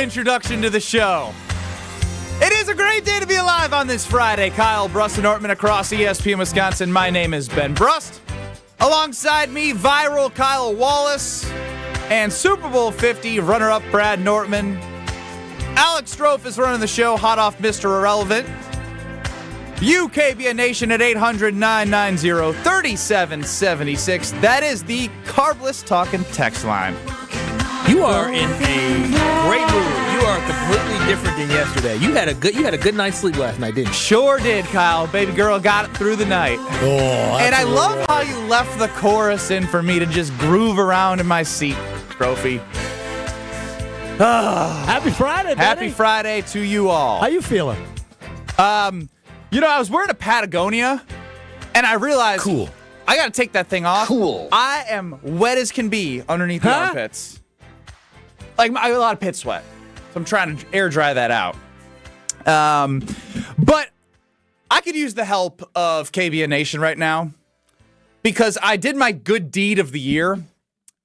introduction to the show. It is a great day to be alive on this Friday. Kyle Brust and Ortman across ESPN Wisconsin. My name is Ben Brust. Alongside me, viral Kyle Wallace and Super Bowl 50 runner-up Brad Nortman. Alex Strofe is running the show, hot off Mr. Irrelevant. UKBN Nation at 800-990-3776. That is the Carbless Talking text line. You are in a great mood. You are completely different than yesterday. You had a good night's sleep last night, didn't you? Sure did, Kyle. Baby girl got it through the night. Oh, and I love how you left the chorus in for me to just groove around in my seat, Trophy. Happy Friday, buddy. Happy Friday to you all. How you feeling? I was wearing a Patagonia, and I realized Cool. I got to take that thing off. Cool. I am wet as can be underneath the armpits. Like, I have a lot of pit sweat, so I'm trying to air dry that out. But I could use the help of KBN Nation right now because I did my good deed of the year.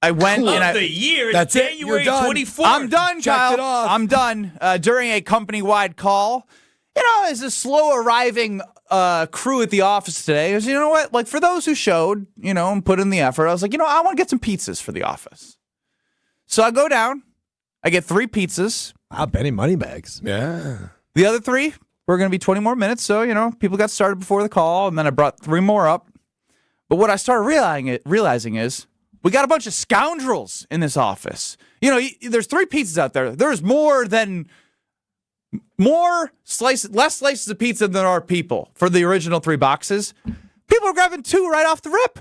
I went and the year. That's it. January You're done. 24th. I'm done, Checked Kyle. it off. I'm done. During a company-wide call, as a slow-arriving crew at the office today, was, you know what? Like, for those who showed, and put in the effort, I was like, I want to get some pizzas for the office. So I go down. I get 3 pizzas. Wow, Benny Moneybags. Yeah. The other 3 were going to be 20 more minutes, so, people got started before the call, and then I brought 3 more up. But what I started realizing is we got a bunch of scoundrels in this office. There's 3 pizzas out there. There's less slices of pizza than there are people for the original 3 boxes. People are grabbing 2 right off the rip.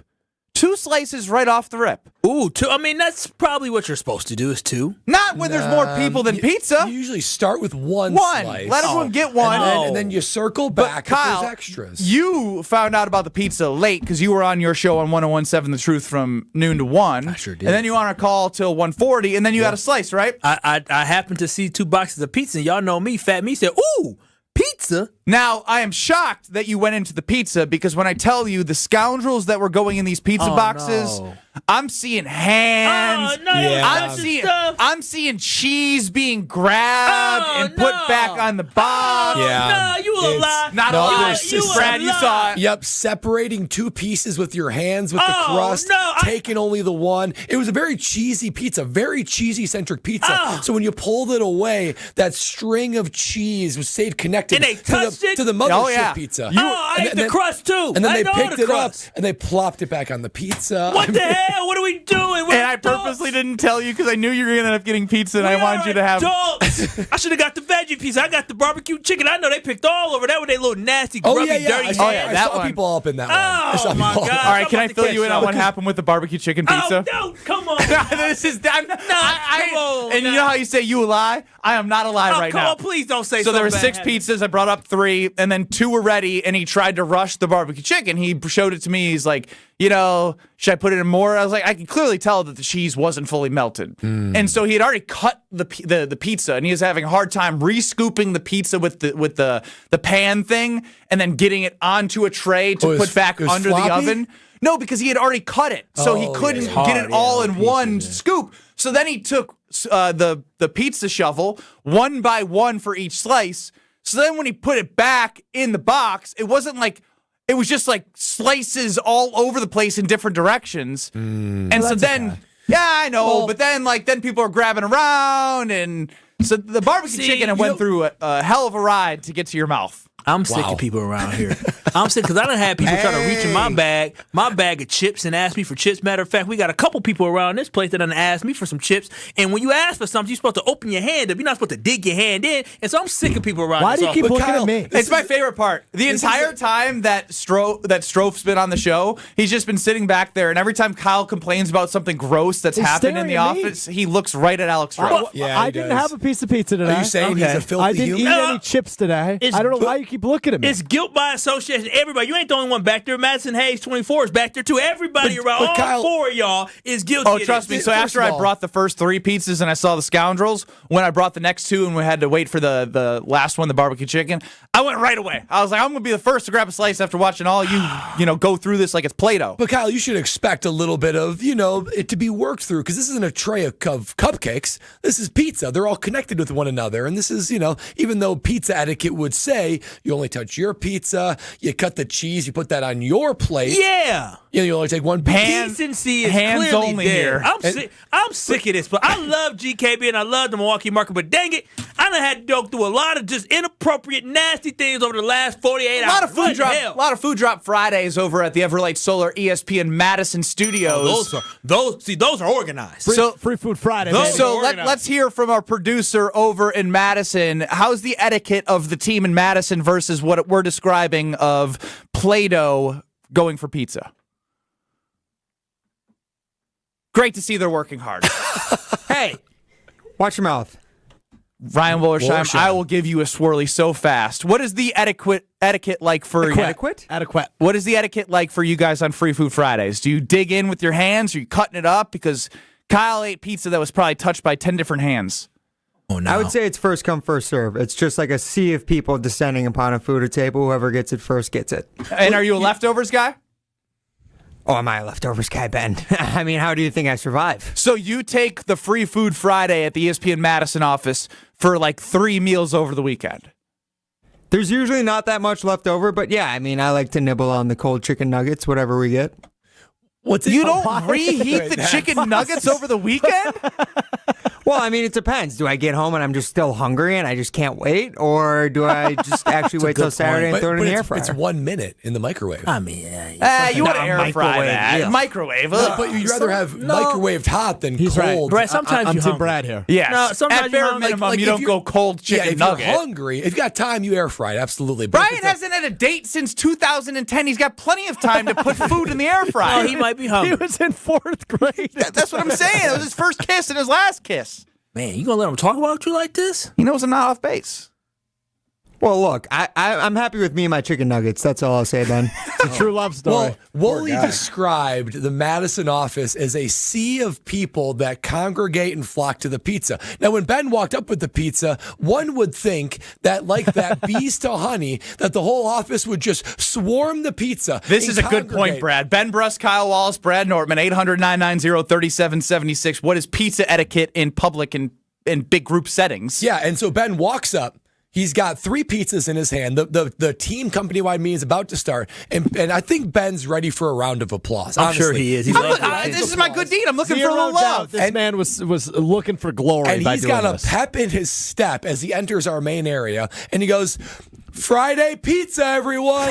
2 slices right off the rip. Ooh, 2. I mean, that's probably what you're supposed to do is 2. Not when there's more people than pizza. You usually start with one slice. Let everyone get one. And then you circle back But Kyle, if there's extras. You found out about the pizza late because you were on your show on 101.7 The Truth from noon to 1. I sure did. And then you were on a call till 1:40, and then you had a slice, right? I happened to see 2 boxes of pizza, and y'all know me, Fat Me said, ooh, pizza? Now, I am shocked that you went into the pizza because when I tell you the scoundrels that were going in these pizza boxes, no. I'm seeing hands. Oh, no, Yeah. I'm seeing cheese being grabbed and put back on the box. No, you a lie. Not No, a lie. there's- you Brad, a you saw lie. it. Yep, separating 2 pieces with your hands with the crust, no, taking only the one. It was a very cheesy pizza, very cheesy-centric pizza. So when you pulled it away, that string of cheese was stayed connected And they touched it? to the mothership Oh, yeah. pizza. I ate the crust, too. And then I they know picked the it up crust. and they plopped it back on the pizza. What the hell? What are we doing? We're And I purposely didn't tell you because I knew you were going to end up getting pizza and I wanted you to have. Adults. I should have got the veggie pizza. I got the barbecue chicken. I know they picked all over that with their little nasty, Oh, grubby, yeah, yeah. dirty I saw, hands. I that saw one. people up in that one. I saw Oh, my people- God. All right, I'm can I about to fill catch you in on y'all. what happened with the barbecue chicken pizza? Oh, no, come on. This is come on and you know how you say you a lie? I am not a lie right come now. on, please don't say So there were something 6 bad happened. pizzas. I brought up 3, and then 2 were ready, and he tried to rush the barbecue chicken. He showed it to me. He's like, should I put it in more? I was like, I can clearly tell that the cheese wasn't fully melted. And so he had already cut the pizza, and he was having a hard time re-scooping the pizza with the pan thing and then getting it onto a tray to Oh, it put was- back it was under floppy? the oven. No, because he had already cut it, so he Oh, couldn't yeah, get it all in one scoop. So then he took the pizza shovel, one by one for each slice. So then when he put it back in the box, it wasn't like, it was just like slices all over the place in different directions. And so then, yeah, I know, but then people are grabbing around, and so the barbecue chicken went through a hell of a ride to get to your mouth. I'm sick of people around here. I'm sick because I done had people try to reach in my bag of chips and ask me for chips. Matter of fact, we got a couple people around this place that done asked me for some chips. And when you ask for something, you're supposed to open your hand up. You're not supposed to dig your hand in. And so I'm sick of people around Why do this you keep office. looking at me? It's my favorite part. The entire time that Strofe's been on the show, he's just been sitting back there, and every time Kyle complains about something gross that's He's happened in staring the at me. office, he looks right at Alex Strofe. Yeah, I he didn't does. have a piece of pizza today. Are you saying he's a filthy I didn't human? eat any chips today. It's I don't know why you keep keep looking at me. It's guilt by association. Everybody, you ain't the only one back there. Madison Hayes, 24, is back there too. Everybody around, but all Kyle, 4 of y'all is guilty. Oh, of trust this. me. So First after of I all- brought the first 3 pizzas and I saw the scoundrels, when I brought the next 2 and we had to wait for the last one, the barbecue chicken, I went right away. I was like, I'm going to be the first to grab a slice after watching all you go through this like it's Play-Doh. But Kyle, you should expect a little bit of, it to be worked through, because this isn't a tray of cupcakes. This is pizza. They're all connected with one another. And this is, even though pizza etiquette would say you only touch your pizza, you cut the cheese, you put that on your plate. Yeah. You only take one piece. Decency is hands clearly only there. here. I'm sick of this, but I love GKB and I love the Milwaukee market, but dang it, I done had to go through a lot of just inappropriate, nasty things over the last 48 A hours. lot of food drop Fridays over at the Everlight Solar ESPN Madison Studios. Those are organized. Free Food Friday. Those- baby. So organized. let's hear from our producer over in Madison. How's the etiquette of the team in Madison versus what we're describing of Play-Doh going for pizza? Great to see they're working hard. Hey, watch your mouth. Ryan Wollersheim, Wollersheim. I will give you a swirly so fast. What is the etiquette like for Adequate? Adequate. What is the etiquette like for you guys on Free Food Fridays? Do you dig in with your hands? Are you cutting it up? Because Kyle ate pizza that was probably touched by 10 different hands. Oh, no. I would say it's first come, first serve. It's just like a sea of people descending upon a food table. Whoever gets it first gets it. And are you a leftovers guy? Oh, am I a leftovers guy, Ben? I mean, how do you think I survive? So you take the Free Food Friday at the ESPN Madison office for like 3 meals over the weekend. There's usually not that much left over, but yeah, I mean, I like to nibble on the cold chicken nuggets, whatever we get. You don't reheat the chicken nuggets over the weekend? Well, I mean, it depends. Do I get home and I'm just still hungry and I just can't wait? Or do I just actually wait till Saturday and throw it in the air fryer? It's 1 minute in the microwave. I mean, You want to air fry microwave, that. yeah. Microwave. But you'd rather have microwaved hot than He's right. cold. Brett, sometimes I'm you're Team hungry. Brad here. Yes. No, sometimes At bare you're hungry. minimum, Like, you if don't you're- go cold chicken if nugget. you're hungry, if you got time, you air fry it. Absolutely. But Brian if it's hasn't had a date since 2010. He's got plenty of time to put food in the air fryer. Oh, he might be He hungry. was in 4th grade. That's what I'm saying. It was his first kiss and his last kiss. Man, you gonna let him talk about you like this? He knows I'm not off base. Well, look, I'm happy with me and my chicken nuggets. That's all I'll say, Ben. It's a true love story. Well, Wooly described the Madison office as a sea of people that congregate and flock to the pizza. Now, when Ben walked up with the pizza, one would think that, like that bees to honey, that the whole office would just swarm the pizza. This and is a good point, congregate. Brad. Ben Bruss, Kyle Wallace, Brad Nortman, 800-990-3776. What is pizza etiquette in public and in big group settings? Yeah, and so Ben walks up. He's got 3 pizzas in his hand. The team company-wide meeting is about to start, and I think Ben's ready for a round of applause. I'm sure honestly. he is. He's I'm like, this is my good deed. I'm looking for a Zero little doubt. love. This man was looking for glory. And by he's doing got a this. pep in his step as he enters our main area, and he goes, "Friday pizza, everyone!"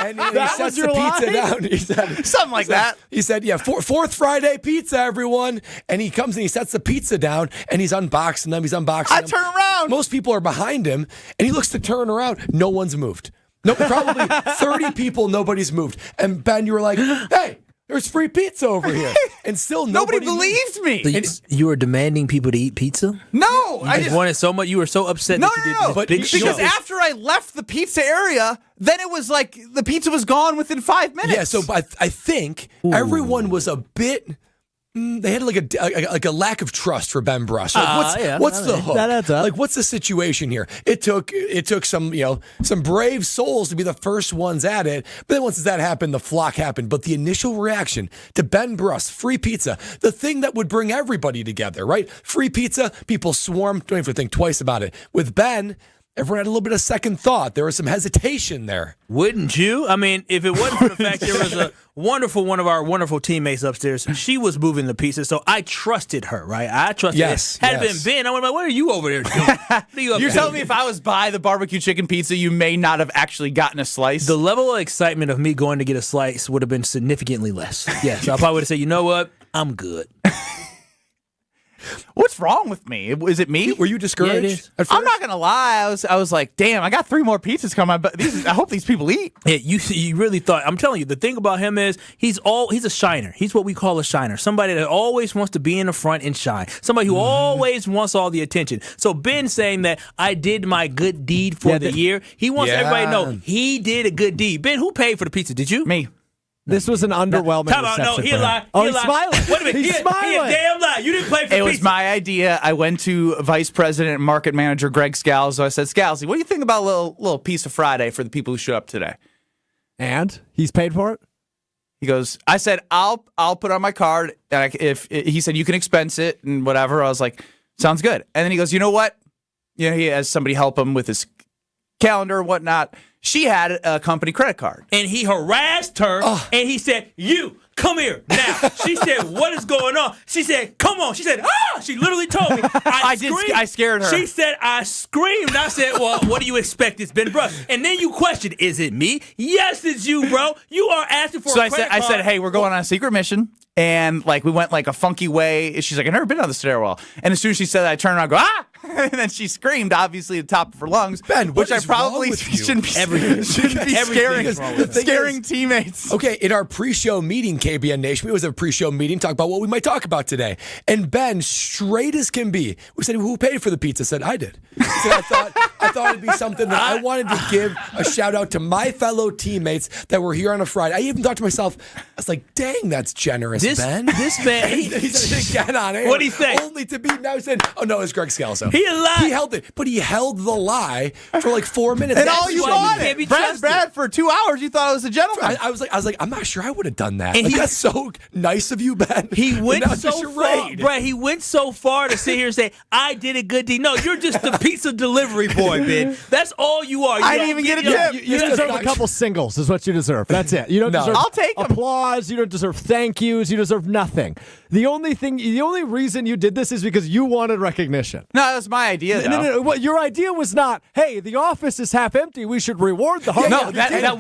And he That sets was the your pizza line? down. He said Something like that. He said, "Yeah, fourth Friday pizza, everyone!" And he comes and he sets the pizza down, and he's unboxing them. He's unboxing I them. turn around. Most people are behind him, and he looks to turn around. No one's moved. No, probably 30 people. Nobody's moved. And Ben, you were like, "Hey, there's free pizza over here," and still Nobody moved. believed me. you were demanding people to eat pizza? No, I just wanted so much. You were so upset No, that you did no, this but big you- show. because after I left the pizza area, then it was like the pizza was gone within 5 minutes. Yeah, so I think everyone was a bit. They had like a lack of trust for Ben Brush. Like, yeah. what's the hook? That adds up. Like, what's the situation here? It took some some brave souls to be the first ones at it. But then once that happened, the flock happened. But the initial reaction to Ben Bruss, free pizza, the thing that would bring everybody together, right? Free pizza, people swarm. Don't even think twice about it. With Ben, everyone had a little bit of second thought. There was some hesitation there. Wouldn't you? I mean, if it wasn't for the fact there was a one of our wonderful teammates upstairs, she was moving the pieces, so I trusted her, right? I trusted Yes, her. Had it yes. been Ben, I would have been like, what are you over there doing? What are you up You're there telling me if I was by the barbecue chicken pizza, you may not have actually gotten a slice? The level of excitement of me going to get a slice would have been significantly less. Yes, I probably would have said, you know what? I'm good. What's wrong with me? Is it me? Were you discouraged? Yeah, it is. at I'm first? not gonna lie. I was like, damn, I got 3 more pizzas coming, but I hope these people eat. Yeah, you really thought. I'm telling you, the thing about him is he's a shiner. He's what we call a shiner. Somebody that always wants to be in the front and shine. Somebody who always wants all the attention. So Ben saying that I did my good deed for the year, he wants everybody to know he did a good deed. Ben, who paid for the pizza? Did you? Me. This was an underwhelming Time out. No, reception he for him. lied. Oh, He he's lied. smiling. Wait a minute. He's He a smiling. damn lie. You didn't pay for It the was pizza. my idea. I went to Vice President and Market Manager Greg Scalzo. I said, Scalzi, what do you think about a little piece of Friday for the people who show up today? And he's paid for it? He goes, I said, I'll put on my card. And he said, you can expense it and whatever. I was like, sounds good. And then he goes, you know what? You know, he has somebody help him with his calendar and whatnot. She had a company credit card. And he harassed her, and he said, you, come here now. She said, what is going on? She said, come on. She said, ah! She literally told me. I scared her. She said, I screamed. I said, well, what do you expect? It's Ben Bruss. And then you questioned, is it me? Yes, it's you, bro. You are asking for a credit I card. said, hey, we're going on a secret mission. And like we went like a funky way. She's like, I've never been on the stairwell. And as soon as she said that, I turned around and go, ah! And then she screamed, obviously at the top of her lungs. Ben, what which I is wrong probably with you? shouldn't be Everything scaring, is wrong with it. scaring teammates. Okay, in our pre-show meeting, KBN Nation, it was a pre-show meeting, talk about what we might talk about today. And Ben, straight as can be, we said, who paid for the pizza? Said, I did. He said, I thought it'd be something that I wanted to give a shout out to my fellow teammates that were here on a Friday. I even thought to myself, I was like, dang, that's generous, Ben. This man, He said it again on air. What'd he say? Only to be now said, oh no, it's Greg Scalzo. He lied. He held it, but he held the lie for like 4 minutes. And That's all you why why wanted, can't be Brad, trusted. for 2 hours, you thought I was a gentleman. I was like, I'm not sure I would have done that. And Like, he- that's so nice of you, Ben. He And went now it's a so far, charade. Brad. He went so far to sit here and say, "I did a good deed." No, you're just the pizza delivery boy, Ben. That's all you are. You I don't didn't even get a you- tip. You deserve a couple singles, is what you deserve. That's it. You don't No. deserve I'll take 'em. applause. You don't deserve thank yous. You deserve nothing. The only reason you did this is because you wanted recognition. No, that was my idea, though. No. What your idea was not, hey, the office is half empty. We should reward the hard No, work." that is No, how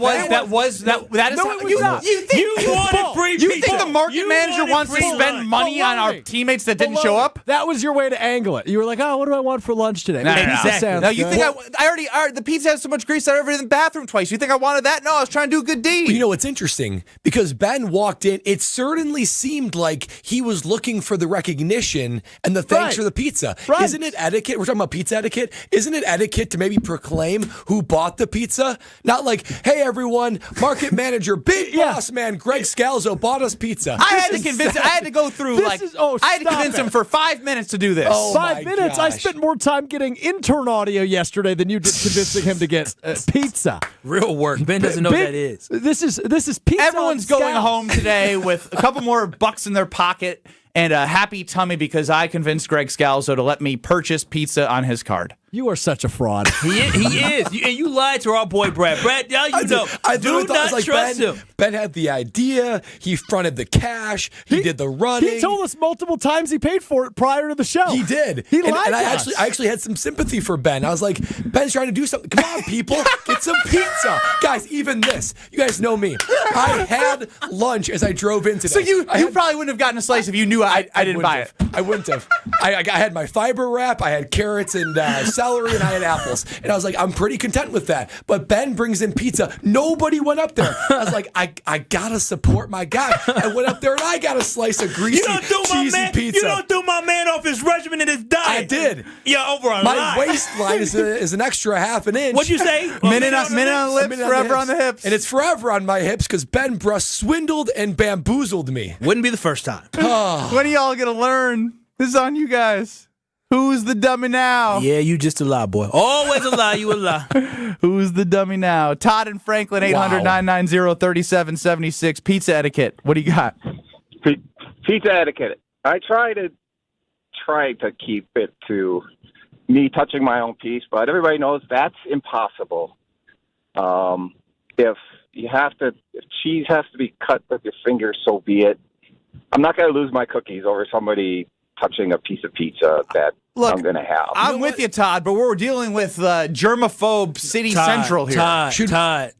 it was you not. think You wanted free you pizza. think the market You manager wanted wants to free spend lunch. money on our Baloney. teammates that didn't show up? That was your way to angle it. You were like, oh, what do I want for lunch today? No, no, no. Pizza Exactly. sounds No, you good. think I already the pizza has so much grease that I ever in the bathroom twice. You think I wanted that? No, I was trying to do a good deed. You know what's interesting? Because Ben walked in, it certainly seemed like he was looking for the recognition and the thanks Right. for the pizza. Right. Isn't it etiquette? We're talking about pizza etiquette. Isn't it etiquette to maybe proclaim who bought the pizza? Not like, hey, everyone, market manager, big boss man, Greg Scalzo bought us pizza. I had to convince. I had to go through This like is- oh, I had to stop convince it. him for 5 minutes to do this. Oh, 5 my minutes. I gosh. spent more time getting intern audio yesterday than you did convincing him to get pizza. Real work. Ben doesn't know what that is. This is pizza. Everyone's on going Scout. home today with a couple more bucks in their pocket and a happy tummy because I convinced Greg Scalzo to let me purchase pizza on his card. You are such a fraud. He is. And you lied to our boy Brad. Brad, now you know. I Do literally thought it not was like trust Ben. him. Ben had the idea. He fronted the cash. He did the running. He told us multiple times he paid for it prior to the show. He did. He and, lied and to I us. actually had some sympathy for Ben. I was like, Ben's trying to do something. Come on, people, get some pizza. Guys, even this. You guys know me. I had lunch as I drove in today. So you I had- probably wouldn't have gotten a slice if you knew I didn't buy it. I wouldn't have. I had my fiber wrap. I had carrots and celery, and I had apples. And I was like, I'm pretty content with that. But Ben brings in pizza. Nobody went up there. I was like, I gotta support my guy. I went up there and I got a slice of greasy, You don't do my cheesy man. pizza. You don't do my man off his regimen and his diet. I did. Yeah, over a My lie. waistline is an extra half an inch. What'd you say? Minute on the lips, minute forever on the hips. And it's forever on my hips because Ben Bruss swindled and bamboozled me. Wouldn't be the first time. When are y'all gonna learn? This is on you guys. Who's the dummy now? Yeah, you just a lie, boy. Always a lie. You a lie. Who's the dummy now? Todd and Franklin, 800-990-3776. Pizza etiquette. What do you got? Pizza etiquette. I try to keep it to me touching my own piece, but everybody knows that's impossible. If cheese has to be cut with your fingers, so be it. I'm not going to lose my cookies over somebody touching a piece of pizza that Look, I'm going to have. I'm with you, Todd, but we're dealing with germaphobe City Central here.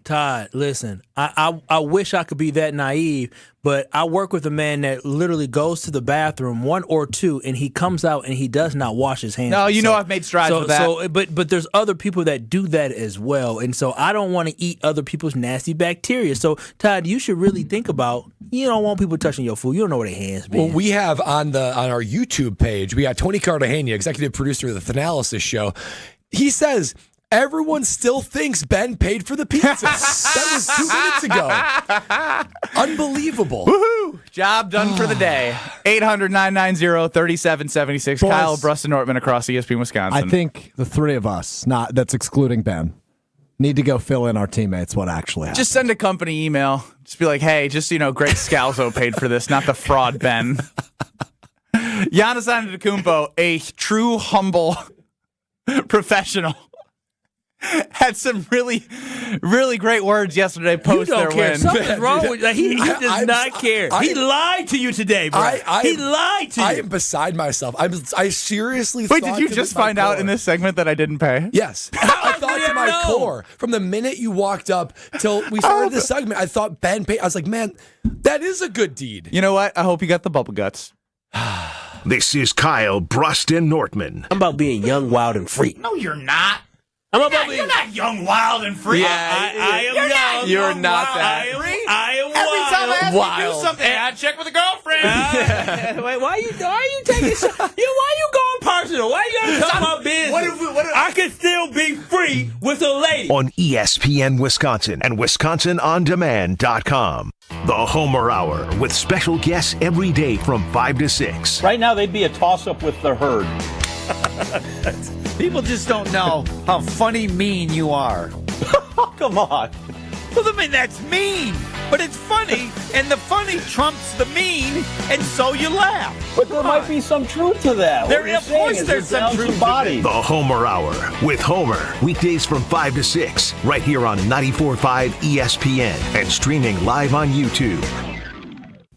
Todd, listen, I wish I could be that naive, but I work with a man that literally goes to the bathroom, 1 or 2, and he comes out and he does not wash his hands. No, you know I've made strides with that. But there's other people that do that as well, and so I don't want to eat other people's nasty bacteria. So Todd, you should really think about, you don't want people touching your food. You don't know where their hands be. Well, we have on our YouTube page, we got Tony Cartagena, executive producer of the Thanalysis Show. He says everyone still thinks Ben paid for the pizza. That was 2 minutes ago. Unbelievable. Woohoo! Job done for the day. 800-990-3776. Boys. Kyle, Bruston, Nortman across ESPN Wisconsin. I think the three of us, that's excluding Ben, need to go fill in our teammates what actually happened. Just send a company email. Just be like, hey, just Greg Scalzo paid for this, not the fraud Ben. Giannis Antetokounmpo, a true humble professional, had some really, really great words yesterday post you don't their care. win. Something's wrong with that. He does not care. He lied to you today, bro. He lied to you. I am beside myself. I seriously Wait, thought did you to just my find out core- in this segment that I didn't pay? Yes. I thought to my core, from the minute you walked up till we started this segment, I thought Ben paid. I was like, man, that is a good deed. You know what? I hope you got the bubble guts. This is Kyle Bruston Nortman. I'm about being young, wild, and free. No, you're not. I'm about being. You're not young, wild, and free. I am young. You're not wild. that. I am Every wild. time I ask you to do Wild. something, I check with a girlfriend. Wait, why are you taking? Why you going personal? Why you gotta talk about business? I can still be free with a lady. On ESPN Wisconsin and WisconsinOnDemand.com. The Homer Hour with special guests every day from 5 to 6. Right now, they'd be a toss-up with the Herd. People just don't know how funny mean you are. Come on. Well, I mean, that's mean, but it's funny, and the funny trumps the mean, and so you laugh. But there might be some truth to that. There- What you're of course saying is there's you're some down truth some to bodies. The Homer Hour with Homer. Weekdays from 5 to 6. Right here on 94.5 ESPN and streaming live on YouTube.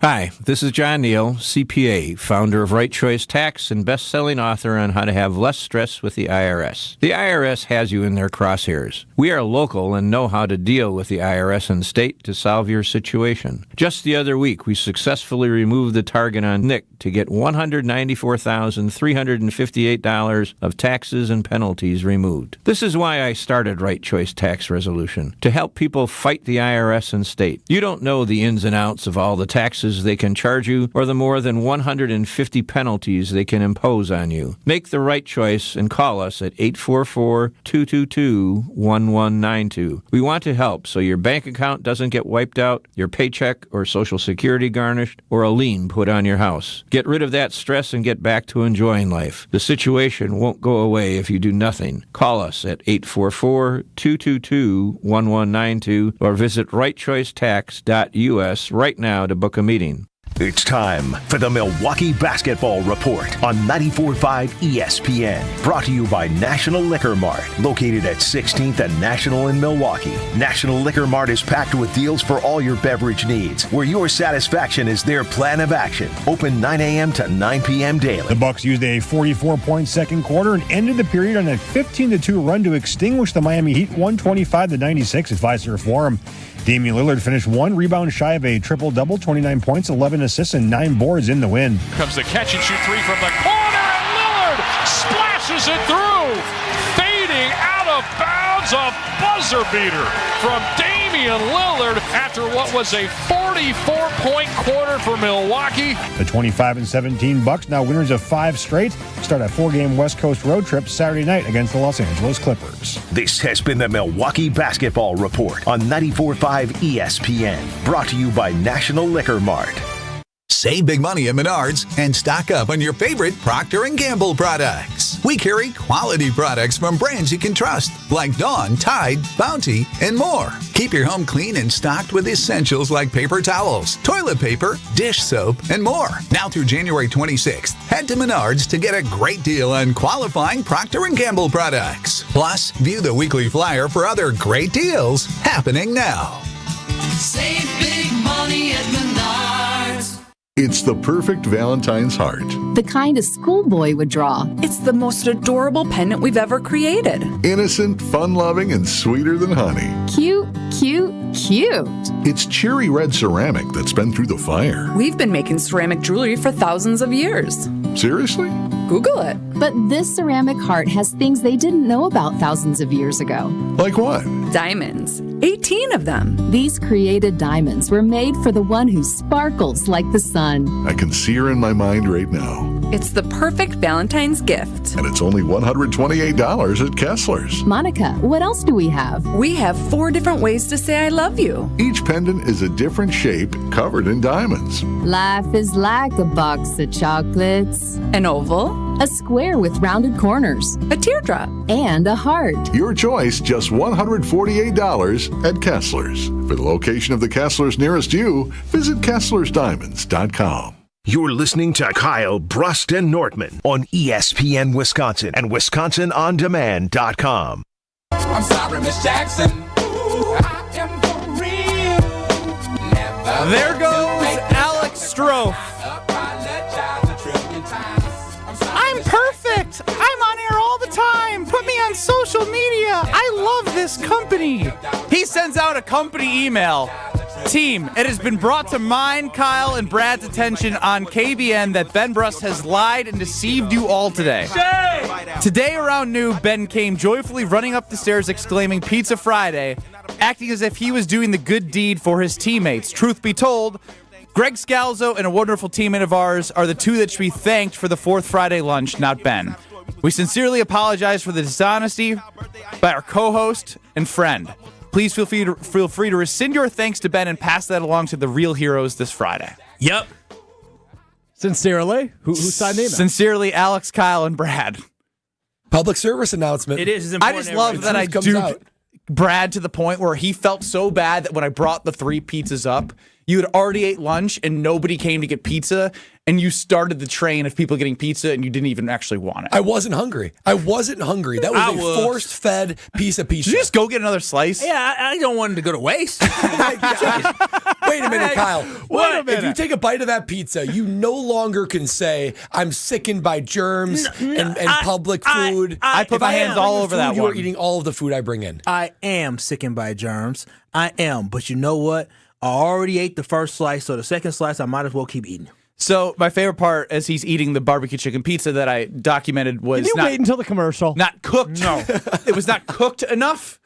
Hi, this is John Neal, CPA, founder of Right Choice Tax and best-selling author on how to have less stress with the IRS. The IRS has you in their crosshairs. We are local and know how to deal with the IRS and state to solve your situation. Just the other week, we successfully removed the target on Nick to get $194,358 of taxes and penalties removed. This is why I started Right Choice Tax Resolution, to help people fight the IRS and state. You don't know the ins and outs of all the taxes they can charge you or the more than 150 penalties they can impose on you. Make the right choice and call us at 844-222-1192. We want to help so your bank account doesn't get wiped out, your paycheck or Social Security garnished, or a lien put on your house. Get rid of that stress and get back to enjoying life. The situation won't go away if you do nothing. Call us at 844-222-1192 or visit rightchoicetax.us right now to book a meeting. It's time for the Milwaukee Basketball Report on 94.5 ESPN. Brought to you by National Liquor Mart, located at 16th and National in Milwaukee. National Liquor Mart is packed with deals for all your beverage needs, where your satisfaction is their plan of action. Open 9 a.m. to 9 p.m. daily. The Bucks used a 44-point second quarter and ended the period on a 15-2 run to extinguish the Miami Heat 125-96 at Fiserv Forum. Damian Lillard finished 1 rebound shy of a triple-double, 29 points, 11 assists, and 9 boards in the win. Comes the catch-and-shoot three from the corner, and Lillard splashes it through. Fading out of bounds, a buzzer beater from Damian Lillard after what was a 44-point quarter for Milwaukee. The 25-17 Bucks, now winners of 5 straight, start a 4-game West Coast road trip Saturday night against the Los Angeles Clippers. This has been the Milwaukee Basketball Report on 94.5 ESPN. Brought to you by National Liquor Mart. Save big money at Menards and stock up on your favorite Procter & Gamble products. We carry quality products from brands you can trust, like Dawn, Tide, Bounty, and more. Keep your home clean and stocked with essentials like paper towels, toilet paper, dish soap, and more. Now through January 26th, head to Menards to get a great deal on qualifying Procter & Gamble products. Plus, view the weekly flyer for other great deals happening now. Save big money at Menards. It's the perfect Valentine's heart. The kind a schoolboy would draw. It's the most adorable pendant we've ever created. Innocent, fun-loving, and sweeter than honey. Cute, cute, cute. It's cherry red ceramic that's been through the fire. We've been making ceramic jewelry for thousands of years. Seriously? Google it. But this ceramic heart has things they didn't know about thousands of years ago. Like what? Diamonds. 18 of them. These created diamonds were made for the one who sparkles like the sun. I can see her in my mind right now. It's the perfect Valentine's gift. And it's only $128 at Kessler's. Monica, what else do we have? We have 4 different ways to say I love you. Each pendant is a different shape covered in diamonds. Life is like a box of chocolates. An oval. A square with rounded corners. A teardrop. And a heart. Your choice, just $148 at Kessler's. For the location of the Kessler's nearest you, visit KesslersDiamonds.com. You're listening to Kyle Brust and Nortman on ESPN Wisconsin and WisconsinOnDemand.com. I'm sorry, Miss Jackson. Ooh, I am for real. Never there goes Alex Strofe. I'm perfect. I'm on air all the time. Put me on social media. I love this company. He sends out a company email. Team, it has been brought to mine, Kyle, and Brad's attention on KBN that Ben Brust has lied and deceived you all today. Today around noon, Ben came joyfully running up the stairs exclaiming Pizza Friday, acting as if he was doing the good deed for his teammates. Truth be told, Greg Scalzo and a wonderful teammate of ours are the two that should be thanked for the 4th Friday lunch, not Ben. We sincerely apologize for the dishonesty by our co-host and friend. Please feel free to rescind your thanks to Ben and pass that along to the real heroes this Friday. Yep. Sincerely? Who signed the email? Sincerely, Alex, Kyle, and Brad. Public service announcement. It is. I just love that I duped Brad to the point where he felt so bad that when I brought the 3 pizzas up, you had already ate lunch and nobody came to get pizza, and you started the train of people getting pizza and you didn't even actually want it. I wasn't hungry. That was a forced-fed piece of pizza. Did you just go get another slice? Yeah, I don't want it to go to waste. Wait a minute, Kyle. If you take a bite of that pizza, you no longer can say, I'm sickened by germs and public food. I put my hands all over that one. You are eating all of the food I bring in. I am sickened by germs. I am. But you know what? I already ate the first slice, so the second slice, I might as well keep eating. So my favorite part as he's eating the barbecue chicken pizza that I documented was Did you wait until the commercial? Not cooked. No. It was not cooked enough.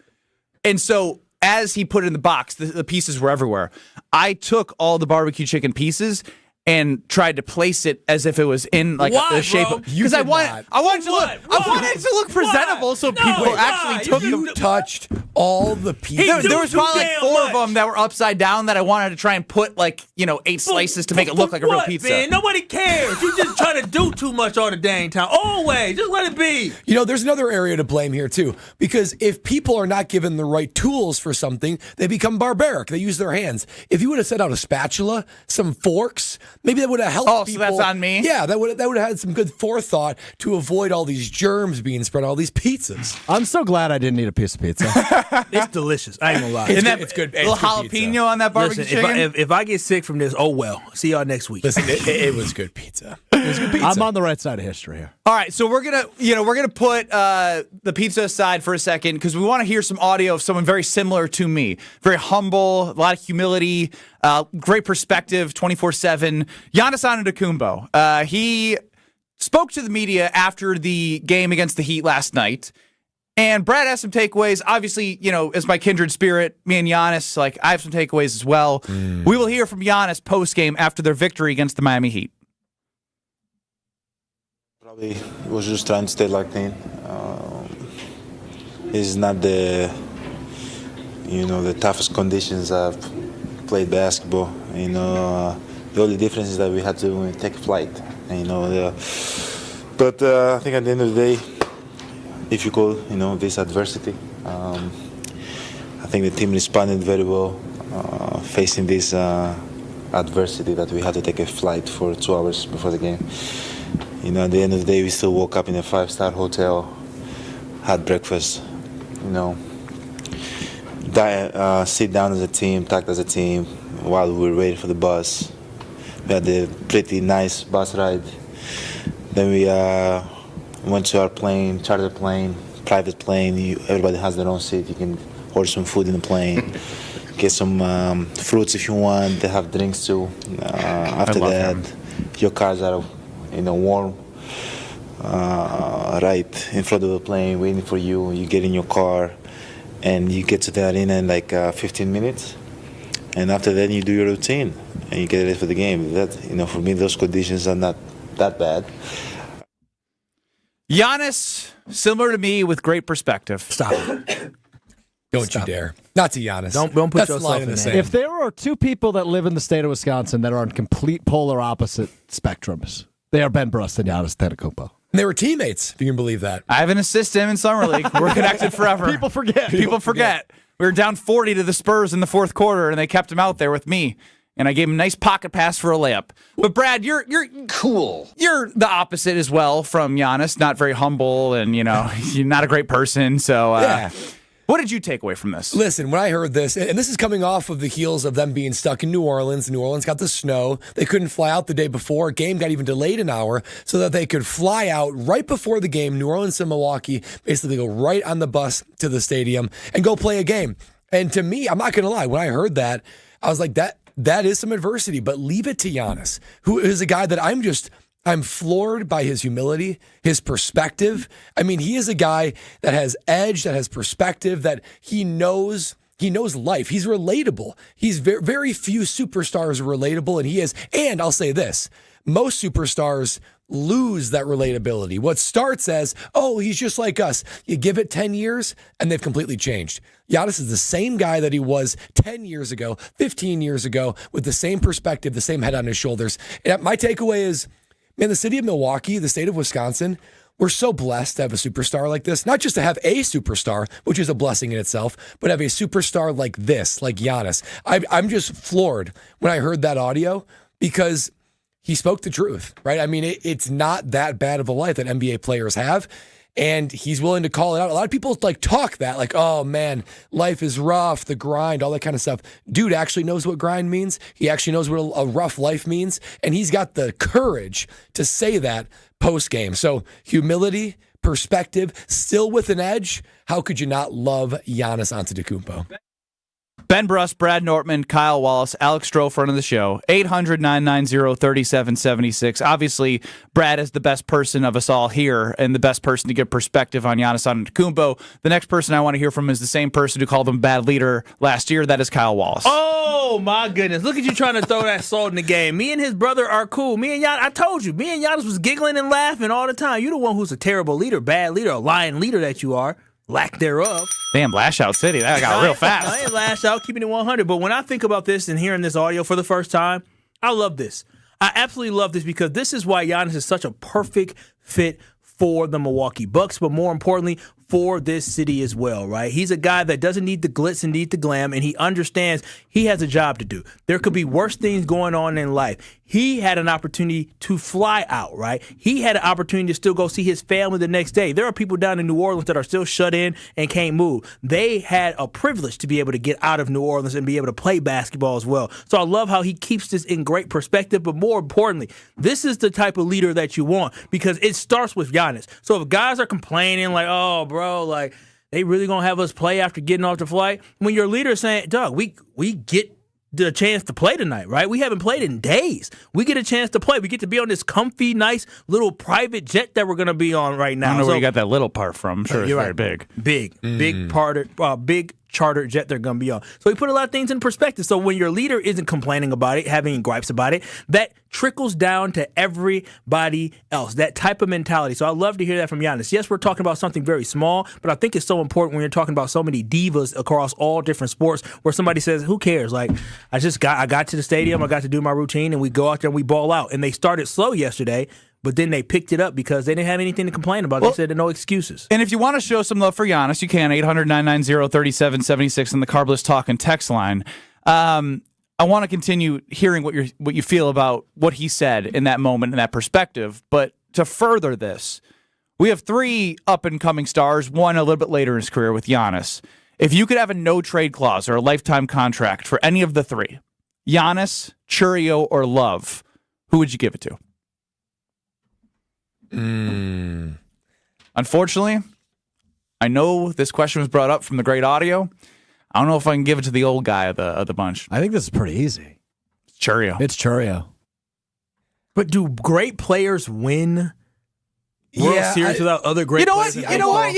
And so as he put it in the box, the pieces were everywhere. I took all the barbecue chicken pieces and tried to place it as if it was in like the shape of, because I wanted it to look presentable so people actually took them. You touched all the pieces. There was probably like 4 of them that were upside down that I wanted to try and put 8 slices to make it look like a real pizza. Man, nobody cares. You just trying to do too much all the dang time. Always, just let it be. There's another area to blame here too, because if people are not given the right tools for something, they become barbaric. They use their hands. If you would have set out a spatula, some forks, maybe that would have helped people. So that's on me? Yeah, that would have had some good forethought to avoid all these germs being spread on all these pizzas. I'm so glad I didn't eat a piece of pizza. It's delicious. I ain't gonna lie. It's good. Little jalapeno on that barbecue chicken. If I get sick from this, oh well. See y'all next week. Listen, it was good pizza. It was good pizza. I'm on the right side of history here. All right, so we're gonna put the pizza aside for a second because we want to hear some audio of someone very similar to me, very humble, a lot of humility, great perspective, 24/7. Giannis Antetokounmpo. He spoke to the media after the game against the Heat last night. And Brad has some takeaways. Obviously, as my kindred spirit, me and Giannis, I have some takeaways as well. We will hear from Giannis post-game after their victory against the Miami Heat. Probably was just trying to stay locked in. It's not the toughest conditions I've played basketball. The only difference is that we had to take a flight. But I think at the end of the day, if you call this adversity, I think the team responded very well facing this adversity that we had to take a flight for 2 hours before the game. At the end of the day, we still woke up in a 5-star hotel, had breakfast, sit down as a team, talked as a team while we were waiting for the bus. We had a pretty nice bus ride. Then we went to our plane, charter plane, private plane. Everybody has their own seat. You can order some food in the plane, get some fruits if you want. They have drinks too. After that, your cars are warm. Right in front of the plane, waiting for you. You get in your car, and you get to the arena in like 15 minutes. And after that, you do your routine, and you get ready for the game. That for me, those conditions are not that bad. Giannis, similar to me, with great perspective. Stop it. Don't you dare. Not to Giannis. Don't put That's yourself the line in the there. sand. If there are two people that live in the state of Wisconsin that are on complete polar opposite spectrums, they are Ben Brust and Giannis Antetokounmpo. They were teammates, if you can believe that. I have an assist him in Summer League. We're connected forever. People forget. People forget. We were down 40 to the Spurs in the fourth quarter, and they kept him out there with me. And I gave him a nice pocket pass for a layup. But Brad, you're cool. You're the opposite as well from Giannis. Not very humble, and you're not a great person. So, what did you take away from this? Listen, when I heard this, and this is coming off of the heels of them being stuck in New Orleans. New Orleans got the snow. They couldn't fly out the day before. Game got even delayed an hour so that they could fly out right before the game. New Orleans and Milwaukee basically go right on the bus to the stadium and go play a game. And to me, I'm not going to lie, when I heard that, I was like, that is some adversity, but leave it to Giannis, who is a guy that I'm floored by his humility, his perspective. I mean, he is a guy that has edge, that has perspective, that he knows life. He's relatable. He's very few superstars are relatable, and he is. And I'll say this, most superstars lose that relatability. What starts as, oh, he's just like us. You give it 10 years, and they've completely changed. Giannis is the same guy that he was 10 years ago, 15 years ago, with the same perspective, the same head on his shoulders. And my takeaway is, man, the city of Milwaukee, the state of Wisconsin, we're so blessed to have a superstar like this. Not just to have a superstar, which is a blessing in itself, but have a superstar like this, like Giannis. I'm just floored when I heard that audio because he spoke the truth, right? I mean, it's not that bad of a life that NBA players have, and he's willing to call it out. A lot of people talk that, like, oh man, life is rough, the grind, all that kind of stuff. Dude actually knows what grind means. He actually knows what a rough life means, and he's got the courage to say that post-game. So humility, perspective, still with an edge. How could you not love Giannis Antetokounmpo? Ben Brust, Brad Nortman, Kyle Wallace, Alex Stroh, front of the show. 800-990-3776. Obviously, Brad is the best person of us all here and the best person to give perspective on Giannis Antetokounmpo. The next person I want to hear from is the same person who called him bad leader last year. That is Kyle Wallace. Oh, my goodness. Look at you trying to throw that salt in the game. Me and his brother are cool. Me and Giannis, I told you, me and Giannis was giggling and laughing all the time. You're the one who's a terrible leader, bad leader, a lying leader that you are. Lack thereof. Damn, Lash Out City. That got real fast. I ain't lash out, keeping it 100. But when I think about this and hearing this audio for the first time, I love this. I absolutely love this because this is why Giannis is such a perfect fit for the Milwaukee Bucks, but more importantly, for this city as well, right? He's a guy that doesn't need the glitz and need the glam, and he understands he has a job to do. There could be worse things going on in life. He had an opportunity to fly out, right? He had an opportunity to still go see his family the next day. There are people down in New Orleans that are still shut in and can't move. They had a privilege to be able to get out of New Orleans and be able to play basketball as well. So I love how he keeps this in great perspective, but more importantly, this is the type of leader that you want because it starts with Giannis. So if guys are complaining like, oh, bro, like they really gonna have us play after getting off the flight, when your leader is saying, Doug, we get the chance to play tonight, right? We haven't played in days. We get a chance to play. We get to be on this comfy, nice little private jet that we're going to be on right now. I don't know where you got that little part from. I'm sure it's very big. Big charter jet they're going to be on. So we put a lot of things in perspective. So when your leader isn't complaining about it, having gripes about it, that trickles down to everybody else, that type of mentality. So I love to hear that from Giannis. Yes, we're talking about something very small, but I think it's so important when you're talking about so many divas across all different sports where somebody says, who cares? Like, I got to the stadium, I got to do my routine, and we go out there and we ball out. And they started slow yesterday, but then they picked it up because they didn't have anything to complain about. They said no excuses. And if you want to show some love for Giannis, you can. 800-990-3776 in the Carbless Talk and text line. I want to continue hearing what you feel about what he said in that moment, in that perspective. But to further this, we have three up-and-coming stars, one a little bit later in his career with Giannis. If you could have a no-trade clause or a lifetime contract for any of the three, Giannis, Churio, or Love, who would you give it to? Unfortunately, I know this question was brought up from the great audio. I don't know if I can give it to the old guy of the bunch. I think this is pretty easy. It's Churio. It's Churio. But do great players win World Series without other great players? You know what?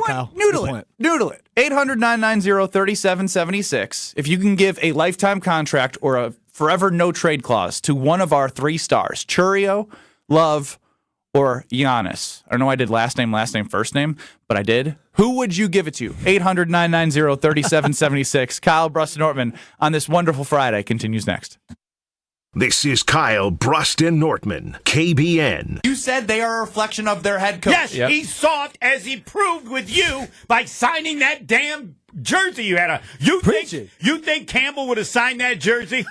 Kyle. Noodle it. 800-990-3776. If you can give a lifetime contract or a forever no trade clause to one of our 3 stars, Churio, Love, or Giannis. I don't know why I did last name, first name, but I did. Who would you give it to? 800-990-3776. Kyle Bruston Nortman on this wonderful Friday continues next. This is Kyle Bruston Nortman, KBN. You said they are a reflection of their head coach. Yes, he's soft, as he proved with you by signing that damn jersey you had on. You think Campbell would have signed that jersey?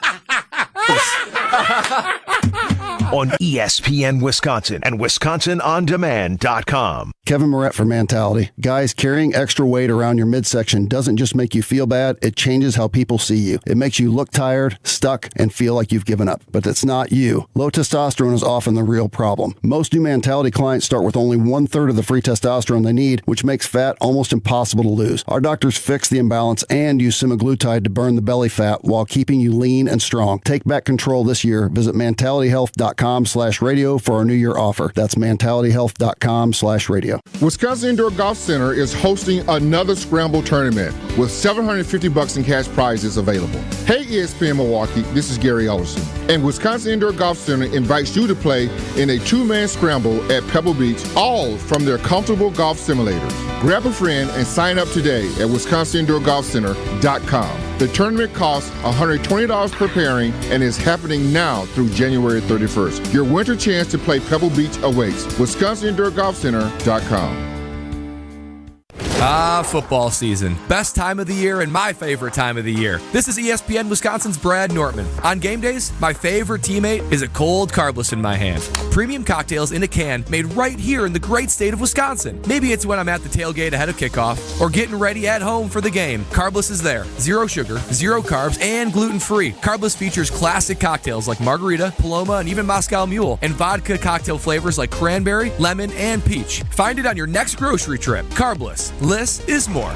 On ESPN Wisconsin and WisconsinOnDemand.com. Kevin Moret for Mentality. Guys, carrying extra weight around your midsection doesn't just make you feel bad, it changes how people see you. It makes you look tired, stuck, and feel like you've given up. But it's not you. Low testosterone is often the real problem. Most new Mentality clients start with only 1/3 of the free testosterone they need, which makes fat almost impossible to lose. Our doctors fix the imbalance and use semaglutide to burn the belly fat while keeping you lean and strong. Take back control this year. Visit mentalityhealth.com/radio for our New Year offer. That's mentalityhealth.com/radio. Wisconsin Indoor Golf Center is hosting another Scramble tournament with $750 in cash prizes available. Hey ESPN Milwaukee, this is Gary Ellison, and Wisconsin Indoor Golf Center invites you to play in a 2-man scramble at Pebble Beach, all from their comfortable golf simulators. Grab a friend and sign up today at WisconsinIndoorGolfCenter.com. The tournament costs $120 per pairing and is happening now through January 31st. Your winter chance to play Pebble Beach awaits. WisconsinIndoorGolfCenter.com. Football season. Best time of the year and my favorite time of the year. This is ESPN Wisconsin's Brad Nortman. On game days, my favorite teammate is a cold carbless in my hand. Premium cocktails in a can made right here in the great state of Wisconsin. Maybe it's when I'm at the tailgate ahead of kickoff or getting ready at home for the game. Carbless is there. 0 sugar, 0 carbs, and gluten-free. Carbless features classic cocktails like margarita, Paloma, and even Moscow Mule, and vodka cocktail flavors like cranberry, lemon, and peach. Find it on your next grocery trip. Carbless. Less is more.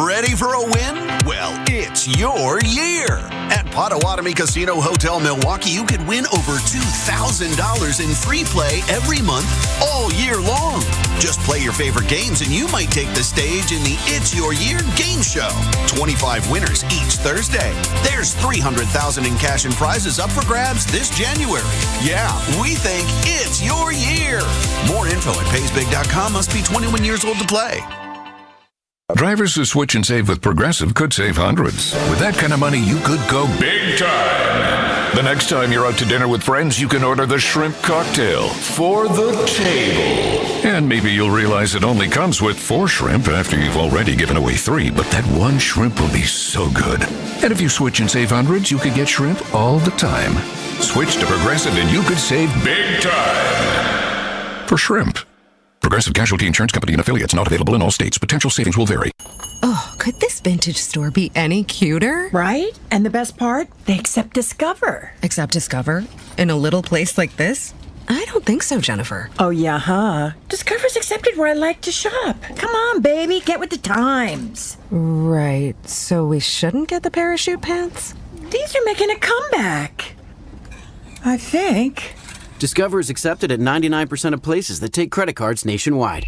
Ready for a win? Well, it's your year. At Potawatomi Casino Hotel Milwaukee, you could win over $2,000 in free play every month all year long. Just play your favorite games and you might take the stage in the It's Your Year game show. 25 winners each Thursday. There's $300,000 in cash and prizes up for grabs this January. Yeah, we think it's your year. More info at paysbig.com. Must be 21 years old to play. Drivers who switch and save with Progressive could save hundreds. With that kind of money, you could go big time. The next time you're out to dinner with friends, you can order the shrimp cocktail for the table. And maybe you'll realize it only comes with 4 shrimp after you've already given away 3, but that one shrimp will be so good. And if you switch and save hundreds, you could get shrimp all the time. Switch to Progressive and you could save big time. For shrimp. Progressive Casualty Insurance Company and affiliates, not available in all states. Potential savings will vary. Oh, could this vintage store be any cuter? Right? And the best part? They accept Discover. Accept Discover? In a little place like this? I don't think so, Jennifer. Oh, yeah, huh? Discover's accepted where I like to shop. Come on, baby, get with the times. Right, so we shouldn't get the parachute pants? These are making a comeback. I think. Discover is accepted at 99% of places that take credit cards nationwide.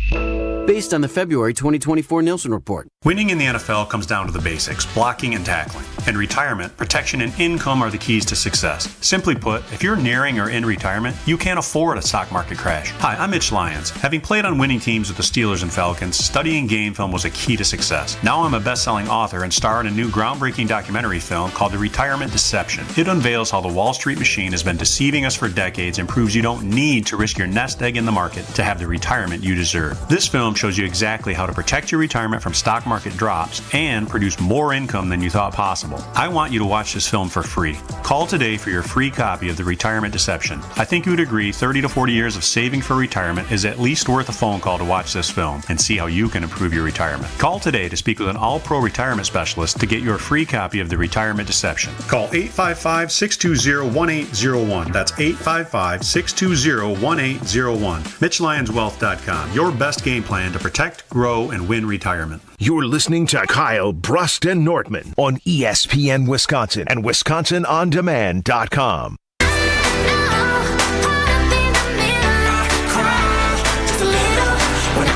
Based on the February 2024 Nielsen Report. Winning in the NFL comes down to the basics, blocking and tackling. In retirement, protection and income are the keys to success. Simply put, if you're nearing or in retirement, you can't afford a stock market crash. Hi, I'm Mitch Lyons. Having played on winning teams with the Steelers and Falcons, studying game film was a key to success. Now I'm a best-selling author and star in a new groundbreaking documentary film called The Retirement Deception. It unveils how the Wall Street machine has been deceiving us for decades and proves you don't need to risk your nest egg in the market to have the retirement you deserve. This film shows you exactly how to protect your retirement from stock market drops and produce more income than you thought possible. I want you to watch this film for free. Call today for your free copy of The Retirement Deception. I think you would agree 30 to 40 years of saving for retirement is at least worth a phone call to watch this film and see how you can improve your retirement. Call today to speak with an all-pro retirement specialist to get your free copy of The Retirement Deception. Call 855-620-1801. That's 855-620-1801. MitchLyonsWealth.com. Your best game plan to protect, grow, and win retirement. You're listening to Kyle Brust and Nortman on ESPN Wisconsin and WisconsinOnDemand.com.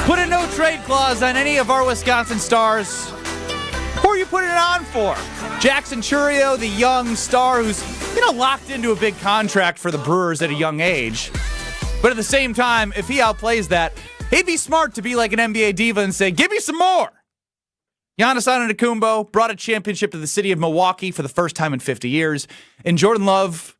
Put a no trade clause on any of our Wisconsin stars. Who are you putting it on for? Jackson Chourio, the young star who's, locked into a big contract for the Brewers at a young age. But at the same time, if he outplays that, he'd be smart to be like an NBA diva and say, give me some more. Giannis Antetokounmpo brought a championship to the city of Milwaukee for the first time in 50 years. And Jordan Love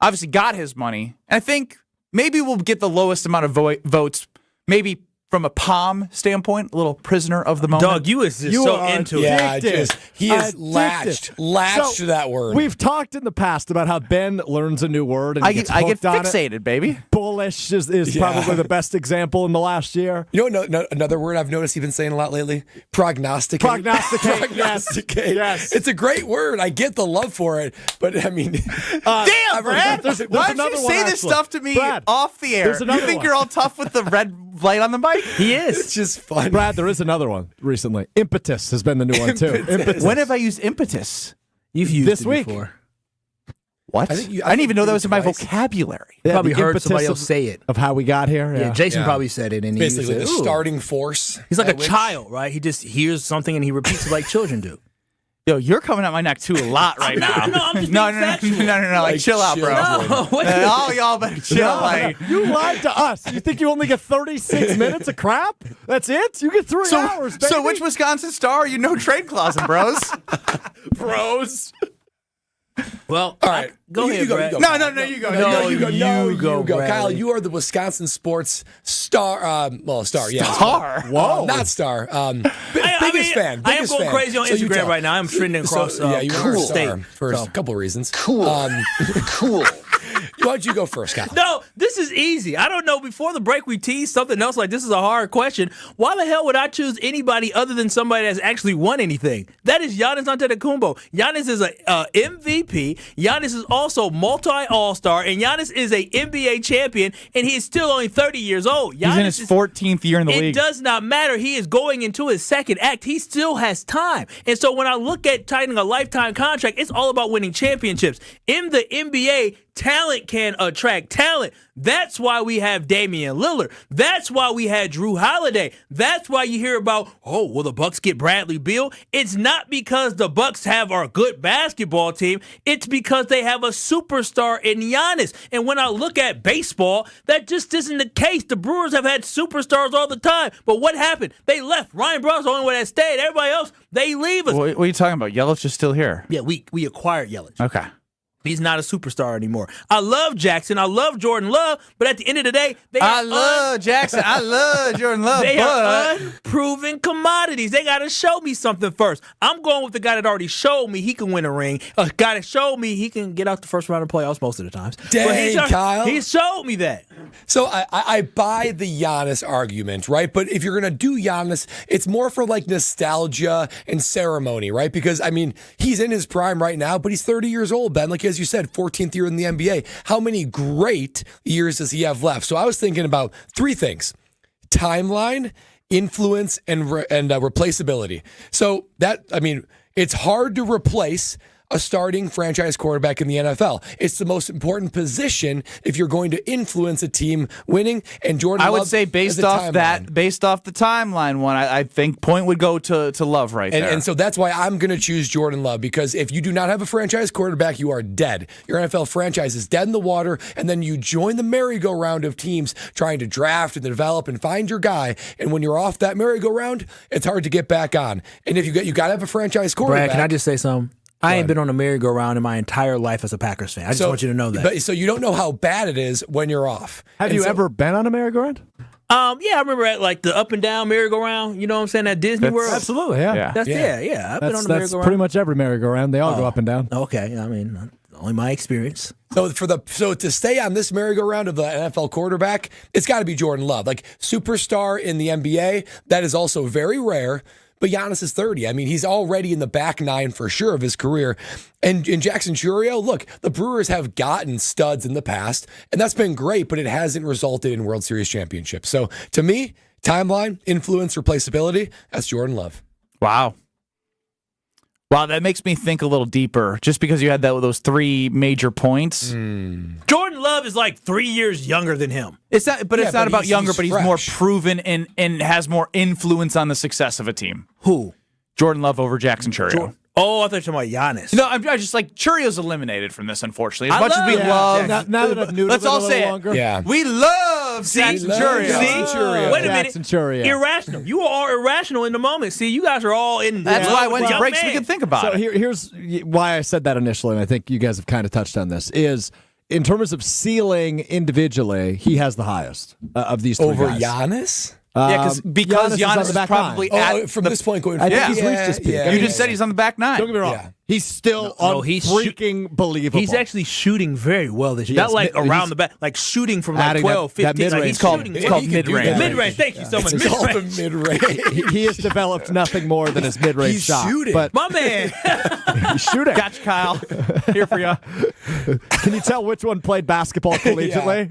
obviously got his money. And I think maybe we'll get the lowest amount of votes, maybe from a Palm standpoint, a little prisoner of the moment. Doug, you is just so into it. Yeah, he is latched to that word. We've talked in the past about how Ben learns a new word and I gets get hooked on fixated, it. baby. Bullish is probably the best example in the last year. Another word I've noticed you've been saying a lot lately? Prognosticate. Prognosticate. Yes. It's a great word. I get the love for it, but I mean, damn, Brad! Why don't you say this stuff to me off the air? You think you're all tough with the red light on the mic? He is. It's just fun. Brad, there is another one recently. Impetus has been the new one too. Impetus. When have I used impetus? You've used this it week. before. What? I didn't even know that was in my vocabulary. Yeah, probably heard somebody else say it. Of how we got here. Yeah, Jason probably said it. And basically he the starting force. He's like a child, right? He just hears something and he repeats it like children do. Yo, you're coming at my neck too a lot right now. I'm just no. Like, chill out, bro. All y'all better chill. You lied to us. You think you only get 36 minutes of crap? That's it? You get 3 hours, baby. So which Wisconsin star are you no trade clausing, bros? Bros. Well, all right. Go ahead, Brad. No, you go. You go. Bradley. Kyle, you are the Wisconsin sports star. Star, yeah. Star? Whoa. Not star. Biggest fan. I am going crazy on Instagram right now. I'm trending across you are a star for a couple of reasons. Cool. Cool. Why don't you go first, Kyle? No, this is easy. I don't know. Before the break, we teased something else like this is a hard question. Why the hell would I choose anybody other than somebody that's actually won anything? That is Giannis Antetokounmpo. Giannis is a MVP. Giannis is also multi-all-star, and Giannis is a NBA champion, and he is still only 30 years old. He's in his 14th year in the league. It does not matter. He is going into his second act. He still has time. And so when I look at tightening a lifetime contract, it's all about winning championships. In the NBA, talent can attract talent. That's why we have Damian Lillard. That's why we had Drew Holiday. That's why you hear about, will the Bucks get Bradley Beal? It's not because the Bucks have a good basketball team. It's because they have a superstar in Giannis. And when I look at baseball, that just isn't the case. The Brewers have had superstars all the time. But what happened? They left. Ryan Braun's the only one that stayed. Everybody else, they leave us. What are you talking about? Yelich is still here. Yeah, we acquired Yelich. Okay. He's not a superstar anymore. I love Jackson. I love Jordan Love. But at the end of the day, I love Jackson. I love Jordan Love. They are unproven commodities. They got to show me something first. I'm going with the guy that already showed me he can win a ring. A guy that showed me he can get out the first round of playoffs most of the times. Dang, Kyle. He showed me that. So I buy the Giannis argument, right? But if you're going to do Giannis, it's more for like nostalgia and ceremony, right? Because, I mean, he's in his prime right now, but he's 30 years old, Ben. Like, as you said, 14th year in the NBA. How many great years does he have left? So I was thinking about three things: timeline, influence, and replaceability. So that, I mean, it's hard to replace a starting franchise quarterback in the NFL. It's the most important position if you're going to influence a team winning. And Jordan Love, I would say based off the timeline one, I think point would go to Love right there. And so that's why I'm going to choose Jordan Love, because if you do not have a franchise quarterback, you are dead. Your NFL franchise is dead in the water, and then you join the merry-go-round of teams trying to draft and develop and find your guy. And when you're off that merry-go-round, it's hard to get back on. And if you got to have a franchise quarterback. Brad, can I just say something? I ain't been on a merry-go-round in my entire life as a Packers fan. I just want you to know that. So you don't know how bad it is when you're off. Have you ever been on a merry-go-round? Yeah, I remember at like the up and down merry-go-round. You know what I'm saying? At Disney World. Absolutely, yeah. That's yeah. I've been on the That's merry-go-round. pretty much every merry-go-round. They all go up and down. Okay, I mean, only my experience. So to stay on this merry-go-round of the NFL quarterback, it's got to be Jordan Love. Like superstar in the NBA, that is also very rare. But Giannis is 30. I mean, he's already in the back nine for sure of his career. And in Jackson Churio, look, the Brewers have gotten studs in the past, and that's been great, but it hasn't resulted in World Series championships. So to me, timeline, influence, replaceability, that's Jordan Love. Wow. Wow, that makes me think a little deeper, just because you had those three major points. Jordan Love is like 3 years younger than him. It's not, but it's not about younger, but he's more fresh. proven and has more influence on the success of a team. Who? Jordan Love over Jackson Churio. Oh, I thought you were talking about Giannis. No, I'm just like Churio's eliminated from this, unfortunately. As I much as we love love, Now that I've noodled let's it a all little say longer. it. Yeah. We love Jackson Churio. See? Wait a minute. Jackson Churio. Irrational. You are irrational in the moment. See, you guys are all in. That's love why with when the it young breaks, we man. can think about So it. here's why I said that initially, and I think you guys have kind of touched on this, is in terms of ceiling individually, he has the highest of these three Over guys. Giannis? Because Giannis is is probably at from the, this point going I forward. think he's reached his peak. You just said he's on the back nine. Don't get me wrong. Yeah. He's still he's freaking believable. He's actually shooting very well this year. Yes, Not like he's around the back, like shooting from like adding 12, that 15. Like mid-range he's called- shooting it's called well. mid-range. Mid-range. Thank you so much. It's called the Mid-range. mid-range. he has developed nothing more than his mid-range He's shot. shooting. But My man. he's shooting. Gotcha, Kyle. Here for you. Can you tell which one played basketball collegiately?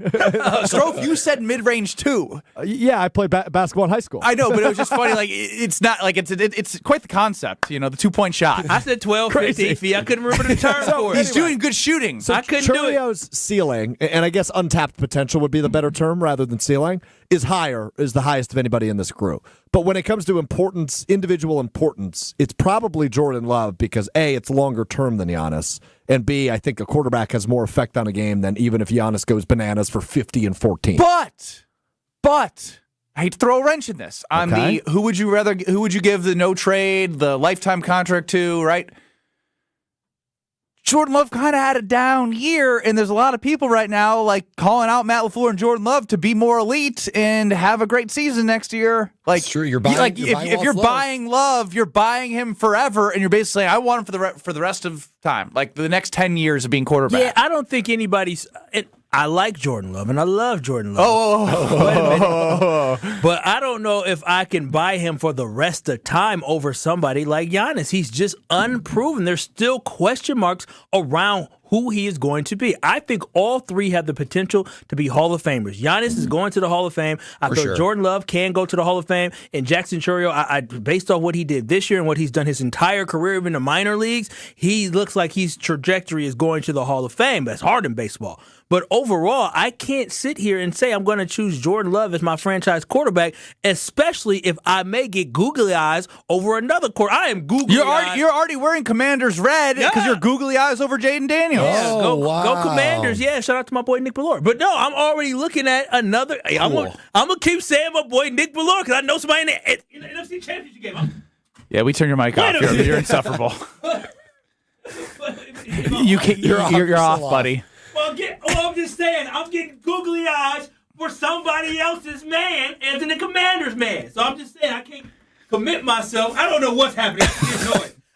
Strofe, you said mid-range too. Yeah, I played basketball in high school. I know, but it was just funny. Like it's not like it's quite the concept. You know, the 2-point shot. I said 12, 15 feet. I couldn't remember the term for it. He's doing good shooting. So I couldn't do it. Churio's ceiling, and I guess untapped potential would be the better term rather than ceiling, is the highest of anybody in this crew. But when it comes to importance, individual importance, it's probably Jordan Love because A, it's longer term than Giannis, and B, I think a quarterback has more effect on a game than even if Giannis goes bananas for 50 and 14. But I hate to throw a wrench in this. On Okay. the who would you give the no trade, the lifetime contract to, right? Jordan Love kind of had a down year, and there's a lot of people right now like calling out Matt LaFleur and Jordan Love to be more elite and have a great season next year. Like, It's true. You're buying- you're buying if you're Love. buying Love, you're buying him forever, and you're basically saying, I want him for the rest of time, like the next 10 years of being quarterback. Yeah, I don't think anybody's. I like Jordan Love, and I love Jordan Love. Wait a minute. But I don't know if I can buy him for the rest of time over somebody like Giannis. He's just unproven. There's still question marks around who he is going to be. I think all three have the potential to be Hall of Famers. Giannis is going to the Hall of Fame. I thought Jordan Love can go to the Hall of Fame. And Jackson Churio, I based off what he did this year and what he's done his entire career, even in the minor leagues, he looks like his trajectory is going to the Hall of Fame. That's hard in baseball. But overall, I can't sit here and say I'm going to choose Jordan Love as my franchise quarterback, especially if I may get googly eyes over another quarterback. I am googly eyes. You're already wearing Commander's red because you're googly eyes over Jaden Daniels. Yeah, Oh, go wow. Commanders. Yeah, shout out to my boy Nick Ballore. But no, I'm already looking at another. Hey, I'm going to keep saying my boy Nick Ballore because I know somebody in the NFC Championship game. Yeah, we turn your mic off. You're insufferable. You're off, buddy. Well, I'm just saying, I'm getting googly eyes for somebody else's man as in the Commander's man. So I'm just saying, I can't commit myself. I don't know what's happening.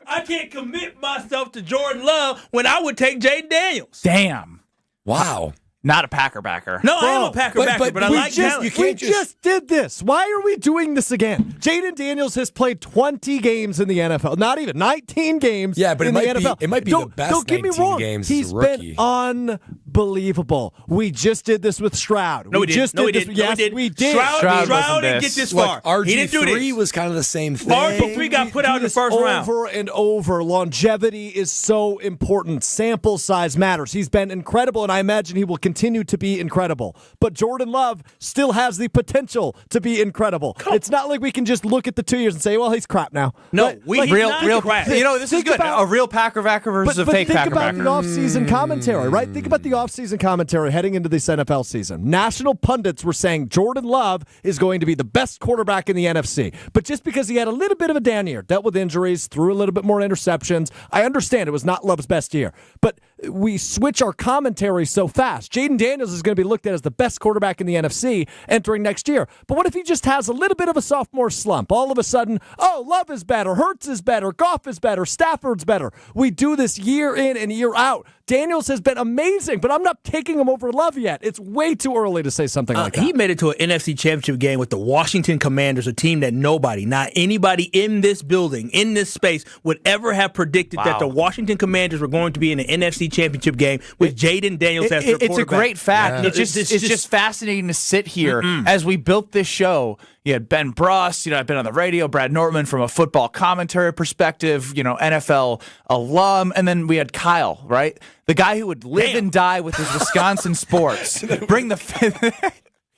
I can't commit myself to Jordan Love when I would take Jaden Daniels. Damn. Wow. Not a Packer backer. No, I am a Packer backer, but I like talent. We just did this. Why are we doing this again? Jaden Daniels has played 20 games in the NFL. Not even 19 games. Yeah, but in it the NFL. might be the best Don't get me 19 wrong. games as He's a rookie. been unbelievable. We just did this with Stroud. No, we didn't. Yes, we did. Stroud didn't get this far. Look, He didn't do this. RG3 was kind of the same thing. RG3 got put out in the first round. Over and over. Longevity is so important. Sample size matters. He's been incredible, and I imagine he will continue to be incredible. But Jordan Love still has the potential to be incredible. It's not like we can just look at the 2 years and say, well, he's crap now. No, He's real not crap. You know, this is good. A real Packer backer versus a fake Packer backer. Think about the offseason commentary, right? Think about the offseason commentary heading into this NFL season. National pundits were saying Jordan Love is going to be the best quarterback in the NFC. But just because he had a little bit of a down year, dealt with injuries, threw a little bit more interceptions, I understand it was not Love's best year. But we switch our commentary so fast. Jaden Daniels is going to be looked at as the best quarterback in the NFC entering next year. But what if he just has a little bit of a sophomore slump? All of a sudden, Love is better, Hurts is better, Goff is better, Stafford's better. We do this year in and year out. Daniels has been amazing, but I'm not taking him over Love yet. It's way too early to say something like that. He made it to an NFC Championship game with the Washington Commanders, a team that not anybody in this building, in this space, would ever have predicted that the Washington Commanders were going to be in an NFC Championship game with Jaden Daniels as their quarterback. It's a great fact. Yeah. It's just fascinating to sit here as we built this show. You had Ben Bruss, I've been on the radio, Brad Nortman from a football commentary perspective, NFL alum, and then we had Kyle, right? The guy who would live and die with his Wisconsin sports. Bring the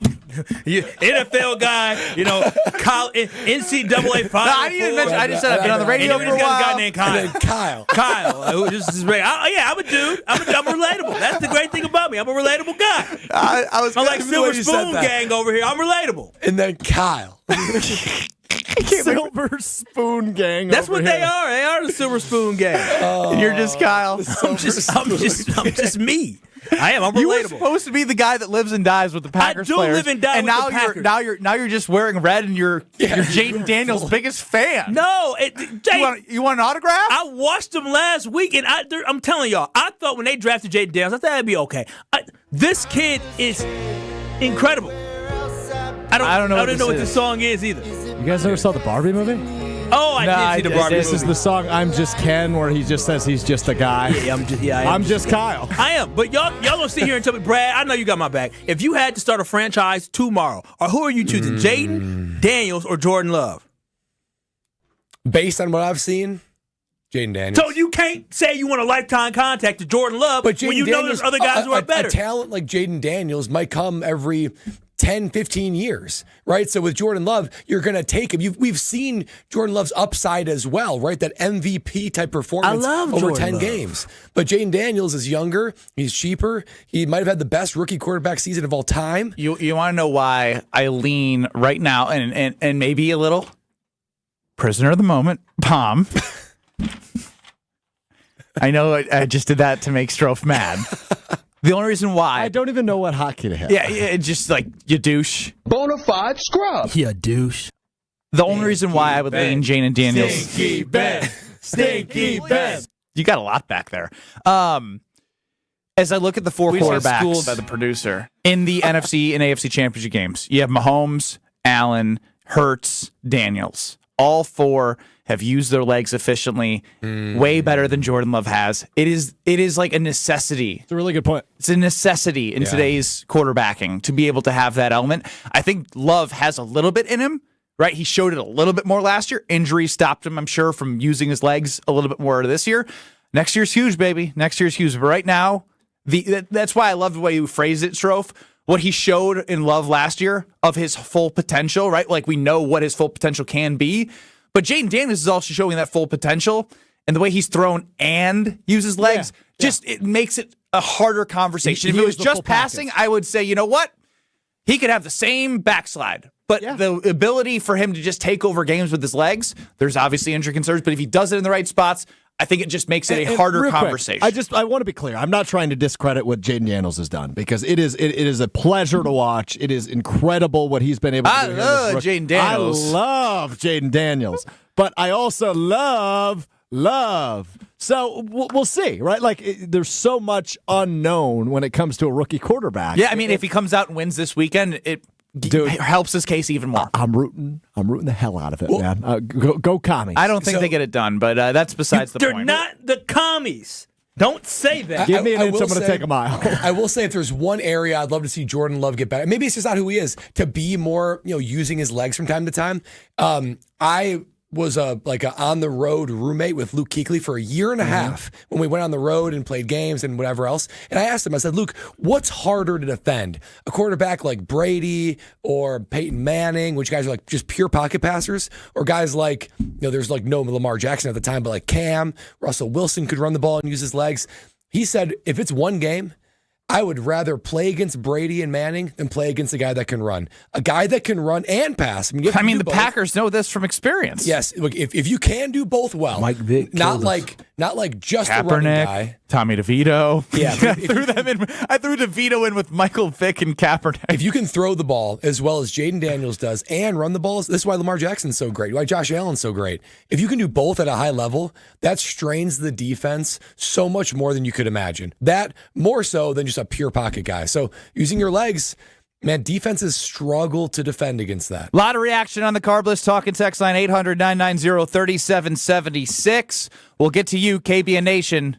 NFL guy, Kyle, NCAA final. No, I didn't even mention. I just said I've been on the radio for a while. Got a guy named Kyle. And then Kyle. Kyle. I'm a dude. I'm relatable. That's the great thing about me. I'm a relatable guy. I'm like Silver Spoon Gang over here. I'm relatable. And then Kyle. Silver Spoon Gang. That's what they are. They are the Silver Spoon Gang. And you're just Kyle. I'm just me. I am. I'm relatable. You were supposed to be the guy that lives and dies with the Packers players. I do live and die with the Packers. Now you're just wearing red, and you're Jaden Daniels' biggest fan. No, you want an autograph? I watched them last week, and I'm telling y'all, I thought when they drafted Jaden Daniels, I thought that'd be okay. This kid is incredible. I don't know what this song is either. You guys ever saw the Barbie movie? Oh, I did see the Barbie movie. This is the song "I'm Just Ken," where he just says he's just a guy. I'm just Kyle. I am, but y'all gonna sit here and tell me, Brad, I know you got my back. If you had to start a franchise tomorrow, or who are you choosing, Jaden Daniels or Jordan Love? Based on what I've seen, Jaden Daniels. So you can't say you want a lifetime contract to Jordan Love when you know there's other guys who are better. A talent like Jaden Daniels might come every 10, 15 years, right? So with Jordan Love, you're going to take him. We've seen Jordan Love's upside as well, right? That MVP type performance over Jordan 10 Love. games. But Jaden Daniels is younger. He's cheaper. He might have had the best rookie quarterback season of all time. You want to know why I lean right now and maybe a little prisoner of the moment, Palm. I know I just did that to make Strofe mad. The only reason why I don't even know what hockey to have. Yeah, just like you douche. Bonafide scrub. You douche. The only reason why I would lean Jaden Daniels. Stinky Ben. Stinky Ben. You got a lot back there. As I look at the four quarterbacks schooled by the producer in the NFC and AFC championship games, you have Mahomes, Allen, Hurts, Daniels. All four have used their legs efficiently, way better than Jordan Love has. It is like a necessity. It's a really good point. It's a necessity in today's quarterbacking to be able to have that element. I think Love has a little bit in him, right? He showed it a little bit more last year. Injuries stopped him, I'm sure, from using his legs a little bit more this year. Next year's huge, baby. Next year's huge. But right now, that's why I love the way you phrase it, Strofe. What he showed in Love last year of his full potential, right? Like we know what his full potential can be. But Jaden Daniels is also showing that full potential, and the way he's thrown and uses legs, it makes it a harder conversation. If it was just passing, I would say, you know what? He could have the same backslide. But the ability for him to just take over games with his legs, there's obviously injury concerns, but if he does it in the right spots, I think it just makes it a harder conversation. I want to be clear. I'm not trying to discredit what Jaden Daniels has done because it is a pleasure to watch. It is incredible what he's been able to do. I love Jaden Daniels. I love Jaden Daniels, but I also love. So we'll see, right? Like there's so much unknown when it comes to a rookie quarterback. Yeah, I mean, if he comes out and wins this weekend, it helps his case even more. I'm rooting the hell out of it, man. Go commies. I don't think they get it done, but that's besides the point. They're not the commies. Don't say that. Give me an inch, I'm going to take a mile. I will say if there's one area I'd love to see Jordan Love get better, maybe it's just not who he is, to be more, using his legs from time to time. I was a on-the-road roommate with Luke Kuechly for a year and a half when we went on the road and played games and whatever else. And I asked him, I said, Luke, what's harder to defend? A quarterback like Brady or Peyton Manning, which guys are like just pure pocket passers, or guys like, there's like no Lamar Jackson at the time, but like Cam, Russell Wilson could run the ball and use his legs. He said, if it's one game, I would rather play against Brady and Manning than play against a guy that can run. A guy that can run and pass. I mean, the Packers know this from experience. Yes, look, if you can do both well, Mike Vick, not like just Kaepernick, a running guy. Tommy DeVito. Yeah, I threw DeVito in with Michael Vick and Kaepernick. If you can throw the ball as well as Jaden Daniels does and run the balls, this is why Lamar Jackson's so great, why Josh Allen's so great. If you can do both at a high level, that strains the defense so much more than you could imagine. That more so than just a pure pocket guy. So using your legs, man, defenses struggle to defend against that. A lot of reaction on the Carb List Talk and Text line 800-990-3776. We'll get to you, KBN Nation,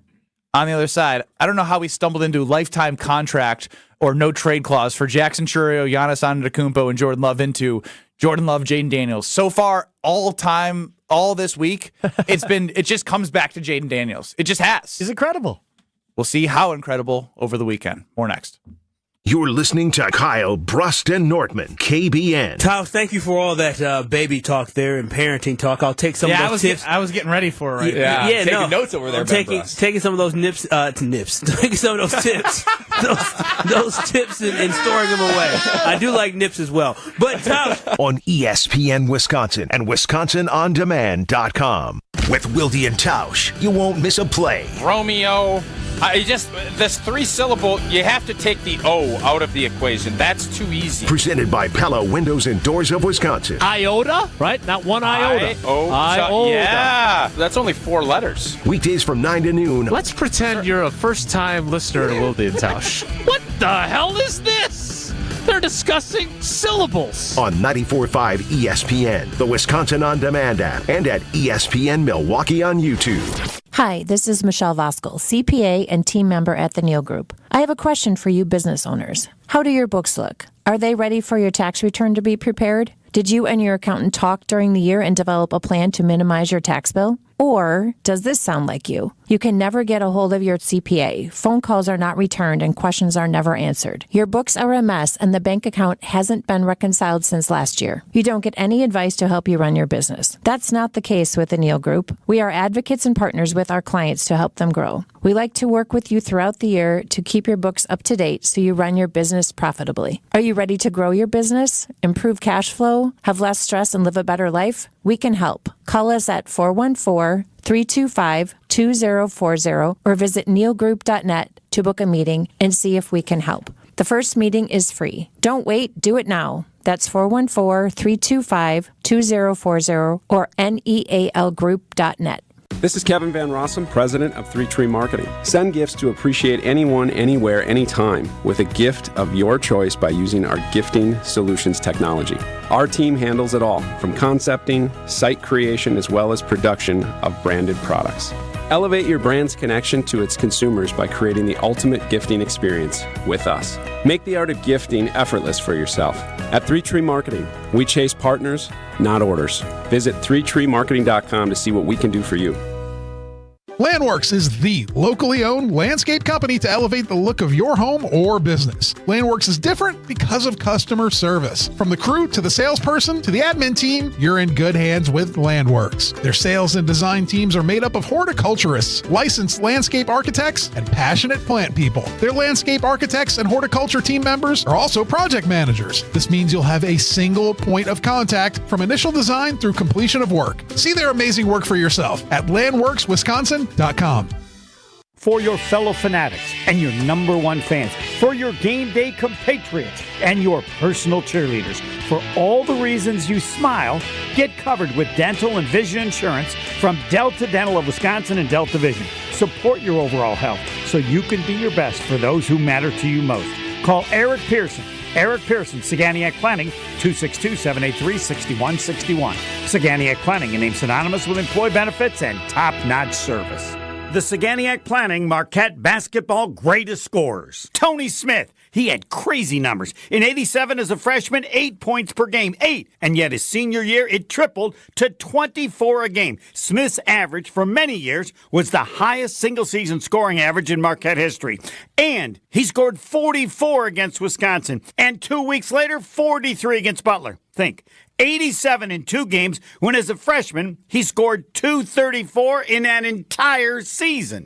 on the other side. I don't know how we stumbled into lifetime contract or no trade clause for Jackson Churio, Giannis Antetokounmpo, and Jordan Love into Jordan Love, Jaden Daniels. So far, all this week, it just comes back to Jaden Daniels. It just has. He's incredible. We'll see how incredible over the weekend. More next. You're listening to Kyle Brust and Nortman, KBN. Tyler, thank you for all that baby talk there and parenting talk. I'll take some of those tips. I was getting ready for it right now. Yeah, taking notes over there, taking some of those taking some of those tips, those tips and storing them away. I do like nips as well. But Tyler, on ESPN Wisconsin and WisconsinOnDemand.com. With Wilde and Tausch, you won't miss a play. Romeo. This 3-syllable, you have to take the O out of the equation. That's too easy. Presented by Pella Windows and Doors of Wisconsin. Iota, right? Not one iota. Iota. Yeah, that's only 4 letters. Weekdays from 9 to noon. Let's pretend you're a first-time listener to Wilde and Tausch. What the hell is this? They're discussing syllables. On 94.5 ESPN, the Wisconsin On Demand app, and at ESPN Milwaukee on YouTube. Hi, this is Michelle Voskel, CPA and team member at the Neal Group. I have a question for you business owners. How do your books look? Are they ready for your tax return to be prepared? Did you and your accountant talk during the year and develop a plan to minimize your tax bill? Or does this sound like you? You can never get a hold of your CPA. Phone calls are not returned and questions are never answered. Your books are a mess and the bank account hasn't been reconciled since last year. You don't get any advice to help you run your business. That's not the case with the Neal Group. We are advocates and partners with our clients to help them grow. We like to work with you throughout the year to keep your books up to date so you run your business profitably. Are you ready to grow your business, improve cash flow, have less stress, and live a better life? We can help. Call us at 414-325-2040 or visit nealgroup.net to book a meeting and see if we can help. The first meeting is free. Don't wait, do it now. That's 414-325-2040 or nealgroup.net. This is Kevin Van Rossum, president of 3 Tree Marketing. Send gifts to appreciate anyone, anywhere, anytime with a gift of your choice by using our gifting solutions technology. Our team handles it all, from concepting, site creation, as well as production of branded products. Elevate your brand's connection to its consumers by creating the ultimate gifting experience with us. Make the art of gifting effortless for yourself. At 3 Tree Marketing, we chase partners, not orders. Visit 3treemarketing.com to see what we can do for you. Landworks is the locally owned landscape company to elevate the look of your home or business. Landworks is different because of customer service. From the crew to the salesperson to the admin team, you're in good hands with Landworks. Their sales and design teams are made up of horticulturists, licensed landscape architects, and passionate plant people. Their landscape architects and horticulture team members are also project managers. This means you'll have a single point of contact from initial design through completion of work. See their amazing work for yourself at landworkswisconsin.com. For your fellow fanatics and your number one fans, for your game day compatriots and your personal cheerleaders, for all the reasons you smile, get covered with dental and vision insurance from Delta Dental of Wisconsin and Delta Vision. Support your overall health so you can be your best for those who matter to you most. Call Eric Pearson. Eric Pearson, Saganiac Planning, 262-783-6161. Saganiac Planning, a name synonymous with employee benefits and top-notch service. The Saganiac Planning Marquette basketball greatest scorers. Tony Smith, he had crazy numbers. In 87 as a freshman, 8 points per game, 8. And yet his senior year, it tripled to 24 a game. Smith's average for many years was the highest single-season scoring average in Marquette history. And he scored 44 against Wisconsin. And 2 weeks later, 43 against Butler. Think. 87 in 2 games, when as a freshman, he scored 234 in an entire season.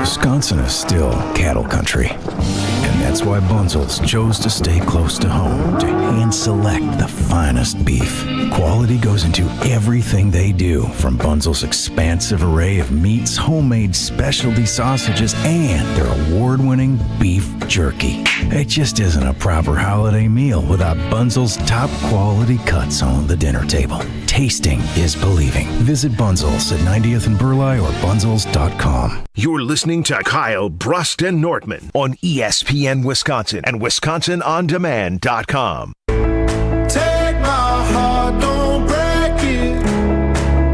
Wisconsin is still cattle country. And that's why Bunzel's chose to stay close to home to hand-select the finest beef. Quality goes into everything they do, from Bunzel's expansive array of meats, homemade specialty sausages, and their award-winning beef jerky. It just isn't a proper holiday meal without Bunzel's top-quality cuts on the dinner table. Tasting is believing. Visit Bunzel's at 90th and Burleigh or bunzels.com. You're listening to Kyle Brust and Nortman on ESPN Wisconsin and WisconsinOnDemand.com. Take my heart, don't break it.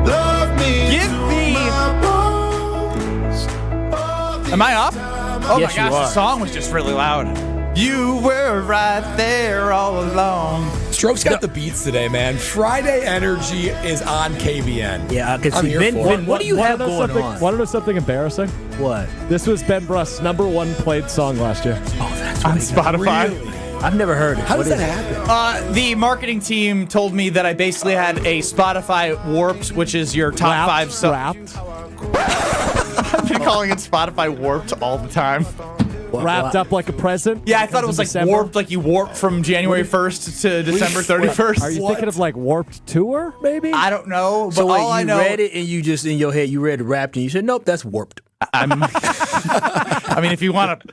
Love me. Give me. Am I off? Oh Yes, my you gosh, are. the song was just really loud. You were right there all along. Stroke's got the beats today, man. Friday energy is on KBN. Yeah, because I'm here Ben, for Ben, it. what do you have Wanna know going something- on? Want to know something embarrassing? What? This was Ben Brust's #1 played song last year. Oh, that's On what he got. Spotify. Really? I've never heard it. How What does that is it? happen? The marketing team told me that I basically had a Spotify Warped, which is your top 5 songs. I've been calling it Spotify Warped all the time. Wrapped up like a present. Yeah, I thought it was like December. warped, like you warped from January 1st to December 31st. Are you thinking of like Warped Tour, maybe? I don't know, but So wait, all I you know. read it and you just in your head you read Wrapped and you said nope, that's warped. I mean, if you want to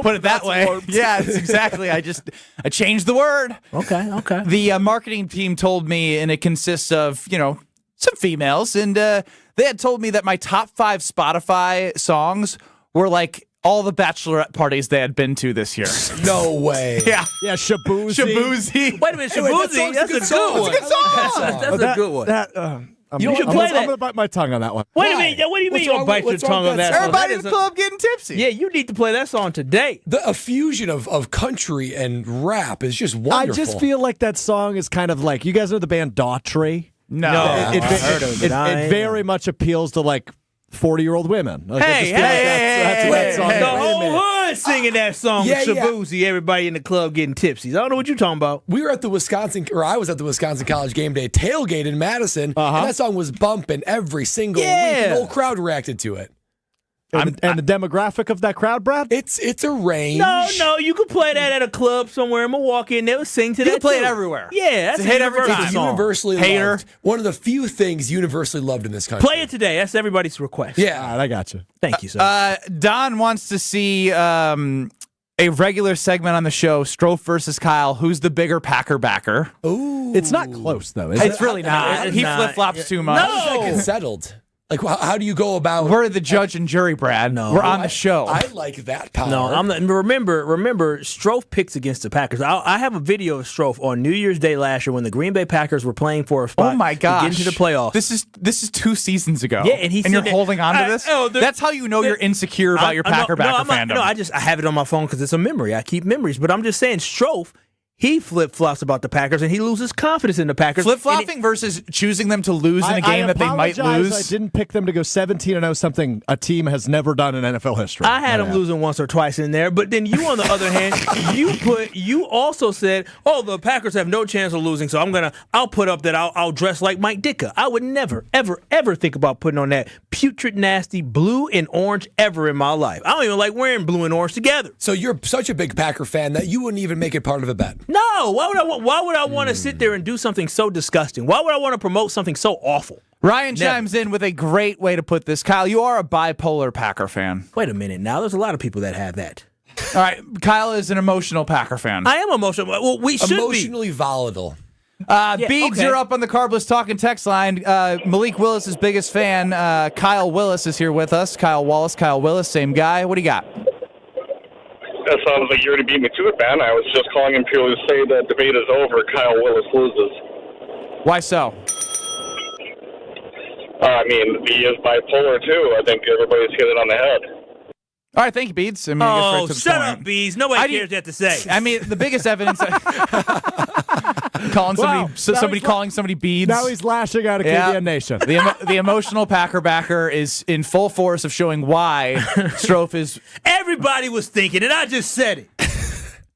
put it that way, yeah, it's exactly. I changed the word. Okay. The marketing team told me, and it consists of some females, and they had told me that my top 5 Spotify songs were like all the bachelorette parties they had been to this year. No way. Yeah, Shaboozy. Wait a minute, Hey, wait, Shaboozy, that's a good one. That's a good song. That's a good one. You should play I'm that. going to bite my tongue on that one. Wait a minute. What do you mean What's you don't wrong bite with- your what's wrong tongue with on that that song? song? Everybody That in the is club getting tipsy. Yeah, you need to play that song today. A fusion of country and rap is just I wonderful. just feel like that song is kind of like, you guys know the band Daughtry? No. It I've heard of it. it very much appeals to like 40-year-old women. Like, I Hey, just feel like that's what that song the is. whole hood singing that song Yeah, with yeah. Shaboozy, everybody in the club getting tipsy. I don't know what you're talking about. We were at the I was at the Wisconsin College Game Day tailgate in Madison, Uh-huh. and that song was bumping every single week. The whole crowd reacted to it. And the demographic of that crowd, Brad? It's a range. No, you could play that at a club somewhere in Milwaukee and they would sing to You that. can play it too. everywhere. Yeah, that's It's a hit every universal time. song. Universally Hater. loved. One of the few things universally loved in this country. Play it today. That's everybody's request. Yeah. All right, I got you. Thank you, sir. Don wants to see a regular segment on the show, Strofe versus Kyle. Who's the bigger Packer backer? Ooh. It's not close, though, is It's it? really not. It's He not. flip-flops too much. How does that get settled? Like, how do you go about? We're the judge and jury, Brad. No. We're on the show. I like that power. No, I'm not. Remember, Strofe picks against the Packers. I have a video of Strofe on New Year's Day last year when the Green Bay Packers were playing for a spot Oh my to gosh! get into the playoffs. This is 2 seasons ago. Yeah, and you're said that- holding on to this. That's how you know you're insecure about your Packer backer fandom. No, I have it on my phone because it's a memory. I keep memories, but I'm just saying, Strofe. He flip-flops about the Packers, and he loses confidence in the Packers. Flip-flopping versus choosing them to lose in a game that they might lose. I didn't pick them to go 17-0, something a team has never done in NFL history. I had them losing once or twice in there, but then you, on the other hand, you also said, "Oh, the Packers have no chance of losing, so I'll put up that I'll dress like Mike Ditka." I would never, ever think about putting on that putrid, nasty blue and orange ever in my life. I don't even like wearing blue and orange together. So you're such a big Packer fan that you wouldn't even make it part of a bet. No, why would I want to sit there and do something so disgusting? Why would I want to promote something so awful? Ryan chimes in with a great way to put this. Kyle, you are a bipolar Packer fan. Wait a minute now. There's a lot of people that have that. All right, Kyle is an emotional Packer fan. I am emotional. Well, we should Emotionally volatile. Beads, you're up on the Carbless Talking text line. Malik Willis' biggest fan, Kyle Willis, is here with us. Kyle Wallace, Kyle Willis, same guy. What do you got? That sounds like you already beat me to it, man. I was just calling him purely to say the debate is over. Kyle Willis loses. Why so? I mean, he is bipolar, too. I think everybody's hit it on the head. All right, thank you, Beads. I mean, I guess right to the shut point. up, Bees. Nobody cares what to say. I mean, the biggest evidence. Calling somebody calling somebody Beads. Now he's lashing out at KBN Nation. The emotional Packer backer is in full force of showing why Strofe is. Everybody was thinking, and I just said it.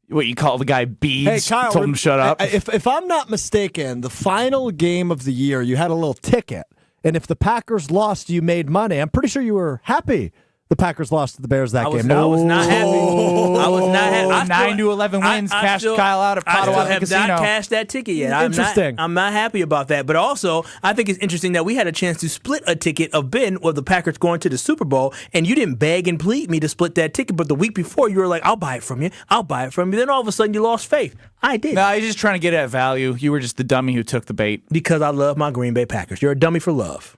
What, you call the guy Beads? Hey, Kyle, told him to shut up. If I'm not mistaken, the final game of the year, you had a little ticket, and if the Packers lost, you made money. I'm pretty sure you were happy The Packers lost to the Bears that game. I was not happy. I was not happy. 9-11 wins cashed Kyle out of Potawatomi Casino. I have not cashed that ticket yet. Interesting. I'm not happy about that. But also, I think it's interesting that we had a chance to split a ticket of Ben with the Packers going to the Super Bowl, and you didn't beg and plead me to split that ticket. But the week before, you were like, I'll buy it from you. I'll buy it from you. Then all of a sudden, you lost faith. I did. No, you're just trying to get at value. You were just the dummy who took the bait. Because I love my Green Bay Packers. You're a dummy for love.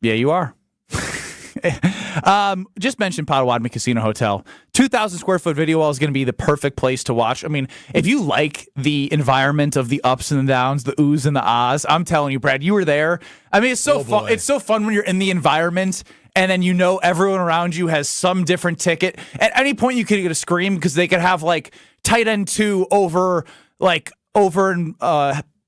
Yeah, you are. Just mentioned Potawatomi Casino Hotel. 2,000 square foot video wall is going to be the perfect place to watch. I mean, if you like the environment of the ups and the downs, the oohs and the ahs, I'm telling you, Brad, you were there. I mean, it's so fun. It's so fun when you're in the environment and then you know everyone around you has some different ticket. At any point, you could get a scream because they could have like tight end 2 over in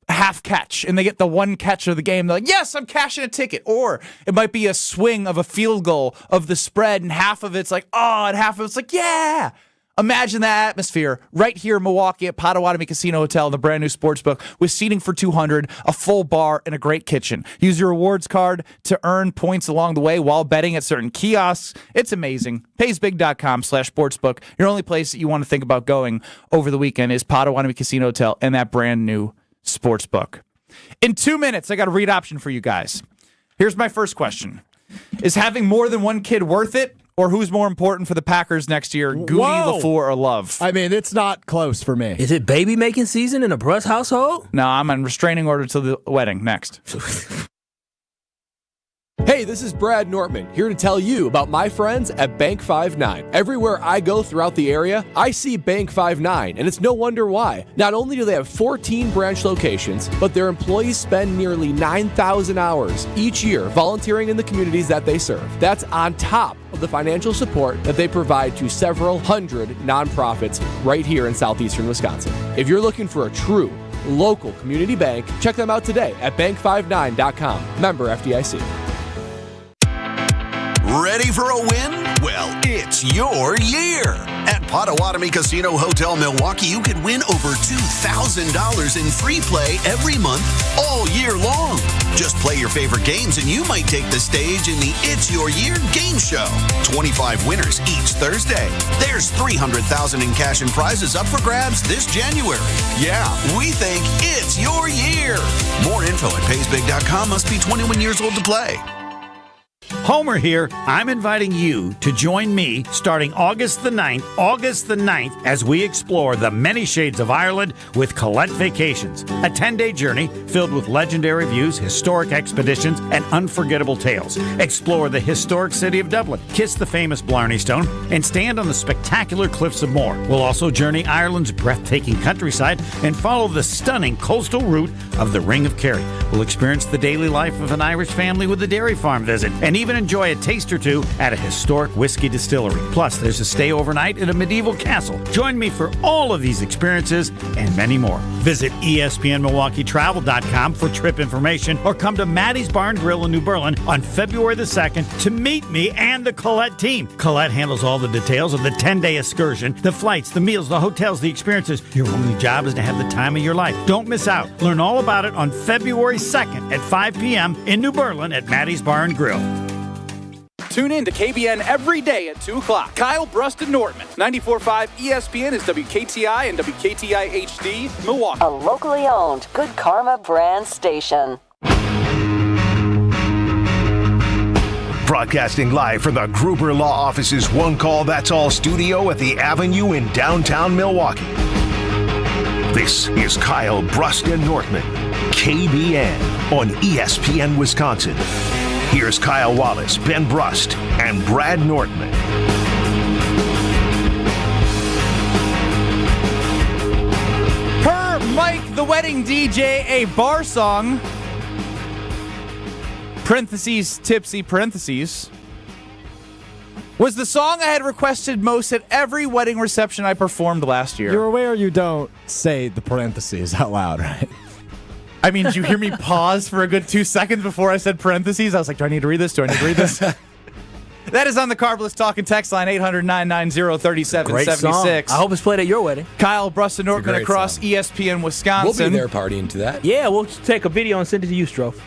half catch, and they get the one catch of the game. They're like, yes, I'm cashing a ticket. Or it might be a swing of a field goal of the spread, and half of it's like, oh, and half of it's like, yeah. Imagine that atmosphere right here in Milwaukee at Potawatomi Casino Hotel, the brand new sportsbook with seating for 200, a full bar, and a great kitchen. Use your rewards card to earn points along the way while betting at certain kiosks. It's amazing. PaysBig.com/sportsbook. Your only place that you want to think about going over the weekend is Potawatomi Casino Hotel and that brand new sportsbook. In 2 minutes, I got a read option for you guys. Here's my first question. Is having more than one kid worth it? Or who's more important for the Packers next year, Goody, LaFleur, or Love? I mean, it's not close for me. Is it baby-making season in a Bruss household? No, I'm on restraining order till the wedding. Next. Hey, this is Brad Nortman, here to tell you about my friends at Bank 5-9. Everywhere I go throughout the area, I see Bank 5-9, and it's no wonder why. Not only do they have 14 branch locations, but their employees spend nearly 9,000 hours each year volunteering in the communities that they serve. That's on top of the financial support that they provide to several hundred nonprofits right here in southeastern Wisconsin. If you're looking for a true local community bank, check them out today at bank59.com. Member FDIC. Ready for a win? Well, it's your year. At Potawatomi Casino Hotel Milwaukee, you could win over $2,000 in free play every month, all year long. Just play your favorite games and you might take the stage in the It's Your Year game show. 25 winners each Thursday. There's $300,000 in cash and prizes up for grabs this January. Yeah, we think it's your year. More info at paysbig.com. Must be 21 years old to play. Homer here. I'm inviting you to join me starting August the 9th, as we explore the many shades of Ireland with Colette Vacations. A 10-day journey filled with legendary views, historic expeditions, and unforgettable tales. Explore the historic city of Dublin, kiss the famous Blarney Stone, and stand on the spectacular cliffs of Moher. We'll also journey Ireland's breathtaking countryside and follow the stunning coastal route of the Ring of Kerry. We'll experience the daily life of an Irish family with a dairy farm visit, and even enjoy a taste or two at a historic whiskey distillery. Plus, there's a stay overnight in a medieval castle. Join me for all of these experiences and many more. Visit ESPNMilwaukeeTravel.com for trip information or come to Maddie's Bar and Grill in New Berlin on February the 2nd to meet me and the Colette team. Colette handles all the details of the 10-day excursion, the flights, the meals, the hotels, the experiences. Your only job is to have the time of your life. Don't miss out. Learn all about it on February 2nd at 5 p.m. in New Berlin at Maddie's Bar and Grill. Tune in to KBN every day at 2 o'clock. Kyle Bruston Nortman. 94.5 ESPN is WKTI and WKTI HD, Milwaukee. A locally owned Good Karma brand station. Broadcasting live from the Gruber Law Office's One Call That's All studio at the Avenue in downtown Milwaukee. This is Kyle Bruston Nortman, KBN on ESPN Wisconsin. Here's Kyle Wallace, Ben Brust, and Brad Nortman. Per Mike the Wedding DJ, a bar song, parentheses, tipsy, parentheses, was the song I had requested most at every wedding reception I performed last year. You're aware you don't say the parentheses out loud, right? I mean, did you hear me pause for a good 2 seconds before I said parentheses? I was like, do I need to read this? Do I need to read this? That is on the Carbless Talking text line, 800-990-3776. Great song. I hope it's played at your wedding. Kyle Bruston Nortman across song. ESPN Wisconsin. We'll be there partying to that. Yeah, we'll take a video and send it to you, Strofe.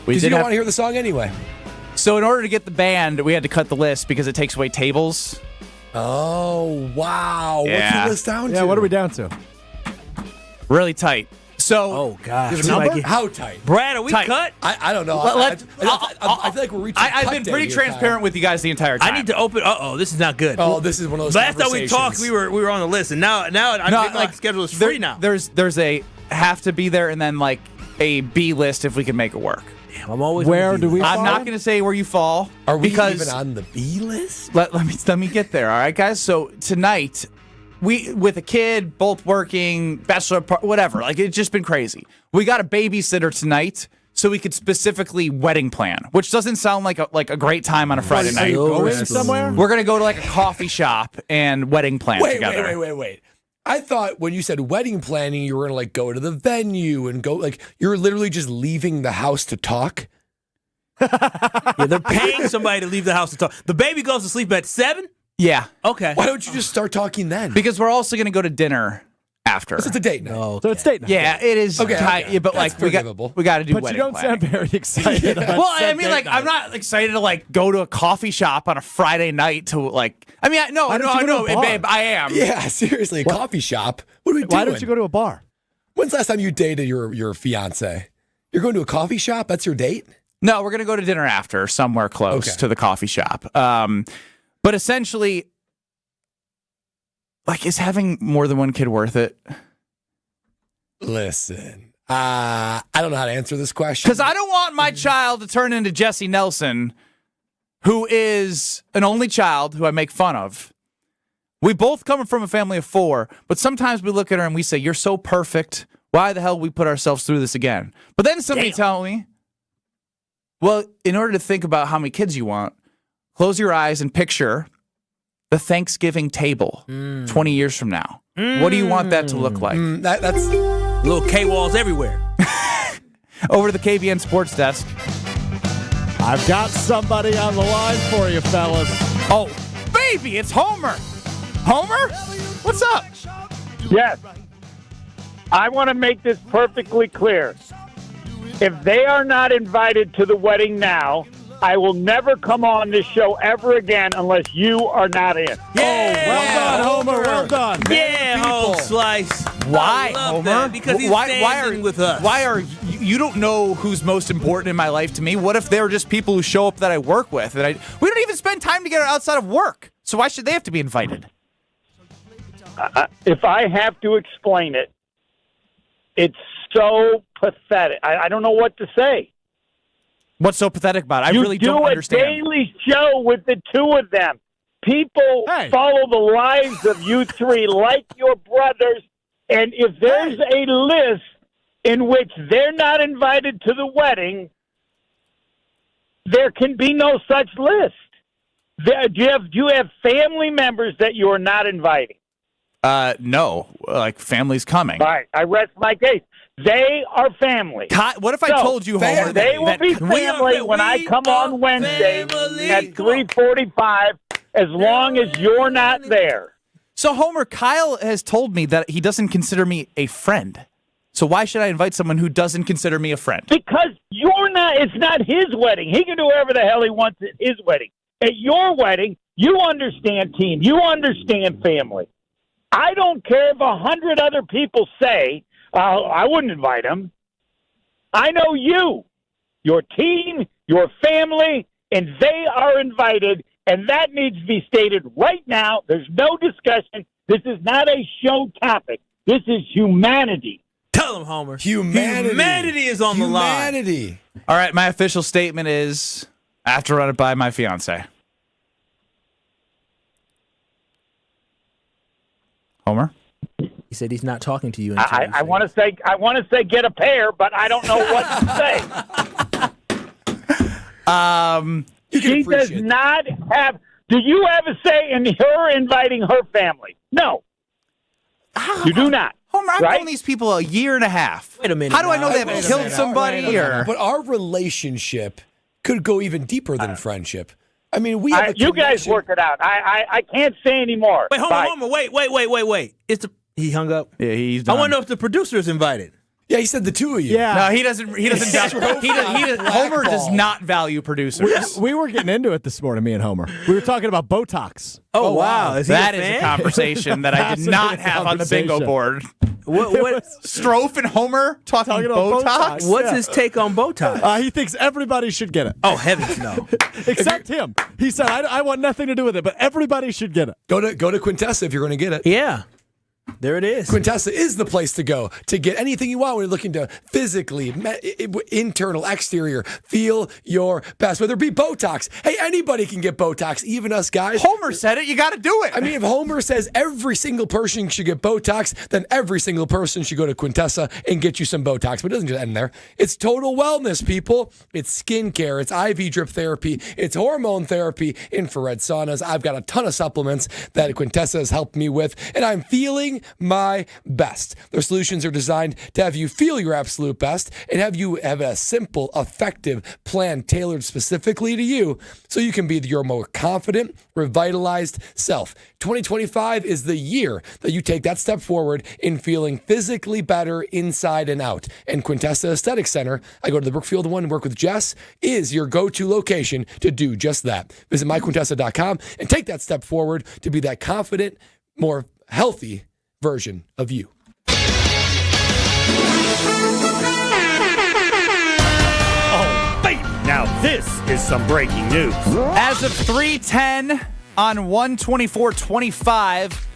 Because you don't want to hear the song anyway. So in order to get the band, we had to cut the list because it takes away tables. Oh, wow. Yeah. What's the list down to? Yeah, what are we down to? Really tight. So, Oh, gosh. You have a number? How tight? Brad, are we Tight. cut? I don't know. I feel like we're reaching I've cut been day pretty here, transparent Kyle. with you guys the entire time. I need to open. This is not good. Oh, this is one of those Last time we talked, conversations. we were on the list, and now my schedule is free now. There's a have to be there and then like a B list if we can make it work. Damn, I'm always. Where do we I'm fall? not going to say where you fall. Are we because even on the B list? let me get there. All right, guys. So tonight, we with a kid, both working, bachelor party, whatever. Like it's just been crazy. We got a babysitter tonight, so we could specifically wedding plan, which doesn't sound like a great time on a Friday Are night. you going somewhere? We're gonna go to like a coffee shop and wedding plan together. Wait. I thought when you said wedding planning, you were gonna like go to the venue and go like you're literally just leaving the house to talk. Yeah, they're paying somebody to leave the house to talk. The baby goes to sleep at 7. Yeah. Okay. Why don't you just start talking then? Because we're also gonna go to dinner after. It's a date night. Oh, So it's date night. Yeah, it is. Okay, tight, okay. yeah, but That's like we forgivable. got to do But wedding you don't planning. sound very excited. about Well, I said mean, date like, night. I'm not excited to like go to a coffee shop on a Friday night to like. I mean, Why don't you go to a bar? babe, I am. Yeah, seriously, a coffee shop. What are we doing? Why don't you go to a bar? When's the last time you dated your fiance? You're going to a coffee shop? That's your date? No, we're gonna go to dinner after somewhere close to the coffee shop. But essentially, like, is having more than one kid worth it? Listen, I don't know how to answer this question. Because I don't want my child to turn into Jesse Nelson, who is an only child who I make fun of. We both come from a family of 4, but sometimes we look at her and we say, "You're so perfect. Why the hell we put ourselves through this again?" But then somebody tell me, well, in order to think about how many kids you want, close your eyes and picture the Thanksgiving table 20 years from now. What do you want that to look like? That's little K-walls everywhere. Over to the KBN Sports Desk. I've got somebody on the line for you, fellas. Oh, baby, it's Homer. Homer? What's up? Yes. I want to make this perfectly clear. If they are not invited to the wedding now, I will never come on this show ever again unless you are not in. Yeah. Well done, Homer. Well done. Yeah, home slice. Why, I love Homer? that because he's standing with us. Why are you don't know who's most important in my life to me? What if they're just people who show up that I work with? And we don't even spend time together outside of work. So why should they have to be invited? If I have to explain it, it's so pathetic. I don't know what to say. What's so pathetic about it? I really don't You understand. do a daily show with the two of them. People follow the lives of you three like your brothers, and if there's a list in which they're not invited to the wedding, there can be no such list. Do you have family members that you are not inviting? No. Like, family's coming. All right, I rest my case. They are family. What if I told you, Homer, they that will be family when I come on Wednesday at 3:45, as long as you're not there. So, Homer, Kyle has told me that he doesn't consider me a friend. So why should I invite someone who doesn't consider me a friend? Because you're not. It's not his wedding. He can do whatever the hell he wants at his wedding. At your wedding, you understand team. You understand family. I don't care if 100 other people say, I wouldn't invite him. I know you, your team, your family, and they are invited, and that needs to be stated right now. There's no discussion. This is not a show topic. This is humanity. Tell him, Homer. Humanity. Humanity is on the line. Humanity. All right, my official statement is I have to run it by my fiance. Homer? He said he's not talking to you. I want to say get a pair, but I don't know what to say. She does not have. Do you have a say in her inviting her family? No, you do not. Homer, I've known these people a year and a half. Wait a minute. How do I know they haven't killed somebody? Or But our relationship could go even deeper than friendship. I mean, we have you guys work it out. I can't say anymore. Wait, Homer, wait. Is he hung up? Yeah, he's I done. want to know if the producer is invited. Yeah, he said the two of you. Yeah. No, he doesn't. He doesn't. Homer does not value producers. We were getting into it this morning, me and Homer. We were talking about Botox. Oh, wow. Is he That a is fan? a conversation that I did not have on the bingo board. What Strofe and Homer talking about Botox? What's his take on Botox? He thinks everybody should get it. Oh, heavens no. Except him. He said, I want nothing to do with it, but everybody should get it. Go to Quintessa if you're going to get it. Yeah. There it is. Quintessa is the place to go to get anything you want when you're looking to physically, internal, exterior, feel your best. Whether it be Botox. Hey, anybody can get Botox, even us guys. Homer said it. You got to do it. I mean, if Homer says every single person should get Botox, then every single person should go to Quintessa and get you some Botox. But it doesn't just end there. It's total wellness, people. It's skincare. It's IV drip therapy. It's hormone therapy. Infrared saunas. I've got a ton of supplements that Quintessa has helped me with, and I'm feeling my best. Their solutions are designed to have you feel your absolute best and have you have a simple, effective plan tailored specifically to you so you can be your more confident, revitalized self. 2025 is the year that you take that step forward in feeling physically better inside and out. And Quintessa Aesthetic Center, I go to the Brookfield one and work with Jess, is your go-to location to do just that. Visit myquintessa.com and take that step forward to be that confident, more healthy version of you. Oh, baby. Now this is some breaking news. As of 3:10 on 124.25,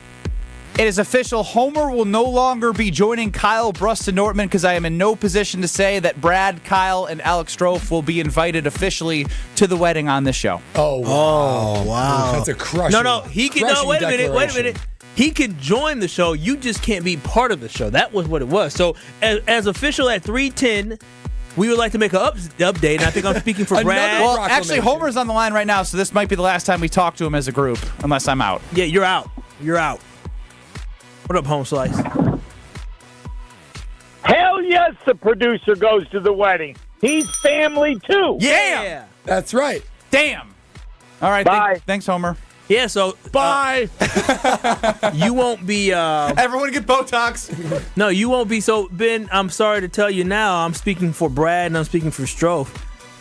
it is official. Homer will no longer be joining Kyle Brust and Nortman because I am in no position to say that Brad, Kyle, and Alex Strofe will be invited officially to the wedding on this show. Oh, wow. Oh, wow. That's a crushing. No, he can. No, wait a minute. He could join the show. You just can't be part of the show. That was what it was. So, as official at 3:10, we would like to make an update. And I think I'm speaking for Brad. Well, actually, Homer's on the line right now, so this might be the last time we talk to him as a group, unless I'm out. Yeah, you're out. You're out. What up, Home Slice? Hell yes, the producer goes to the wedding. He's family too. Yeah. That's right. Damn. All right. Bye. Thanks, Homer. Yeah, so Bye. You won't be Everyone get Botox. No, you won't be. So Ben, I'm sorry to tell you now, I'm speaking for Brad and I'm speaking for Strofe.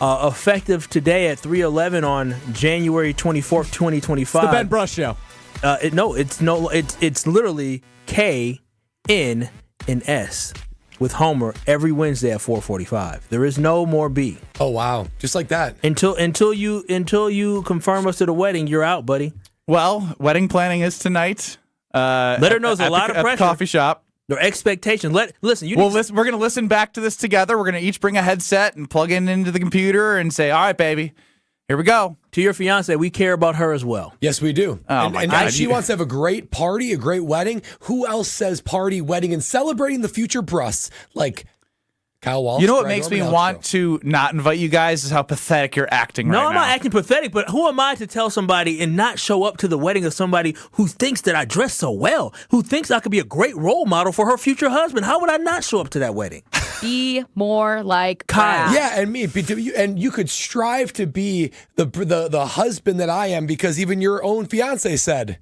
Effective today at 3:11 on January 24th, 2025. The Ben Brush Show. It's literally K, N, and S with Homer every Wednesday at 4:45. There is no more B. Oh wow, just like that. Until you confirm us to the wedding, you're out, buddy. Well, wedding planning is tonight. Let her know there's a lot of pressure. At the coffee shop. Their expectations. Listen. We're going to listen back to this together. We're going to each bring a headset and plug it into the computer and say, "All right, baby, here we go." To your fiance, we care about her as well. Yes, we do. Oh, my God. She wants to have a great party, a great wedding. Who else says party, wedding, and celebrating the future Brusts like Kyle Walsh? You know what makes me want to not invite you guys is how pathetic you're acting right now. No, I'm not acting pathetic, but who am I to tell somebody and not show up to the wedding of somebody who thinks that I dress so well, who thinks I could be a great role model for her future husband? How would I not show up to that wedding? Be more like Kyle. Yeah, and me, and you could strive to be the husband that I am because even your own fiance said.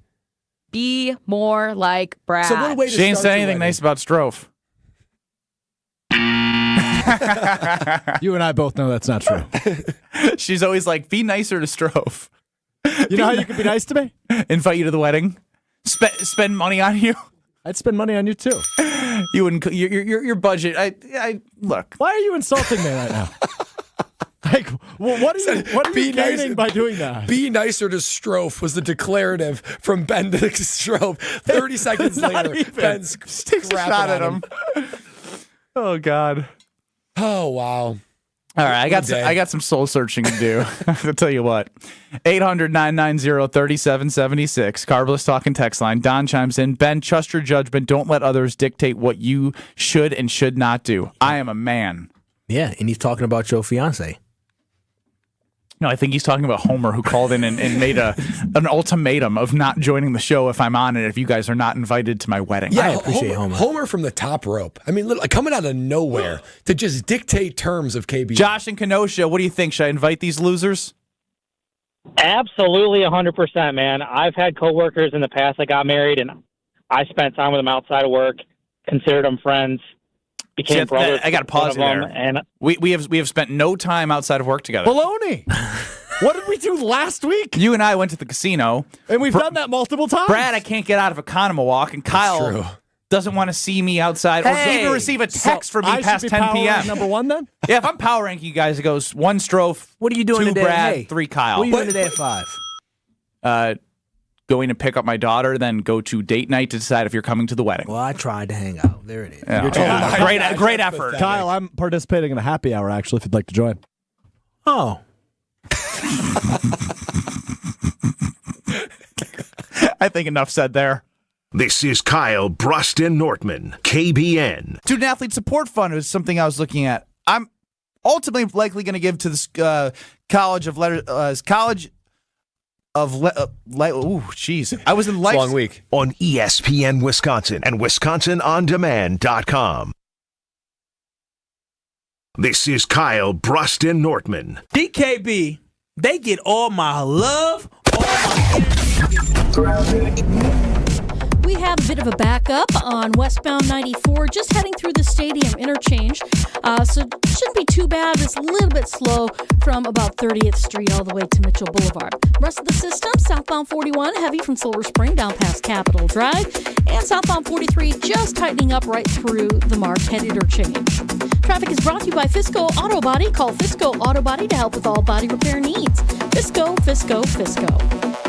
Be more like Brad. So what a way to She ain't start said your anything wedding. nice about Strofe. You and I both know that's not true. She's always like, be nicer to Strofe. You know how you can be nice to me? Invite you to the wedding. Spend money on you. I'd spend money on you too. You wouldn't. Your budget. I look. Why are you insulting me right now? Like, well, what are you gaining by doing that? Be nicer to Strofe was the declarative from Ben to Strofe. 30 seconds later, Ben's takes a shot at him. Oh God. Oh wow. All right, I got some soul searching to do. I'll tell you what. 800-990-3776. Carbless talking text line. Don chimes in. Ben, trust your judgment. Don't let others dictate what you should and should not do. I am a man. Yeah, and he's talking about your fiance. No, I think he's talking about Homer, who called in and made an ultimatum of not joining the show if I'm on it, if you guys are not invited to my wedding. Yeah, I appreciate Homer. Homer from the top rope. I mean, coming out of nowhere to just dictate terms of KB. Josh and Kenosha, what do you think? Should I invite these losers? Absolutely 100%, man. I've had coworkers in the past that got married, and I spent time with them outside of work, considered them friends. became brothers. I got to pause you one there. of them, and We have spent no time outside of work together. Baloney. What did we do last week? You and I went to the casino. And we've done that multiple times. Brad, I can't get out of Economawalk, and Kyle doesn't want to see me outside or even receive a text from me I past should be 10 power p.m. rank number one then? Yeah, if I'm power ranking you guys, it goes 1 Strofe, What are you doing 2 today? Brad, Hey, 3 Kyle. What are you doing today at 5? Going to pick up my daughter, then go to date night to decide if you're coming to the wedding. Well, I tried to hang out. There it is. Yeah. Great effort. Kyle, I'm participating in a happy hour, actually, if you'd like to join. Oh. I think enough said there. This is Kyle Bruston Nortman, KBN. Student Athlete Support Fund is something I was looking at. I'm ultimately likely going to give to this College of Letters. Jeez. I was in life. Long week. On ESPN Wisconsin and WisconsinOnDemand.com. This is Kyle Bruston Nortman. DKB, they get all my love, all my We have a bit of a backup on westbound 94, just heading through the stadium interchange. So it shouldn't be too bad. It's a little bit slow from about 30th Street all the way to Mitchell Boulevard. Rest of the system, southbound 41, heavy from Silver Spring down past Capitol Drive, and southbound 43 just tightening up right through the Marquette interchange. Traffic is brought to you by Fisco Auto Body. Call Fisco Auto Body to help with all body repair needs. Fisco, Fisco, Fisco.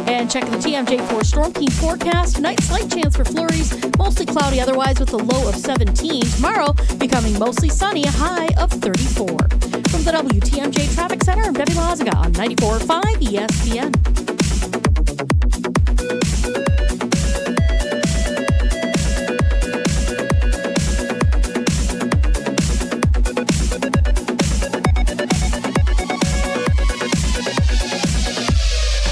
And check the TMJ4 Storm Team forecast. Tonight, slight chance for flurries. Mostly cloudy otherwise with a low of 17. Tomorrow, becoming mostly sunny, a high of 34. From the WTMJ Traffic Center, I'm Debbie Lazaga on 94.5 ESPN.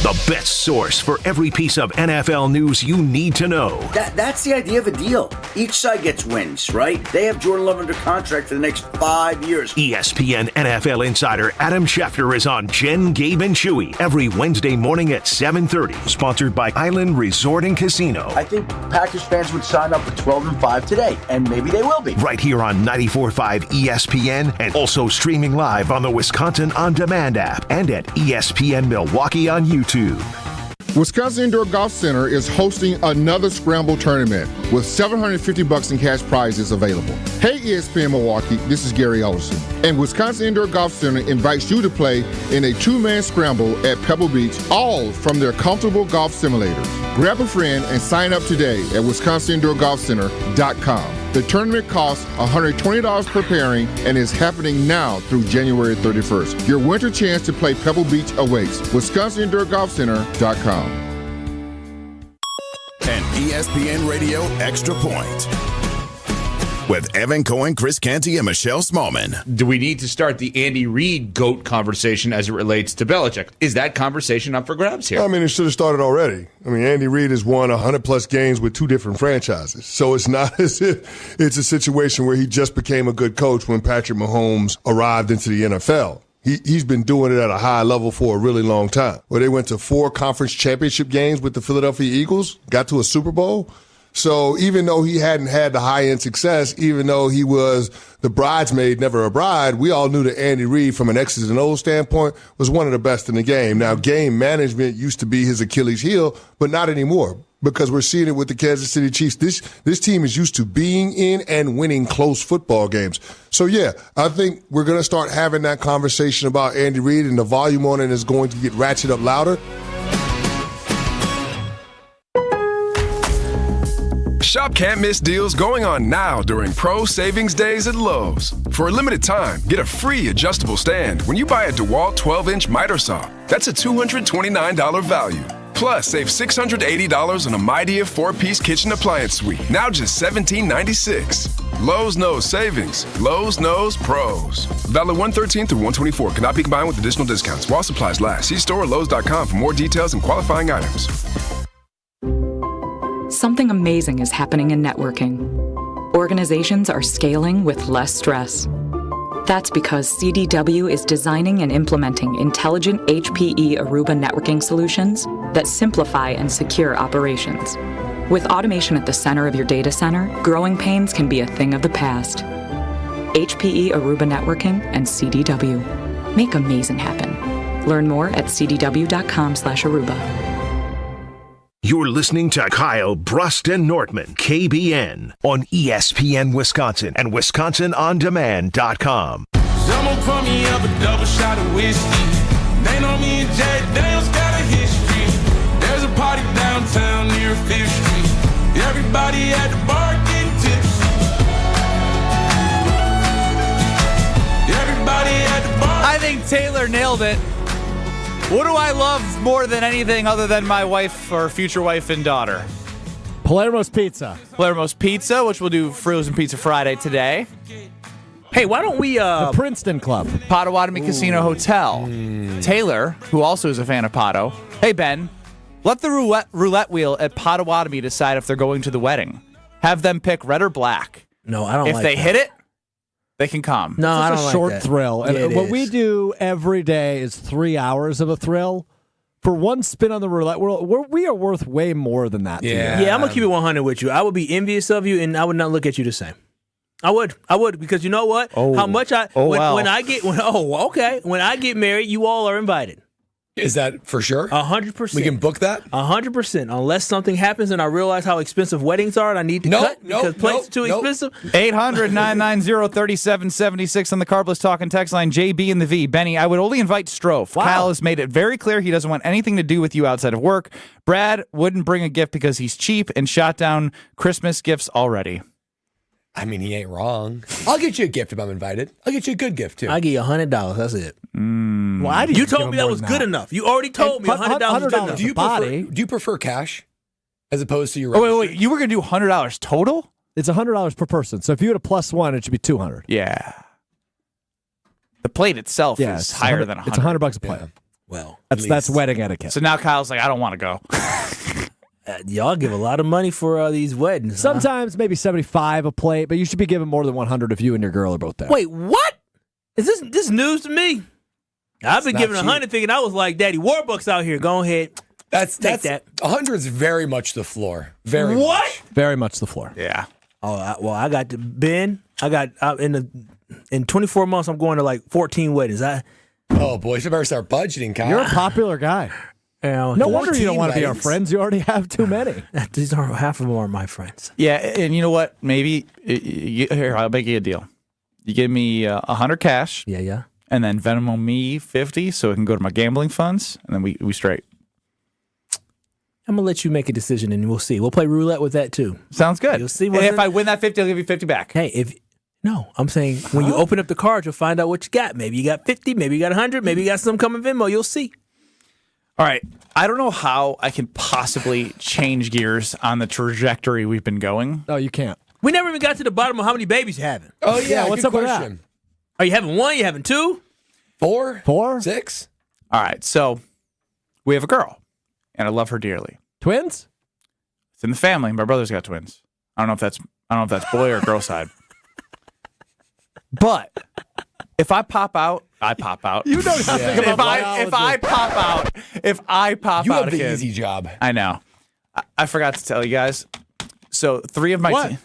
The best source for every piece of NFL news you need to know. That's the idea of a deal. Each side gets wins, right? They have Jordan Love under contract for the next 5 years. ESPN NFL insider Adam Schefter is on Jen, Gabe, and Chewy every Wednesday morning at 7:30. Sponsored by Island Resort and Casino. I think Packers fans would sign up for 12-5 today, and maybe they will be. Right here on 94.5 ESPN and also streaming live on the Wisconsin On Demand app and at ESPN Milwaukee on YouTube. Wisconsin Indoor Golf Center is hosting another Scramble tournament with $750 in cash prizes available. Hey ESPN Milwaukee, this is Gary Ellerson, and Wisconsin Indoor Golf Center invites you to play in a 2-man scramble at Pebble Beach, all from their comfortable golf simulators. Grab a friend and sign up today at WisconsinIndoorGolfCenter.com. The tournament costs $120 per pairing and is happening now through January 31st. Your winter chance to play Pebble Beach awaits. WisconsinIndoorGolfCenter.com. An ESPN Radio Extra Point with Evan Cohen, Chris Canty, and Michelle Smallman. Do we need to start the Andy Reid GOAT conversation as it relates to Belichick? Is that conversation up for grabs here? I mean, it should have started already. I mean, Andy Reid has won 100-plus games with 2 different franchises. So it's not as if it's a situation where he just became a good coach when Patrick Mahomes arrived into the NFL. He's been doing it at a high level for a really long time. Where they went to 4 conference championship games with the Philadelphia Eagles, got to a Super Bowl. So even though he hadn't had the high-end success, even though he was the bridesmaid, never a bride, we all knew that Andy Reid, from an X's and O's standpoint, was one of the best in the game. Now, game management used to be his Achilles heel, but not anymore, because we're seeing it with the Kansas City Chiefs. This team is used to being in and winning close football games. So, yeah, I think we're going to start having that conversation about Andy Reid, and the volume on it is going to get ratcheted up louder. Shop can't miss deals going on now during Pro Savings Days at Lowe's. For a limited time, get a free adjustable stand when you buy a DeWalt 12-inch miter saw. That's a $229 value. Plus, save $680 on a MyDear 4-piece kitchen appliance suite. Now just $17.96. Lowe's knows savings. Lowe's knows pros. Valid 1/13 through 1/24. Cannot be combined with additional discounts while supplies last. See store or Lowe's.com for more details and qualifying items. Something amazing is happening in networking. Organizations are scaling with less stress. That's because CDW is designing and implementing intelligent HPE Aruba networking solutions that simplify and secure operations. With automation at the center of your data center, growing pains can be a thing of the past. HPE Aruba Networking, and CDW. Make amazing happen. Learn more at cdw.com/Aruba. You're listening to Kyle, Brust, and Nortman, KBN, on ESPN Wisconsin and WisconsinOnDemand.com. Someone pour me up a double shot of whiskey. They know me and Jack Daniels got a history. There's a party downtown near 5th Street. Everybody at the bar getting tipsy. Everybody at the bar. I think Taylor nailed it. What do I love more than anything other than my wife or future wife and daughter? Palermo's Pizza. Palermo's Pizza, which we'll do Frozen Pizza Friday today. Hey, why don't we... the Princeton Club. Potawatomi Casino Hotel. Taylor, who also is a fan of Potto. Hey, Ben, let the roulette wheel at Potawatomi decide if they're going to the wedding. Have them pick red or black. No, I don't if like they that. hit it, they can come. No, I don't It's a like short that. thrill. And Yeah, it what is. we do every day is 3 hours of a thrill. For one spin on the roulette wheel, we are worth way more than that. Yeah, I'm going to keep it 100 with you. I would be envious of you, and I would not look at you the same. I would, because you know what? How much when I get married, you all are invited. Is that for sure? 100%. We can book that? 100%. Unless something happens and I realize how expensive weddings are and I need to cut because plates are too expensive. 800-990-3776 on the Carbless Talking text line. JB and the V. Benny, I would only invite Strofe. Wow. Kyle has made it very clear he doesn't want anything to do with you outside of work. Brad wouldn't bring a gift because he's cheap and shot down Christmas gifts already. I mean, he ain't wrong. I'll get you a gift if I'm invited. I'll get you a good gift, too. I give you $100. That's it. Well, You told me that was good enough. You already told me $100 was good enough. Do you prefer cash as opposed to your wait. You were going to do $100 total? It's $100 per person. So if you had a +1, it should be $200. Yeah. The plate itself is higher than $100. It's $100 a plate. Yeah. Well, that's wedding etiquette. So now Kyle's like, I don't want to go. Y'all give a lot of money for these weddings. Sometimes maybe $75 a plate, but you should be giving more than $100 if you and your girl are both there. Wait, what? Is this news to me? I've been giving $100 thinking I was like Daddy Warbucks out here. Go ahead. That's that. 100's very much the floor. Very what? much. Very much the floor. Yeah. Oh, I got Ben. I got in 24 months. I'm going to like 14 weddings. Oh boy, you better start budgeting, Kyle. You're a popular guy. No wonder you don't want to be our friends. You already have too many. These are half of them are my friends. Yeah, and you know what? Maybe here I'll make you a deal. You give me $100 cash. Yeah. And then Venmo me $50 so it can go to my gambling funds, and then we straight. I'm gonna let you make a decision, and we'll see. We'll play roulette with that too. Sounds good. You'll see. And if I win that $50, I'll give you $50 back. Hey, no, I'm saying when you open up the cards, you'll find out what you got. Maybe you got 50, maybe you got 100, maybe you got some coming Venmo. You'll see. All right. I don't know how I can possibly change gears on the trajectory we've been going. No, you can't. We never even got to the bottom of how many babies you're having. Oh yeah, what's good up with that? question. Are you having one? You having two? 4? 6? All right. So we have a girl, and I love her dearly. Twins? It's in the family. My brother's got twins. I don't know if that's boy or girl side. But if I pop out, I pop out. You know nothing about biology. If I pop You out have a the kid, easy job. I know. I forgot to tell you guys. So 3 of my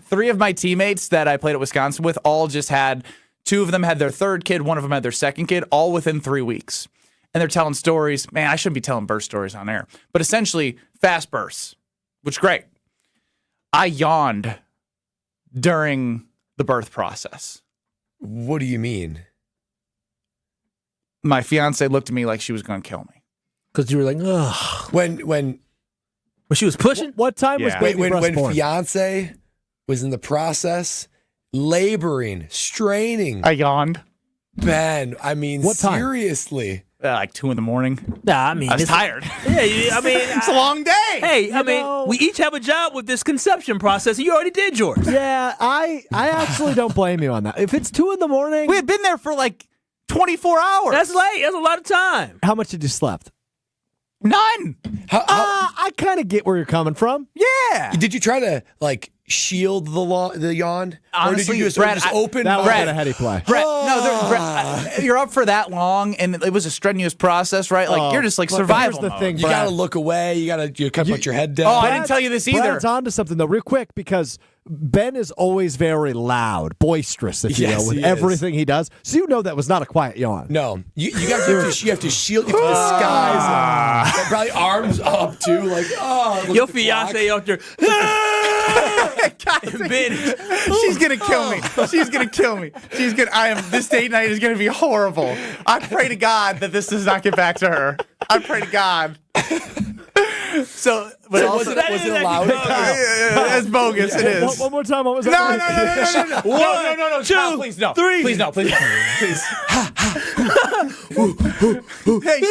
3 of my teammates that I played at Wisconsin with all just had 2 of them had their 3rd kid, 1 of them had their 2nd kid, all within 3 weeks. And they're telling stories. Man, I shouldn't be telling birth stories on air, but essentially fast bursts, which is great. I yawned during the birth process. What do you mean? My fiance looked at me like she was going to kill me. Because you were like, ugh. When she was pushing? What time was baby when breast born? fiance was in the process, laboring, straining. I yawned. Ben, I mean, What time? seriously. Like 2 a.m. Nah, I mean, I was tired. Yeah, I mean, It's a long day. Hey, I mean, we each have a job with this conception process, and you already did yours. Yeah, I actually don't blame you on that. If it's 2 a.m, We had been there for like 24 hours. That's late. That's a lot of time. how much did you slept? None. How, I kind of get where you're coming from. Yeah. did you try to like shield the yawn? Honestly, or did you just, Brad, just open? That was a heady play. Brett, Brett, you're up for that long, and it was a strenuous process, right? Like you're just like survival Here's the thing, You Brad. got to look away. You got to put your head down. Oh, I didn't tell you this either. Brad's onto something though, real quick, because Ben is always very loud, boistrous, if you Yes, will, with he everything he does. So you know that was not a quiet yawn. No, you have to shield. You have to disguise it. Probably arms up too, like Your fiance out there. Ben, she's gonna kill me. She's gonna kill me. This date night is gonna be horrible. I pray to God that this does not get back to her. I pray to God. So, but also, was it allowed? That's bogus. It is. One more time. What was that? No. Two, Tom, please no. three. Please no. Please. Please. Hey,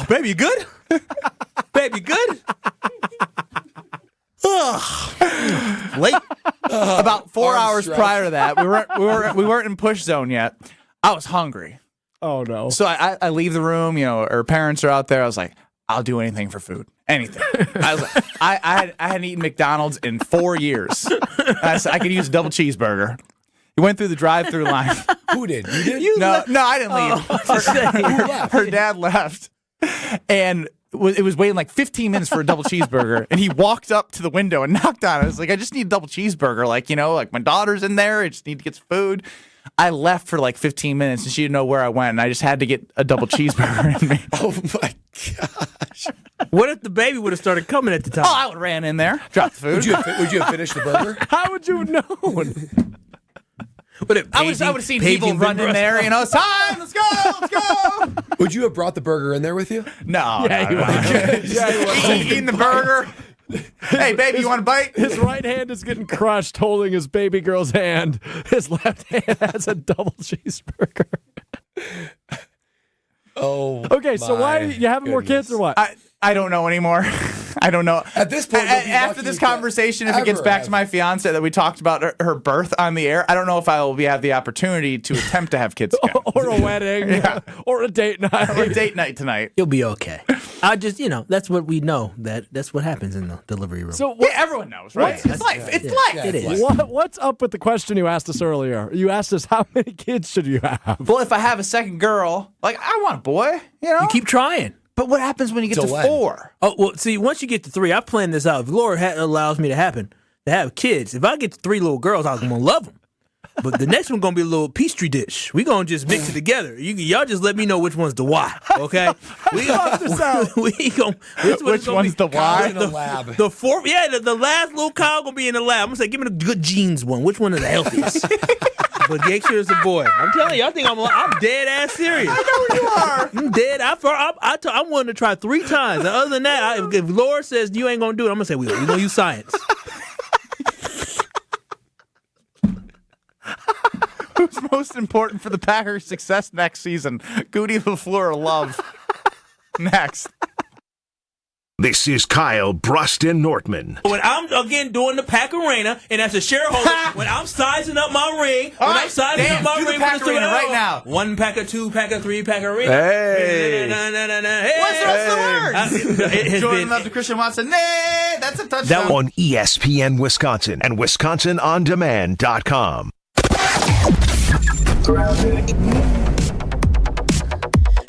Baby, you good? Baby, you good? late. About 4 hours prior to that, we weren't in push zone yet. I was hungry. Oh no! So I leave the room. Her parents are out there. I was like, I'll do anything for food, anything. I was like, I hadn't eaten McDonald's in 4 years. I said I could use a double cheeseburger. He went through the drive-through line. Who did? You did? No, I didn't leave. Her dad left, and it was waiting like 15 minutes for a double cheeseburger, and he walked up to the window and knocked on it. I was like, I just need a double cheeseburger. Like my daughter's in there. I just need to get some food. I left for like 15 minutes, and she didn't know where I went, and I just had to get a double cheeseburger in me. Oh, my gosh. What if the baby would have started coming at the time? Oh, I would have ran in there, dropped the food. Would you have finished the burger? How would you have known? I would have seen people run in there. It's time. Let's go. Would you have brought the burger in there with you? No. Eating the burger. Hey, baby, you want a bite? His right hand is getting crushed holding his baby girl's hand. His left hand has a double cheeseburger. Oh. Okay, so why are you having more kids or what? I don't know anymore. I don't know. At this point, after this conversation, if it gets back to my fiance that we talked about her birth on the air, I don't know if I will have the opportunity to attempt to have kids again. Or a wedding. Or a date night. Or a date night tonight. You'll be okay. I just, that's what we know. That's what happens in the delivery room. So everyone knows, right? It's life. It's life. It is. What's up with the question you asked us earlier? You asked us, how many kids should you have? Well, if I have a second girl, I want a boy, You keep trying. But what happens when you get to 4? Oh, well, see, once you get to 3, I planned this out. If Laura allows me to have kids, if I get to 3 little girls, I'm going to love them. But the next one's going to be a little pastry dish. We're going to just mix it together. Y'all just let me know which one's the Y, okay? Which one's the Y? In the lab. The fourth, the last little cow going to be in the lab. I'm going to say, give me the good genes one. Which one is the healthiest? But make sure it's a boy. I'm telling you, I think I'm dead ass serious. I know you are. I'm dead. I'm willing to try 3 times. And other than that, if Laura says you ain't going to do it, I'm going to say, we're going to use science. Who's most important for the Packers' success next season? Goody, LaFleur, or Love? Next. This is Kyle Bruston Nortman. When I'm, again, doing the Pack Arena, and as a shareholder, when I'm sizing up my ring, I'm sizing up my ring Pack Arena right now. 1 packer, 2 packer, 3 packer arena. Hey. What's the rest of the words? Jordan Love to Christian Watson. Nay, that's a touchdown. On ESPN Wisconsin and WisconsinOnDemand.com.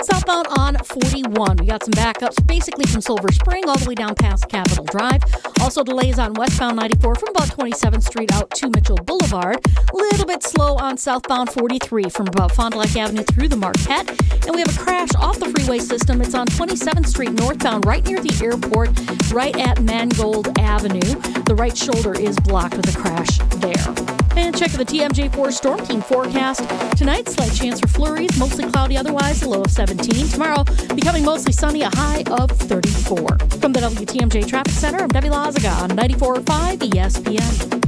Southbound on 41. We got some backups basically from Silver Spring all the way down past Capitol Drive. Also delays on westbound 94 from about 27th Street out to Mitchell Boulevard. A little bit slow on southbound 43 from about Fond du Lac Avenue through the Marquette. And we have a crash off the freeway system. It's on 27th Street northbound right near the airport, right at Mangold Avenue. The right shoulder is blocked with a crash there. And check the TMJ4 Storm King forecast. Tonight, slight chance for flurries, mostly cloudy otherwise, a low of 17. Tomorrow, becoming mostly sunny, a high of 34. From the WTMJ Traffic Center, I'm Debbie Lazaga on 94.5 ESPN.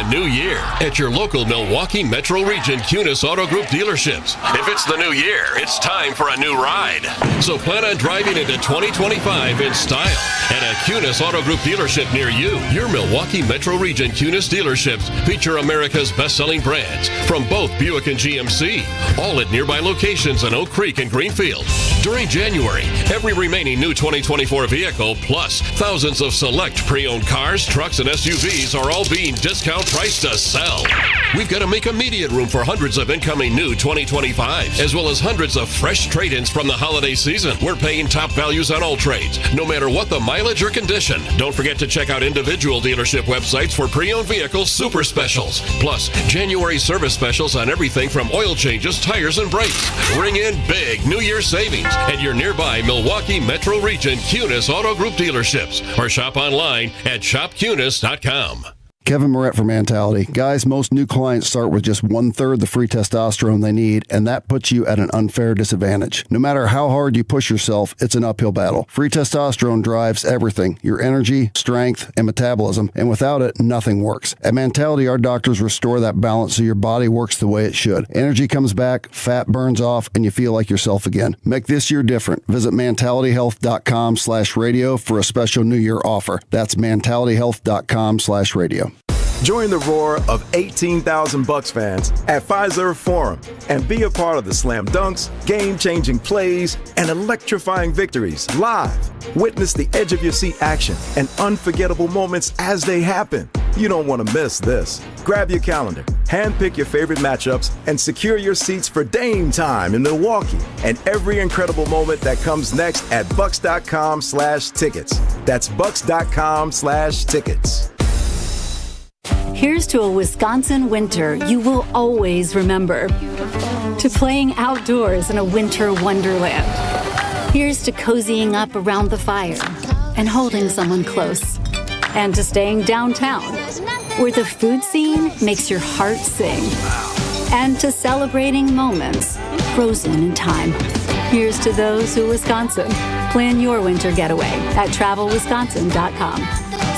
New year at your local Milwaukee Metro Region Cunis Auto Group dealerships. If it's the new year, it's time for a new ride. So plan on driving into 2025 in style at a Cunis Auto Group dealership near you. Your Milwaukee Metro Region Cunis dealerships feature America's best-selling brands from both Buick and GMC, all at nearby locations in Oak Creek and Greenfield. During January, every remaining new 2024 vehicle plus thousands of select pre-owned cars, trucks, and SUVs are all being discount priced to sell. We've got to make immediate room for hundreds of incoming new 2025, as well as hundreds of fresh trade-ins from the holiday season. We're paying top values on all trades, no matter what the mileage or condition. Don't forget to check out individual dealership websites for pre-owned vehicles super specials. Plus, January service specials on everything from oil changes, tires, and brakes. Ring in big New Year savings at your nearby Milwaukee Metro Region Cunis Auto Group dealerships or shop online at shopcunis.com. Kevin Moret for Mentality. Guys, most new clients start with just 1/3 the free testosterone they need, and that puts you at an unfair disadvantage. No matter how hard you push yourself, it's an uphill battle. Free testosterone drives everything, your energy, strength, and metabolism, and without it, nothing works. At Mentality, our doctors restore that balance so your body works the way it should. Energy comes back, fat burns off, and you feel like yourself again. Make this year different. Visit mentalityhealth.com/radio for a special New Year offer. That's mentalityhealth.com/radio. Join the roar of 18,000 Bucks fans at Fiserv Forum and be a part of the slam dunks, game-changing plays, and electrifying victories live. Witness the edge-of-your-seat action and unforgettable moments as they happen. You don't want to miss this. Grab your calendar, handpick your favorite matchups, and secure your seats for Dame time in Milwaukee and every incredible moment that comes next at bucks.com/tickets. That's bucks.com/tickets. Here's to a Wisconsin winter you will always remember. To playing outdoors in a winter wonderland. Here's to cozying up around the fire and holding someone close. And to staying downtown, where the food scene makes your heart sing. And to celebrating moments frozen in time. Here's to those who Wisconsin. Plan your winter getaway at travelwisconsin.com.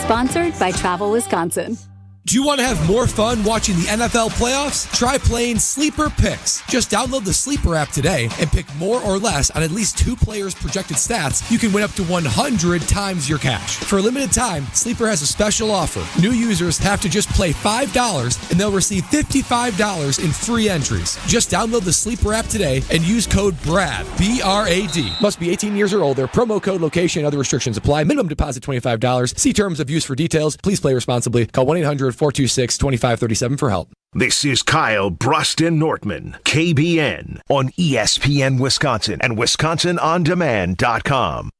Sponsored by Travel Wisconsin. Do you want to have more fun watching the NFL playoffs? Try playing Sleeper Picks. Just download the Sleeper app today and pick more or less on at least 2 players' projected stats. You can win up to 100 times your cash. For a limited time, Sleeper has a special offer. New users have to just play $5 and they'll receive $55 in free entries. Just download the Sleeper app today and use code BRAD, B-R-A-D. Must be 18 years or older. Promo code, location, and other restrictions apply. Minimum deposit $25. See terms of use for details. Please play responsibly. Call 1-800-426-2537 for help. This is Kyle Bruston Nortman, KBN, on ESPN Wisconsin and WisconsinOnDemand.com.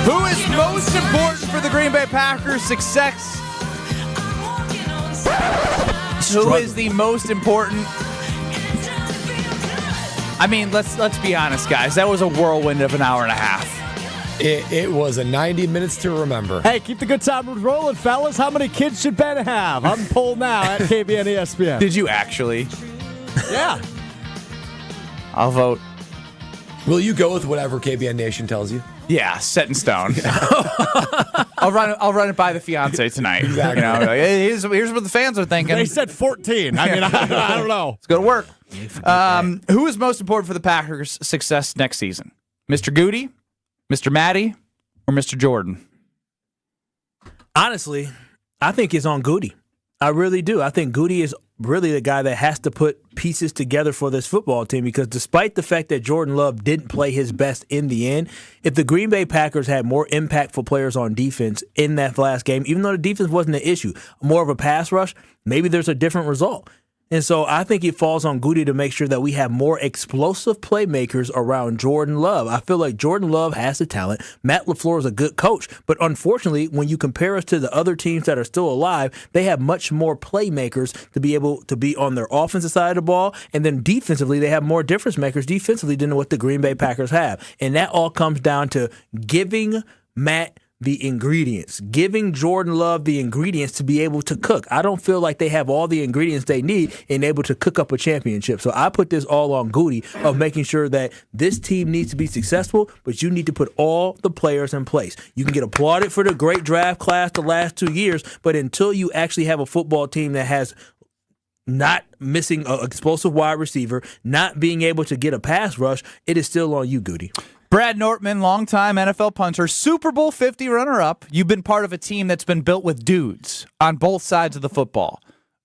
Who is most important for the Green Bay Packers' success? Who is the most important? I mean, let's be honest, guys. That was a whirlwind of an hour and a half. It was a 90 minutes to remember. Hey, keep the good time rolling, fellas. How many kids should Ben have? I'm poll now at KBN ESPN. Did you actually? Yeah. I'll vote. Will you go with whatever KBN Nation tells you? Yeah, set in stone. I'll run it by the fiance tonight. Exactly. You know, like, hey, here's what the fans are thinking. They said 14. I mean, I don't know. It's going to work. Who is most important for the Packers' success next season? Mr. Goody, Mr. Matty, or Mr. Jordan? Honestly, I think it's on Goody. I really do. I think Goody is really the guy that has to put pieces together for this football team, because despite the fact that Jordan Love didn't play his best in the end, if the Green Bay Packers had more impactful players on defense in that last game, even though the defense wasn't an issue, more of a pass rush, maybe there's a different result. And so I think it falls on Goody to make sure that we have more explosive playmakers around Jordan Love. I feel like Jordan Love has the talent. Matt LaFleur is a good coach. But unfortunately, when you compare us to the other teams that are still alive, they have much more playmakers to be able to be on their offensive side of the ball. And then defensively, they have more difference makers defensively than what the Green Bay Packers have. And that all comes down to giving Matt the ingredients, giving Jordan Love the ingredients to be able to cook. I don't feel like they have all the ingredients they need and able to cook up a championship. So I put this all on Goody of making sure that this team needs to be successful, but you need to put all the players in place. You can get applauded for the great draft class the last 2 years, but until you actually have a football team that has not missing an explosive wide receiver, not being able to get a pass rush, it is still on you, Goody. Brad Nortman, longtime NFL punter, Super Bowl 50 runner-up. You've been part of a team that's been built with dudes on both sides of the football.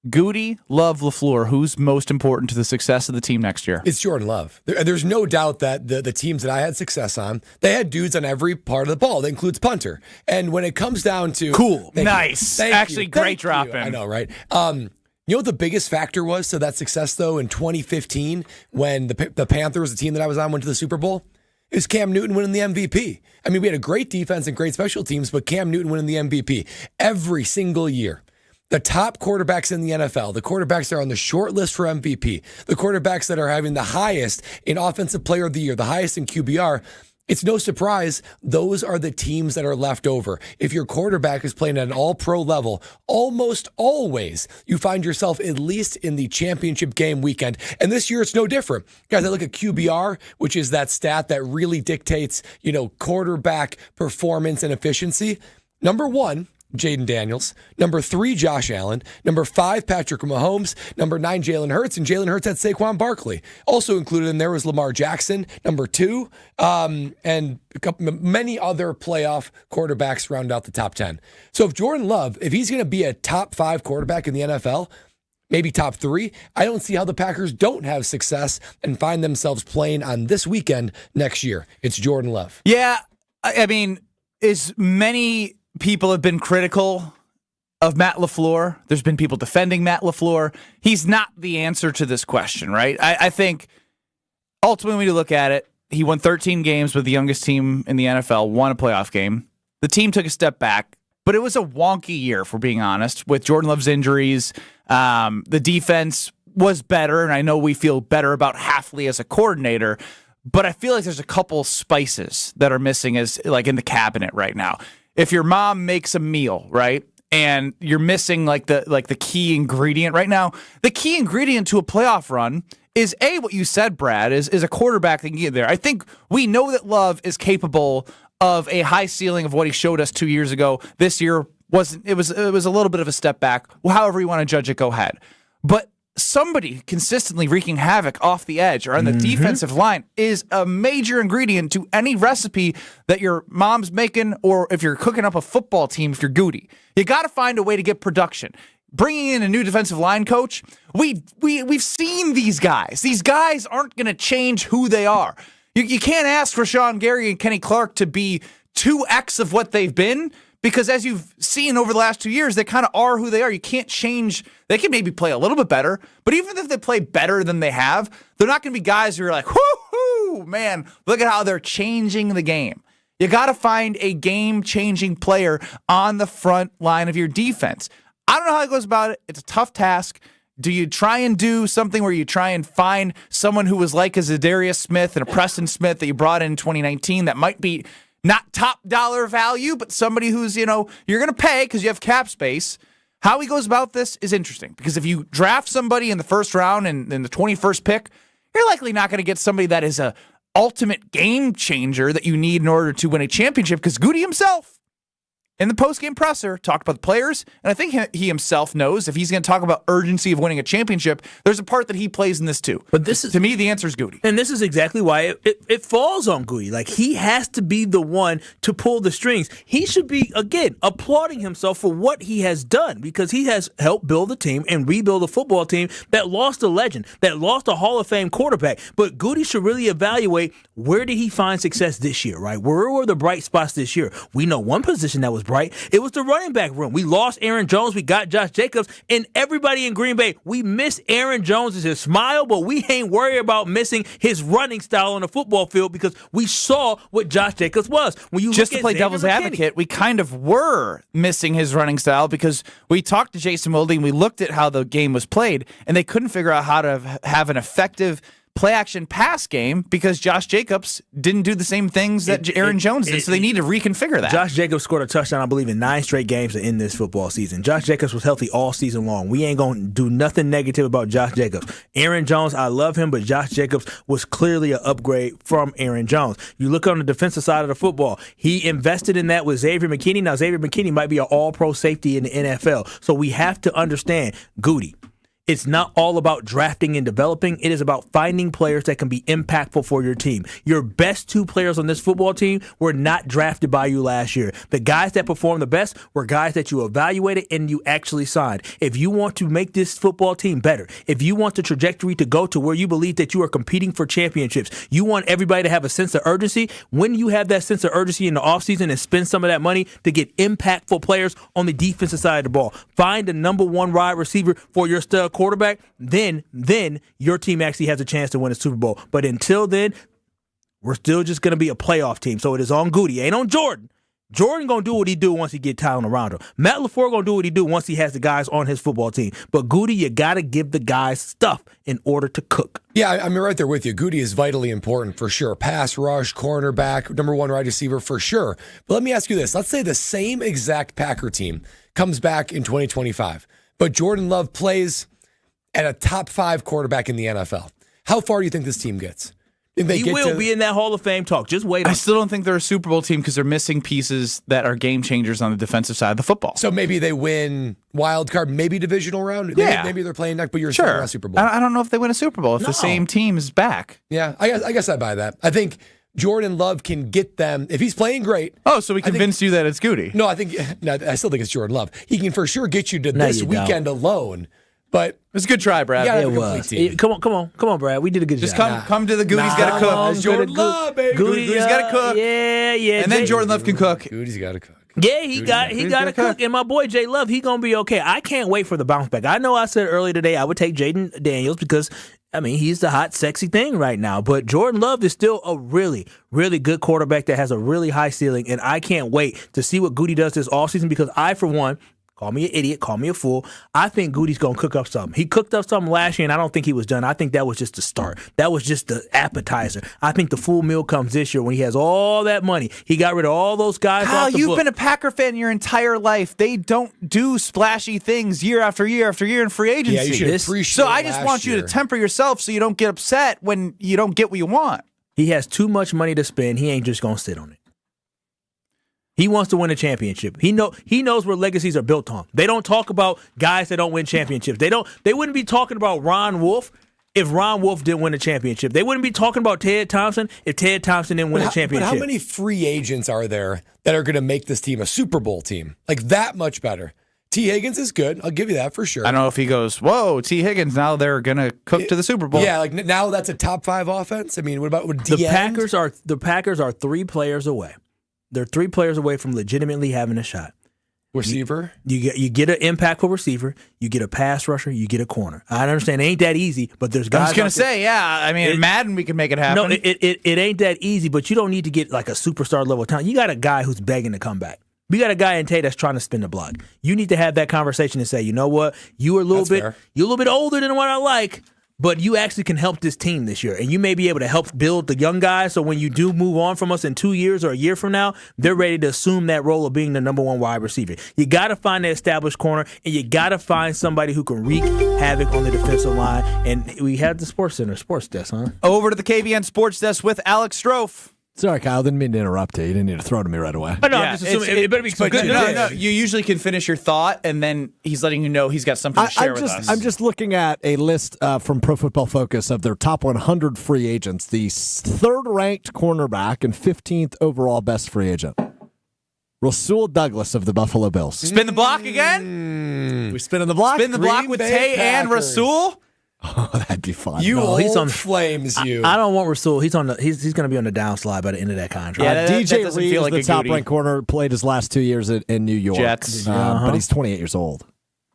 Goody, Love, LaFleur, who's most important to the success of the team next year? It's Jordan Love. There's no doubt that the teams that I had success on, they had dudes on every part of the ball. That includes punter. And when it comes down to... Cool. Nice. Actually, great drop-in. I know, right? You know what the biggest factor was to that success, though, in 2015 when the Panthers, the team that I was on, went to the Super Bowl? It was Cam Newton winning the MVP. I mean, we had a great defense and great special teams, but Cam Newton winning the MVP every single year. The top quarterbacks in the NFL, the quarterbacks that are on the short list for MVP, the quarterbacks that are having the highest in Offensive Player of the Year, the highest in QBR, it's no surprise those are the teams that are left over. If your quarterback is playing at an all-pro level, almost always you find yourself at least in the championship game weekend. And this year it's no different. Guys, I look at QBR, which is that stat that really dictates, quarterback performance and efficiency. Number 1, Jaden Daniels. Number 3, Josh Allen. Number 5, Patrick Mahomes. Number 9, Jalen Hurts. And Jalen Hurts had Saquon Barkley. Also included in there was Lamar Jackson, number 2, and many other playoff quarterbacks round out the top 10. So if Jordan Love, if he's going to be a top 5 quarterback in the NFL, maybe top 3, I don't see how the Packers don't have success and find themselves playing on this weekend next year. It's Jordan Love. Yeah, I mean, as many people have been critical of Matt LaFleur, there's been people defending Matt LaFleur. He's not the answer to this question, right? I think ultimately when you look at it, he won 13 games with the youngest team in the NFL, won a playoff game. The team took a step back, but it was a wonky year, if we're being honest, with Jordan Love's injuries. The defense was better, and I know we feel better about Hafley as a coordinator, but I feel like there's a couple spices that are missing as like in the cabinet right now. If your mom makes a meal, right, and you're missing like the key ingredient right now, the key ingredient to a playoff run is what you said, Brad, is a quarterback that can get there. I think we know that Love is capable of a high ceiling of what he showed us 2 years ago. This year wasn't. It was a little bit of a step back. However you want to judge it, go ahead. But somebody consistently wreaking havoc off the edge or on the defensive line is a major ingredient to any recipe that your mom's making, or if you're cooking up a football team, if you're Goody. You got to find a way to get production. Bringing in a new defensive line coach, we've seen these guys. These guys aren't going to change who they are. You can't ask for Sean Gary and Kenny Clark to be 2X of what they've been, because as you've seen over the last 2 years, they kind of are who they are. You can't change. They can maybe play a little bit better, but even if they play better than they have, they're not going to be guys who are like, whoo, man, look at how they're changing the game. You got to find a game-changing player on the front line of your defense. I don't know how it goes about it. It's a tough task. Do you try and do something where you try and find someone who was like a Zadarius Smith and a Preston Smith that you brought in 2019 that might be not top dollar value, but somebody who's, you're going to pay because you have cap space? How he goes about this is interesting, because if you draft somebody in the first round and in the 21st pick, you're likely not going to get somebody that is a ultimate game changer that you need in order to win a championship, because Goody himself in the post-game presser talked about the players, and I think he himself knows if he's going to talk about urgency of winning a championship, there's a part that he plays in this too. But this is, to me, the answer is Goody. And this is exactly why it falls on Goody. Like, he has to be the one to pull the strings. He should be, again, applauding himself for what he has done, because he has helped build a team and rebuild a football team that lost a legend, that lost a Hall of Fame quarterback. But Goody should really evaluate, where did he find success this year, right? Where were the bright spots this year? We know one position that was bright. It was the running back room. We lost Aaron Jones. We got Josh Jacobs. And everybody in Green Bay, we miss Aaron Jones' his smile, but we ain't worried about missing his running style on the football field, because we saw what Josh Jacobs was. When you just to play devil's advocate, we kind of were missing his running style, because we talked to Jason Wilde and we looked at how the game was played, and they couldn't figure out how to have an effective play-action pass game because Josh Jacobs didn't do the same things that Aaron Jones did, so they need to reconfigure that. Josh Jacobs scored a touchdown, I believe, in 9 straight games to end this football season. Josh Jacobs was healthy all season long. We ain't going to do nothing negative about Josh Jacobs. Aaron Jones, I love him, but Josh Jacobs was clearly an upgrade from Aaron Jones. You look on the defensive side of the football, he invested in that with Xavier McKinney. Now, Xavier McKinney might be an all-pro safety in the NFL, so we have to understand, Goody, it's not all about drafting and developing. It is about finding players that can be impactful for your team. Your best 2 players on this football team were not drafted by you last year. The guys that performed the best were guys that you evaluated and you actually signed. If you want to make this football team better, if you want the trajectory to go to where you believe that you are competing for championships, you want everybody to have a sense of urgency. When you have that sense of urgency in the offseason and spend some of that money to get impactful players on the defensive side of the ball, find the number 1 wide receiver for your stud quarterback, then your team actually has a chance to win a Super Bowl. But until then, we're still just going to be a playoff team. So it is on Goody. It ain't on Jordan. Jordan going to do what he do once he get talent around him. Matt LaFleur going to do what he do once he has the guys on his football team. But Goody, you got to give the guys stuff in order to cook. Yeah, I mean, right there with you. Goody is vitally important for sure. Pass rush, cornerback, number 1 wide receiver for sure. But let me ask you this. Let's say the same exact Packer team comes back in 2025, but Jordan Love plays at a top 5 quarterback in the NFL. How far do you think this team gets? He will be in that Hall of Fame talk. Just wait. I still don't think they're a Super Bowl team because they're missing pieces that are game changers on the defensive side of the football. So maybe they win wild card, maybe divisional round. Yeah. Maybe they're playing next, but you're sure. saying a Super Bowl. I don't know if they win a Super Bowl if the same team is back. Yeah, I guess I buy that. I think Jordan Love can get them if he's playing great. Oh, so we convinced you that it's Goody? No, I still think it's Jordan Love. He can for sure get you to this weekend alone. But it's a good try, Brad. It was. Come on, Brad. We did a good job. Just come to the Goody's got to cook. It's Jordan Love, baby. Goody's got to cook. Yeah. And then Jordan Love can cook. Goody's got to cook. Yeah, he got to cook. And my boy Jay Love, he gonna be okay. I can't wait for the bounce back. I know I said earlier today I would take Jaden Daniels because he's the hot, sexy thing right now. But Jordan Love is still a really, really good quarterback that has a really high ceiling, and I can't wait to see what Goody does this offseason because I, for one, call me an idiot, call me a fool, I think Goody's going to cook up something. He cooked up something last year, and I don't think he was done. I think that was just the start. That was just the appetizer. I think the full meal comes this year when he has all that money. He got rid of all those guys Kyle, off the you've book. been a Packer fan your entire life. They don't do splashy things year after year after year in free agency. Yeah, you should appreciate So I just want you to temper yourself so you don't get upset when you don't get what you want. He has too much money to spend. He ain't just going to sit on it. He wants to win a championship. He knows where legacies are built on. They don't talk about guys that don't win championships. They wouldn't be talking about Ron Wolf if Ron Wolf didn't win a championship. They wouldn't be talking about Ted Thompson if Ted Thompson didn't win a championship. But how many free agents are there that are going to make this team a Super Bowl team? Like that much better. T. Higgins is good. I'll give you that for sure. I don't know if he goes, whoa, T. Higgins, now they're going to cook to the Super Bowl. Yeah, like now that's a top 5 offense. I mean, what about the Packers are 3 players away. They're 3 players away from legitimately having a shot. Receiver? You get an impactful receiver, you get a pass rusher, you get a corner. I understand it ain't that easy, but there's guys. I was going to say, in Madden we can make it happen. No, it ain't that easy, but you don't need to get like a superstar level talent. You got a guy who's begging to come back. You got a guy in Tay that's trying to spin the block. You need to have that conversation and say, you know what, you're a little bit older than what I like. But you actually can help this team this year, and you may be able to help build the young guys so when you do move on from us in 2 years or a year from now, they're ready to assume that role of being the number 1 wide receiver. You got to find the established corner, and you got to find somebody who can wreak havoc on the defensive line. And we have the Sports Center Sports Desk, huh? Over to the KVN Sports Desk with Alex Strofe. Sorry, Kyle. Didn't mean to interrupt you. You didn't need to throw to me right away. I'm just assuming it better be some good. No. You usually can finish your thought, and then he's letting you know he's got something to share with us. I'm just looking at a list from Pro Football Focus of their top 100 free agents. The 3rd-ranked cornerback and 15th overall best free agent. Rasul Douglas of the Buffalo Bills. Spin the block again? We spinning the block? Spin the block with Tay and Rasul? Oh, that'd be fun. He's on flames. I don't want Rasul. He's going to be on the downslide by the end of that contract. Yeah, DJ doesn't Reed feel is like the top-ranked corner. Played his last 2 years in New York. Jets. But he's 28 years old.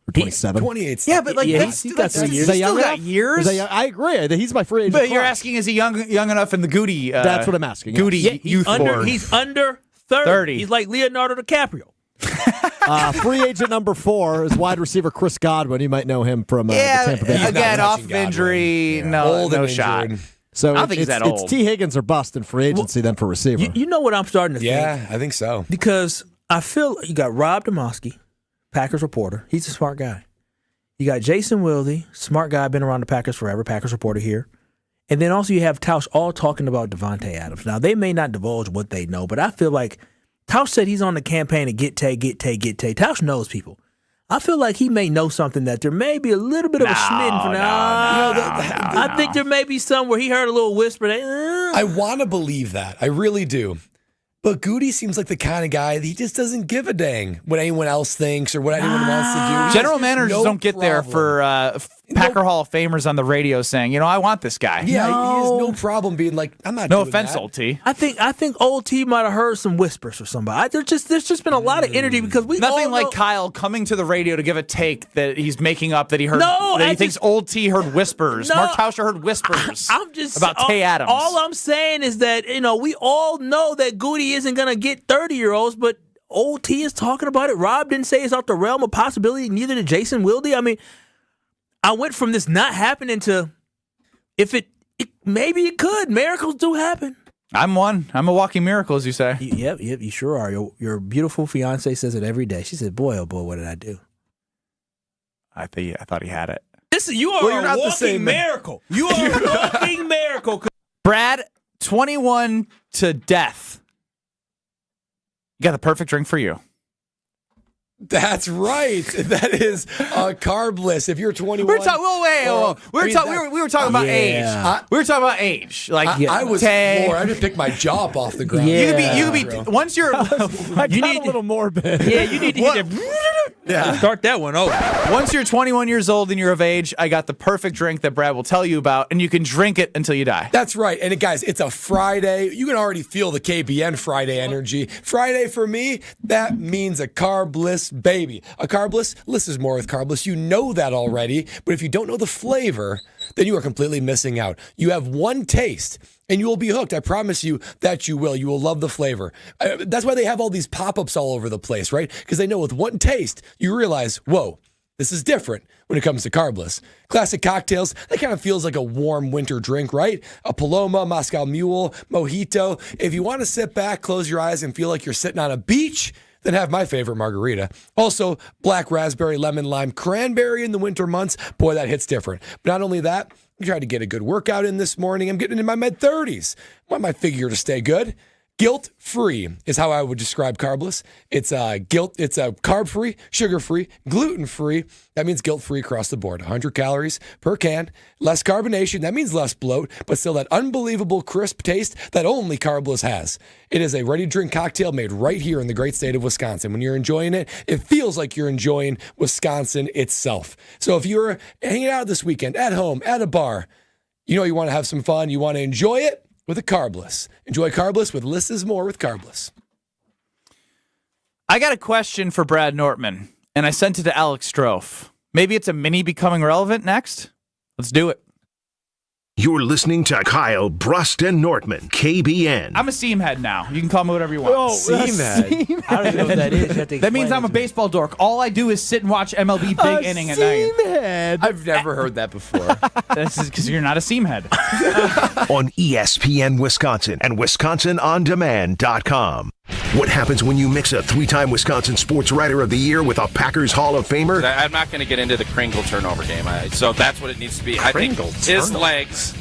Or 27. 28. Yeah, but he's got 3 years. He's still got years. I agree. He's my free agent. But you're asking, is he young enough in the Goody? That's what I'm asking. Goody youth board. He's under 30. He's like Leonardo DiCaprio. Free agent number 4 is wide receiver Chris Godwin. You might know him from the Tampa Bay. Again, off of injury, no shot. So I don't think he's that old. It's T. Higgins or bust in free agency then for receiver. You know what I'm starting to think? Yeah, I think so. Because I feel you got Rob Demoski, Packers reporter. He's a smart guy. You got Jason Wilde, smart guy, been around the Packers forever, Packers reporter here. And then also you have Tausch all talking about Devontae Adams. Now, they may not divulge what they know, but I feel like Tausch said he's on the campaign to get Tay. Tausch knows people. I feel like he may know something that there may be a little bit of a smidden for now. I think there may be some where he heard a little whisper. I want to believe that. I really do. But Goody seems like the kind of guy that he just doesn't give a dang what anyone else thinks or what anyone wants to do. General managers don't get there for Packer Hall of Famers on the radio saying, I want this guy. Yeah, he has no problem being like, I'm not. No doing offense, that. Old T. I think Old T might have heard some whispers or somebody. There's just been a lot of energy because we nothing all like know, Kyle coming to the radio to give a take that he's making up that he heard. No, that he thinks Old T heard whispers. No. Mark Tauscher heard whispers. I'm just about Tay Adams. All I'm saying is that we all know that Goody isn't gonna get 30-year-olds, but Old T is talking about it. Rob didn't say it's out the realm of possibility. Neither did Jason Wilde. I mean, I went from this not happening to if it maybe it could. Miracles do happen. I'm a walking miracle, as you say. Yep, you sure are. Your beautiful fiance says it every day. She said, "Boy, oh boy, what did I do?" I thought he had it. You are a walking miracle. You are a walking miracle. Brad, 21 to death. You got the perfect drink for you. That's right. That is carbless. If you're 21, we were talking about age. We were talking about age. Like I was floored. I had to pick my jaw up off the ground. Yeah. You could be. Once you're, you need a little morbid. Yeah, you need to hit that. Start that one over. Once you're 21 years old and you're of age, I got the perfect drink that Brad will tell you about, and you can drink it until you die. That's right. And guys, it's a Friday. You can already feel the KBN Friday energy. Friday for me, that means a carbless baby. A carbless, less is more with carbless. You know that already. But if you don't know the flavor, then you are completely missing out. You have one taste and you will be hooked. I promise you that you will. You will love the flavor. That's why they have all these pop-ups all over the place, right? Because they know with one taste, you realize, whoa, this is different when it comes to carbless. Classic cocktails, that kind of feels like a warm winter drink, right? A Paloma, Moscow Mule, Mojito. If you want to sit back, close your eyes, and feel like you're sitting on a beach, then have my favorite margarita. Also, black raspberry, lemon, lime, cranberry in the winter months. Boy, that hits different. But not only that, I tried to get a good workout in this morning. I'm getting into my mid-30s. I want my figure to stay good. Guilt-free is how I would describe carbless. It's carb-free, sugar-free, gluten-free. That means guilt-free across the board. 100 calories per can, less carbonation. That means less bloat, but still that unbelievable crisp taste that only carbless has. It is a ready-to-drink cocktail made right here in the great state of Wisconsin. When you're enjoying it, it feels like you're enjoying Wisconsin itself. So if you're hanging out this weekend, at home, at a bar, you want to have some fun, you want to enjoy it, with a carbless. Enjoy carbless with Less is More with carbless. I got a question for Brad Nortman, and I sent it to Alex Strofe. Maybe it's a mini becoming relevant next? Let's do it. You're listening to Kyle Brust and Nortman, KBN. I'm a seam head now. You can call me whatever you want. Oh, seam head. I don't even know what that is. That means I'm a baseball dork. All I do is sit and watch MLB big inning at night. Seam head. I've never heard that before. This is because you're not a seam head. On ESPN Wisconsin and WisconsinOnDemand.com. What happens when you mix a 3-time Wisconsin Sports Writer of the Year with a Packers Hall of Famer? I'm not going to get into the Kringle turnover game, so that's what it needs to be. I think his legs.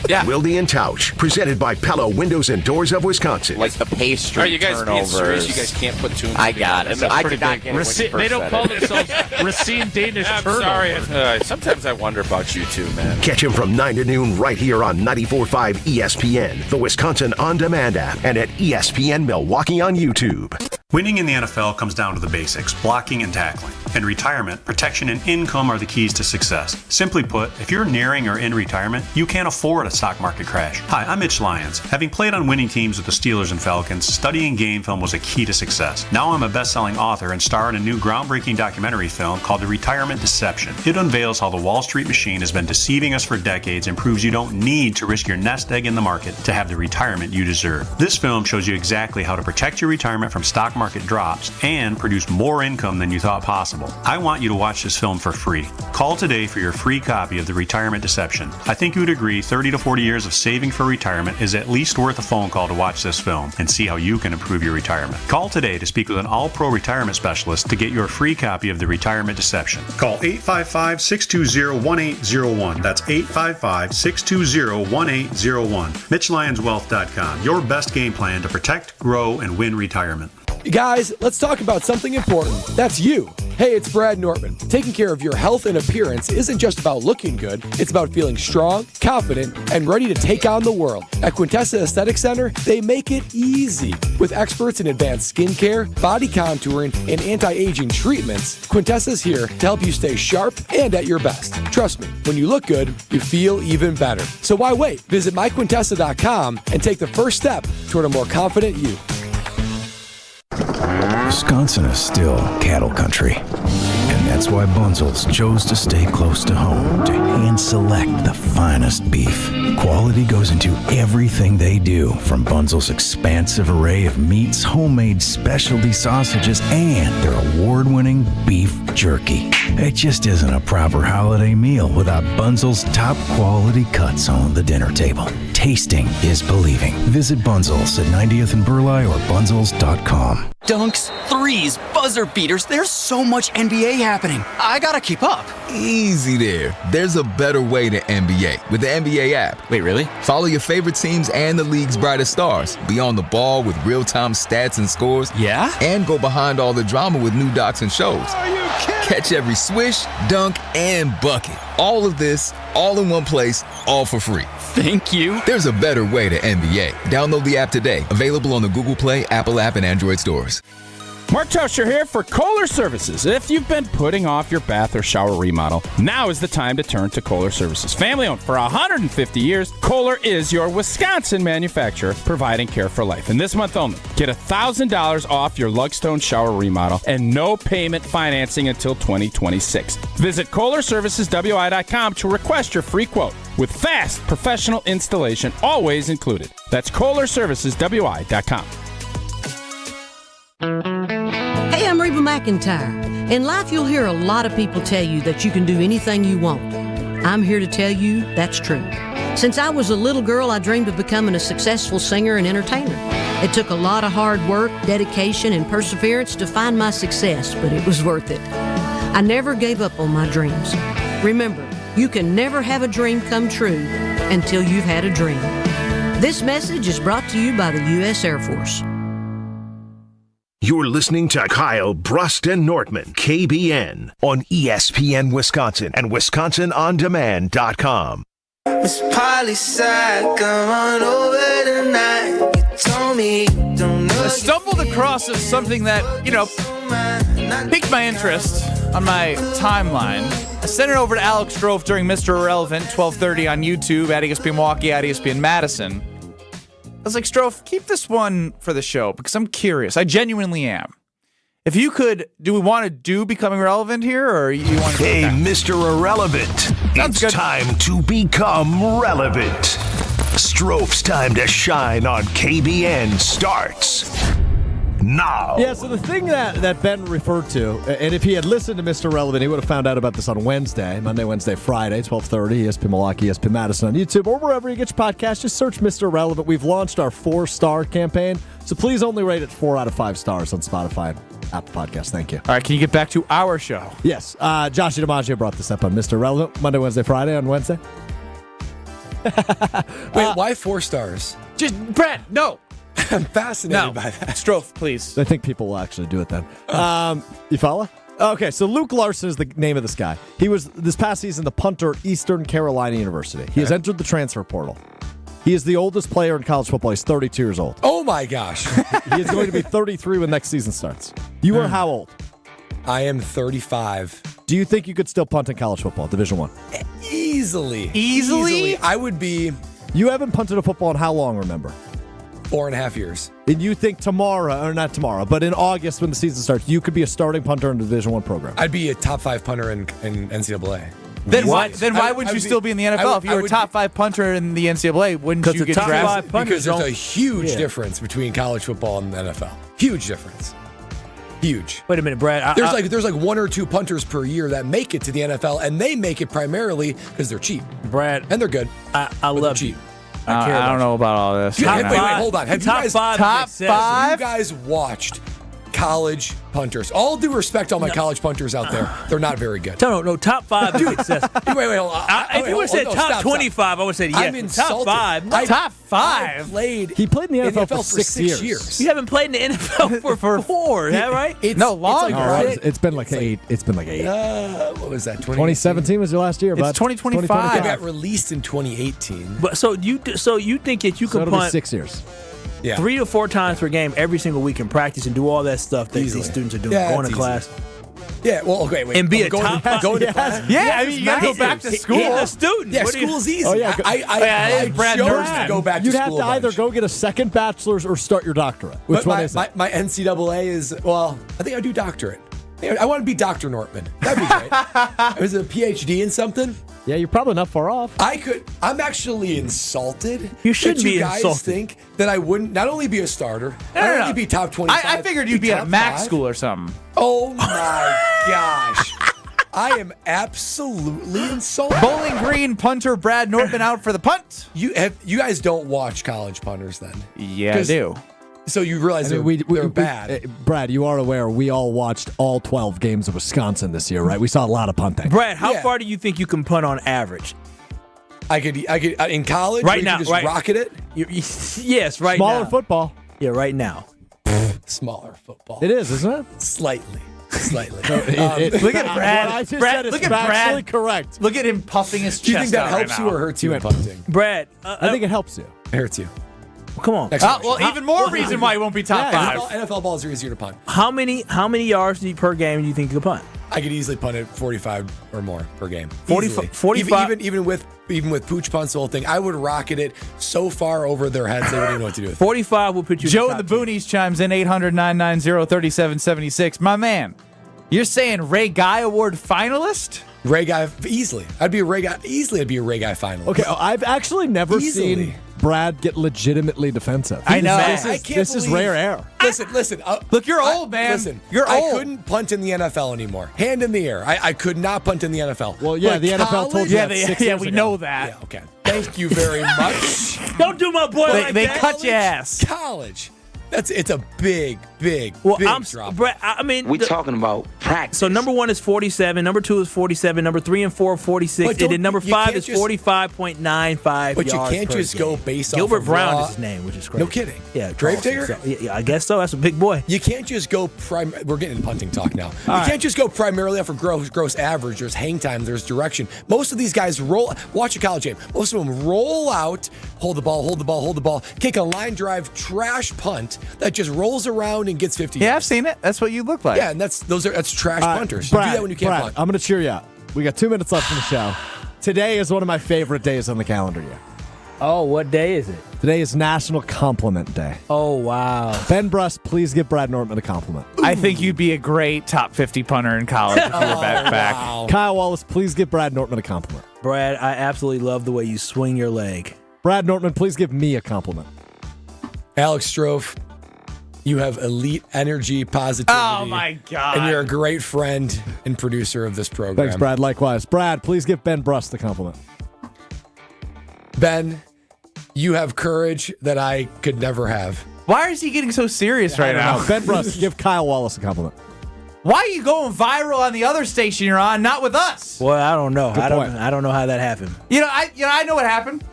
Yeah. Wilde and Tausch, presented by Pella Windows and Doors of Wisconsin. Like the pastry. Are you guys being serious? You guys can't put tunes. I got it. I did not get it. They don't call themselves Racine Danish turnover. Sorry. Sometimes I wonder about you too, man. Catch him from 9 to noon right here on 94.5 ESPN, the Wisconsin On Demand app, and at ESPN Milwaukee on YouTube. Winning in the NFL comes down to the basics, blocking and tackling. In retirement, protection and income are the keys to success. Simply put, if you're nearing or in retirement, you can't afford a stock market crash. Hi, I'm Mitch Lyons. Having played on winning teams with the Steelers and Falcons, studying game film was a key to success. Now I'm a best-selling author and star in a new groundbreaking documentary film called The Retirement Deception. It unveils how the Wall Street machine has been deceiving us for decades and proves you don't need to risk your nest egg in the market to have the retirement you deserve. This film shows you exactly how to protect your retirement from stock market drops and produce more income than you thought possible. I want you to watch this film for free. Call today for your free copy of The Retirement Deception. I think you would agree 30 to 40 years of saving for retirement is at least worth a phone call to watch this film and see how you can improve your retirement. Call today to speak with an all-pro retirement specialist to get your free copy of The Retirement Deception. Call 855-620-1801. That's 855-620-1801. MitchLyonsWealth.com. Your best game plan to protect, grow, and win retirement. Guys, let's talk about something important. That's you. Hey, it's Brad Nortman. Taking care of your health and appearance isn't just about looking good. It's about feeling strong, confident, and ready to take on the world. At Quintessa Aesthetic Center, they make it easy. With experts in advanced skincare, body contouring, and anti-aging treatments, Quintessa's here to help you stay sharp and at your best. Trust me, when you look good, you feel even better. So why wait? Visit myquintessa.com and take the first step toward a more confident you. Wisconsin is still cattle country, and that's why Bunzel's chose to stay close to home to hand select the finest beef. Quality goes into everything they do, from Bunzel's expansive array of meats, homemade specialty sausages, and their award-winning beef jerky. It just isn't a proper holiday meal without Bunzel's top quality cuts on the dinner table. Tasting is believing. Visit Bunzel's at 90th and Burleigh or bunzels.com. Dunks, threes, buzzer beaters. There's so much NBA happening. I gotta keep up. Easy there. There's a better way to NBA with the NBA app. Wait, really? Follow your favorite teams and the league's brightest stars. Be on the ball with real-time stats and scores. Yeah? And go behind all the drama with new docs and shows. Are you kidding? Catch every swish, dunk, and bucket. All of this, all in one place, all for free. Thank you. There's a better way to NBA. Download the app today. Available on the Google Play, Apple app, and Android stores. Mark Tauscher here for Kohler Services. If you've been putting off your bath or shower remodel, now is the time to turn to Kohler Services. Family owned for 150 years, Kohler is your Wisconsin manufacturer providing care for life. And this month only, get $1,000 off your Lugstone shower remodel and no payment financing until 2026. Visit KohlerServicesWI.com to request your free quote with fast professional installation always included. That's KohlerServicesWI.com. Hey, I'm Reba McEntire. In life, you'll hear a lot of people tell you that you can do anything you want. I'm here to tell you that's true. Since I was a little girl, I dreamed of becoming a successful singer and entertainer. It took a lot of hard work, dedication, and perseverance to find my success, but it was worth it. I never gave up on my dreams. Remember, you can never have a dream come true until you've had a dream. This message is brought to you by the U.S. Air Force. You're listening to Kyle Brust and Nortman, KBN, on ESPN Wisconsin and WisconsinOnDemand.com. Miss Polly said, come on over tonight. You told me you don't know. I stumbled across something that, piqued my interest on my timeline. I sent it over to Alex Strofe during Mr. Irrelevant, 12:30 on YouTube, at ESPN Milwaukee, at ESPN Madison. I was like, Strofe, keep this one for the show because I'm curious. I genuinely am. If you could, do we want to do Becoming Relevant here, or you want to? Hey, Mr. Irrelevant. It's time to become relevant. Strofe's time to shine on KBN starts now. Yeah, so the thing that Ben referred to, and if he had listened to Mr. Relevant, he would have found out about this on Wednesday, Monday, Wednesday, Friday, 12:30, ESPN Milwaukee, ESPN Madison on YouTube, or wherever you get your podcast. Just search Mr. Relevant. We've launched our 4-star campaign, so please only rate it 4 out of 5 stars on Spotify and Apple Podcasts. Thank you. All right, can you get back to our show? Yes. Josh DiMaggio brought this up on Mr. Relevant, Monday, Wednesday, Friday on Wednesday. Wait, why 4 stars? Just, Brett, no. I'm fascinated by that. Strofe, please. I think people will actually do it then. You follow? Okay, so Luke Larson is the name of this guy. He was, this past season, the punter at Eastern Carolina University. He has entered the transfer portal. He is the oldest player in college football. He's 32 years old. Oh, my gosh. He is going to be 33 when next season starts. You are how old? I am 35. Do you think you could still punt in college football, Division I? Easily. I would be. You haven't punted a football in how long, remember? 4.5 years. And you think tomorrow, or not tomorrow, but in August when the season starts, you could be a starting punter in the Division I program? I'd be a top 5 punter in NCAA. Then why would you still be in the NFL? If you were a top 5 punter in the NCAA, wouldn't you get drafted? Because there's a huge difference between college football and the NFL. Huge difference. Huge. Wait a minute, Brad. There's like 1 or 2 punters per year that make it to the NFL, and they make it primarily because they're cheap. Brad. And they're good. I love cheap. I don't know about all this. Wait, hold on. Have top you guys, five? Have you guys watched college punters? All due respect to all my college punters out there, they're not very good. No, top 5 is success. Wait, hold on. If you would have said top 25, I would have said yes. I'm insulted. Top 5. Top 5? He played in the NFL for 6 years. You haven't played in the NFL for 4, is that right? It's been like 8. It's been like 8. What was that? 2017 was your last year, bud. It's 2025. I got released in 2018. But so you think that you So could it'll be punt 6 years. Yeah. 3 to 4 times per game every single week in practice and do all that stuff that these students are doing, going to class. Yeah, well, okay, wait. And be a top 5. Going to class? Yeah, I mean, you got to go back to school. He's a student. Yeah, school's easy. Oh, yeah. I chose to go back to school. You'd have to either go get a second bachelor's or start your doctorate. Which one is it? My NCAA is, well, I think I do doctorate. I want to be Dr. Nortman. That'd be great. Is it a PhD in something? Yeah, you're probably not far off. I'm actually insulted. You should be you guys insulted. think that I wouldn't not only be a starter, not only be top 25. I figured you'd be at a Mac 5. school or something. Oh my gosh. I am absolutely insulted. Bowling Green punter Brad Nortman out for the punt. You guys don't watch college punters then? Yeah, I do. So you realize they're bad. Brad, you are aware we all watched all 12 games of Wisconsin this year, right? We saw a lot of punting. Brad, how far do you think you can punt on average? I could in college. Right now, just right? rocket it. Yes, right Smaller now. football. Yeah, right now. Smaller football. It is, isn't it? Slightly. Look at Brad. Look at Brad. Correct. Look at him puffing his chest. Do you think that out helps right you now. or hurts you in punting? Brad, I think it helps you. It hurts you. Come on. Well, even more reason why he won't be top 5. NFL balls are easier to punt. How many yards per game do you think you can punt? I could easily punt it 45 or more per game. 45. Even with pooch punts, the whole thing, I would rocket it so far over their heads they wouldn't even know what to do with it. 45 will put you. Joe in the Boonies chimes in 800-990-3776. My man, you're saying Ray Guy Award finalist? Ray Guy easily. I'd be a Ray Guy finalist. Okay, I've actually never seen Brad get legitimately defensive. I know. This is rare air. Listen. Look, you're old, man. Listen, you're I old. couldn't punt in the NFL anymore. Hand in the air. I could not punt in the NFL. Well, yeah, But the NFL told you that 6 years we ago. know that. Yeah, okay. Thank you very much. Don't do my boy like They that. cut your ass. College. It's a big drop. Brad, I mean, We talking about practice. so number 1 is 47, number 2 is 47, number 3 and 4 are 46, But and then number you 5 can't is just- 45.95 But you yards can't per just game. go based off Gilbert of Brown raw- is his name, which is crazy. No kidding. Yeah, Gravedigger? Yeah, I guess so. That's a big boy. You can't just go we're getting punting talk now. Can't just go primarily off of gross average. There's hang time, there's direction. Most of these guys watch a college game. Most of them roll out, hold the ball, kick a line drive trash punt that just rolls around and gets 50 Yeah, yards. I've seen it. That's what you look like. Yeah, and that's trash punters. Brad, you do that when you can't Brad, punt. I'm going to cheer you up. We got 2 minutes left in the show. Today is one of my favorite days on the calendar year. Oh, what day is it? Today is National Compliment Day. Oh, wow. Ben Brust, please give Brad Nortman a compliment. I think you'd be a great top 50 punter in college if you were back. Wow. Kyle Wallace, please give Brad Nortman a compliment. Brad, I absolutely love the way you swing your leg. Brad Nortman, please give me a compliment. Alex Strofe, you have elite energy, positivity. Oh, my God. And you're a great friend and producer of this program. Thanks, Brad. Likewise. Brad, please give Ben Brust the compliment. Ben, you have courage that I could never have. Why is he getting so serious right now? Ben Brust, give Kyle Wallace a compliment. Why are you going viral on the other station you're on, not with us? Well, I don't know. Good point. I don't know how that happened. I know what happened.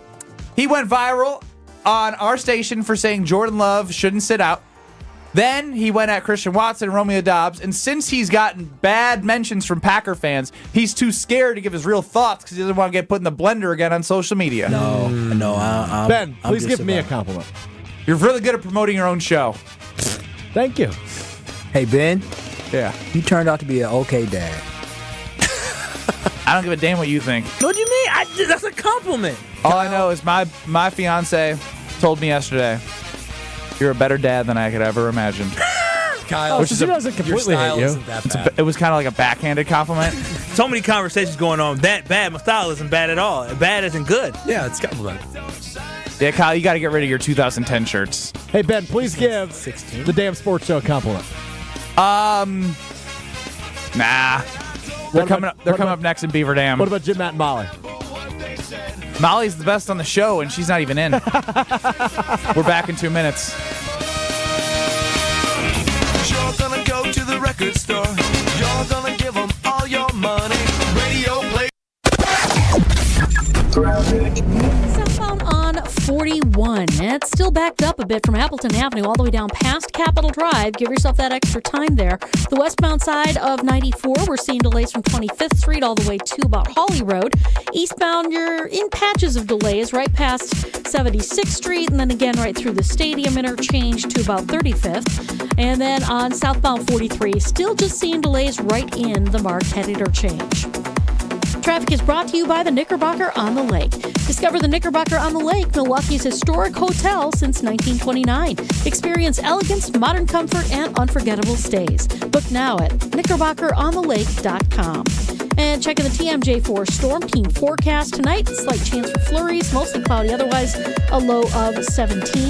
He went viral on our station for saying Jordan Love shouldn't sit out. Then he went at Christian Watson and Romeo Doubs, and since he's gotten bad mentions from Packer fans, he's too scared to give his real thoughts because he doesn't want to get put in the blender again on social media. No. Ben, I'm please just give me a about- compliment. You're really good at promoting your own show. Thank you. Hey, Ben, Yeah. You turned out to be an okay dad. I don't give a damn what you think. What do you mean? That's a compliment. All I know is my fiance told me yesterday, you're a better dad than I could ever imagine. Kyle, Which she doesn't completely hate you. Isn't that bad. It was kind of like a backhanded compliment. So many conversations going on. That bad. My style isn't bad at all. Bad isn't good. Yeah, it's a compliment. Yeah, Kyle, you got to get rid of your 2010 shirts. Hey, Ben, please give the damn sports show a compliment. Nah. They're coming up next in Beaver Dam. What about Jim, Matt, and Molly? Molly's the best on the show, and she's not even in. We're back in 2 minutes. You're gonna go to the record store. You're gonna give them all your money. Radio play. Southbound on 41. It's still backed up a bit from Appleton Avenue all the way down past Capitol Drive. Give yourself that extra time there. The westbound side of 94, we're seeing delays from 25th Street all the way to about Holly Road. Eastbound, you're in patches of delays right past 76th Street and then again right through the Stadium interchange to about 35th. And then on southbound 43, still just seeing delays right in the Marquette interchange. Traffic is brought to you by the Knickerbocker on the Lake. Discover the Knickerbocker on the Lake, Milwaukee's historic hotel since 1929. Experience elegance, modern comfort, and unforgettable stays. Book now at knickerbockeronthelake.com. And checking the TMJ4 Storm Team forecast tonight. Slight chance for flurries, mostly cloudy, otherwise a low of 17.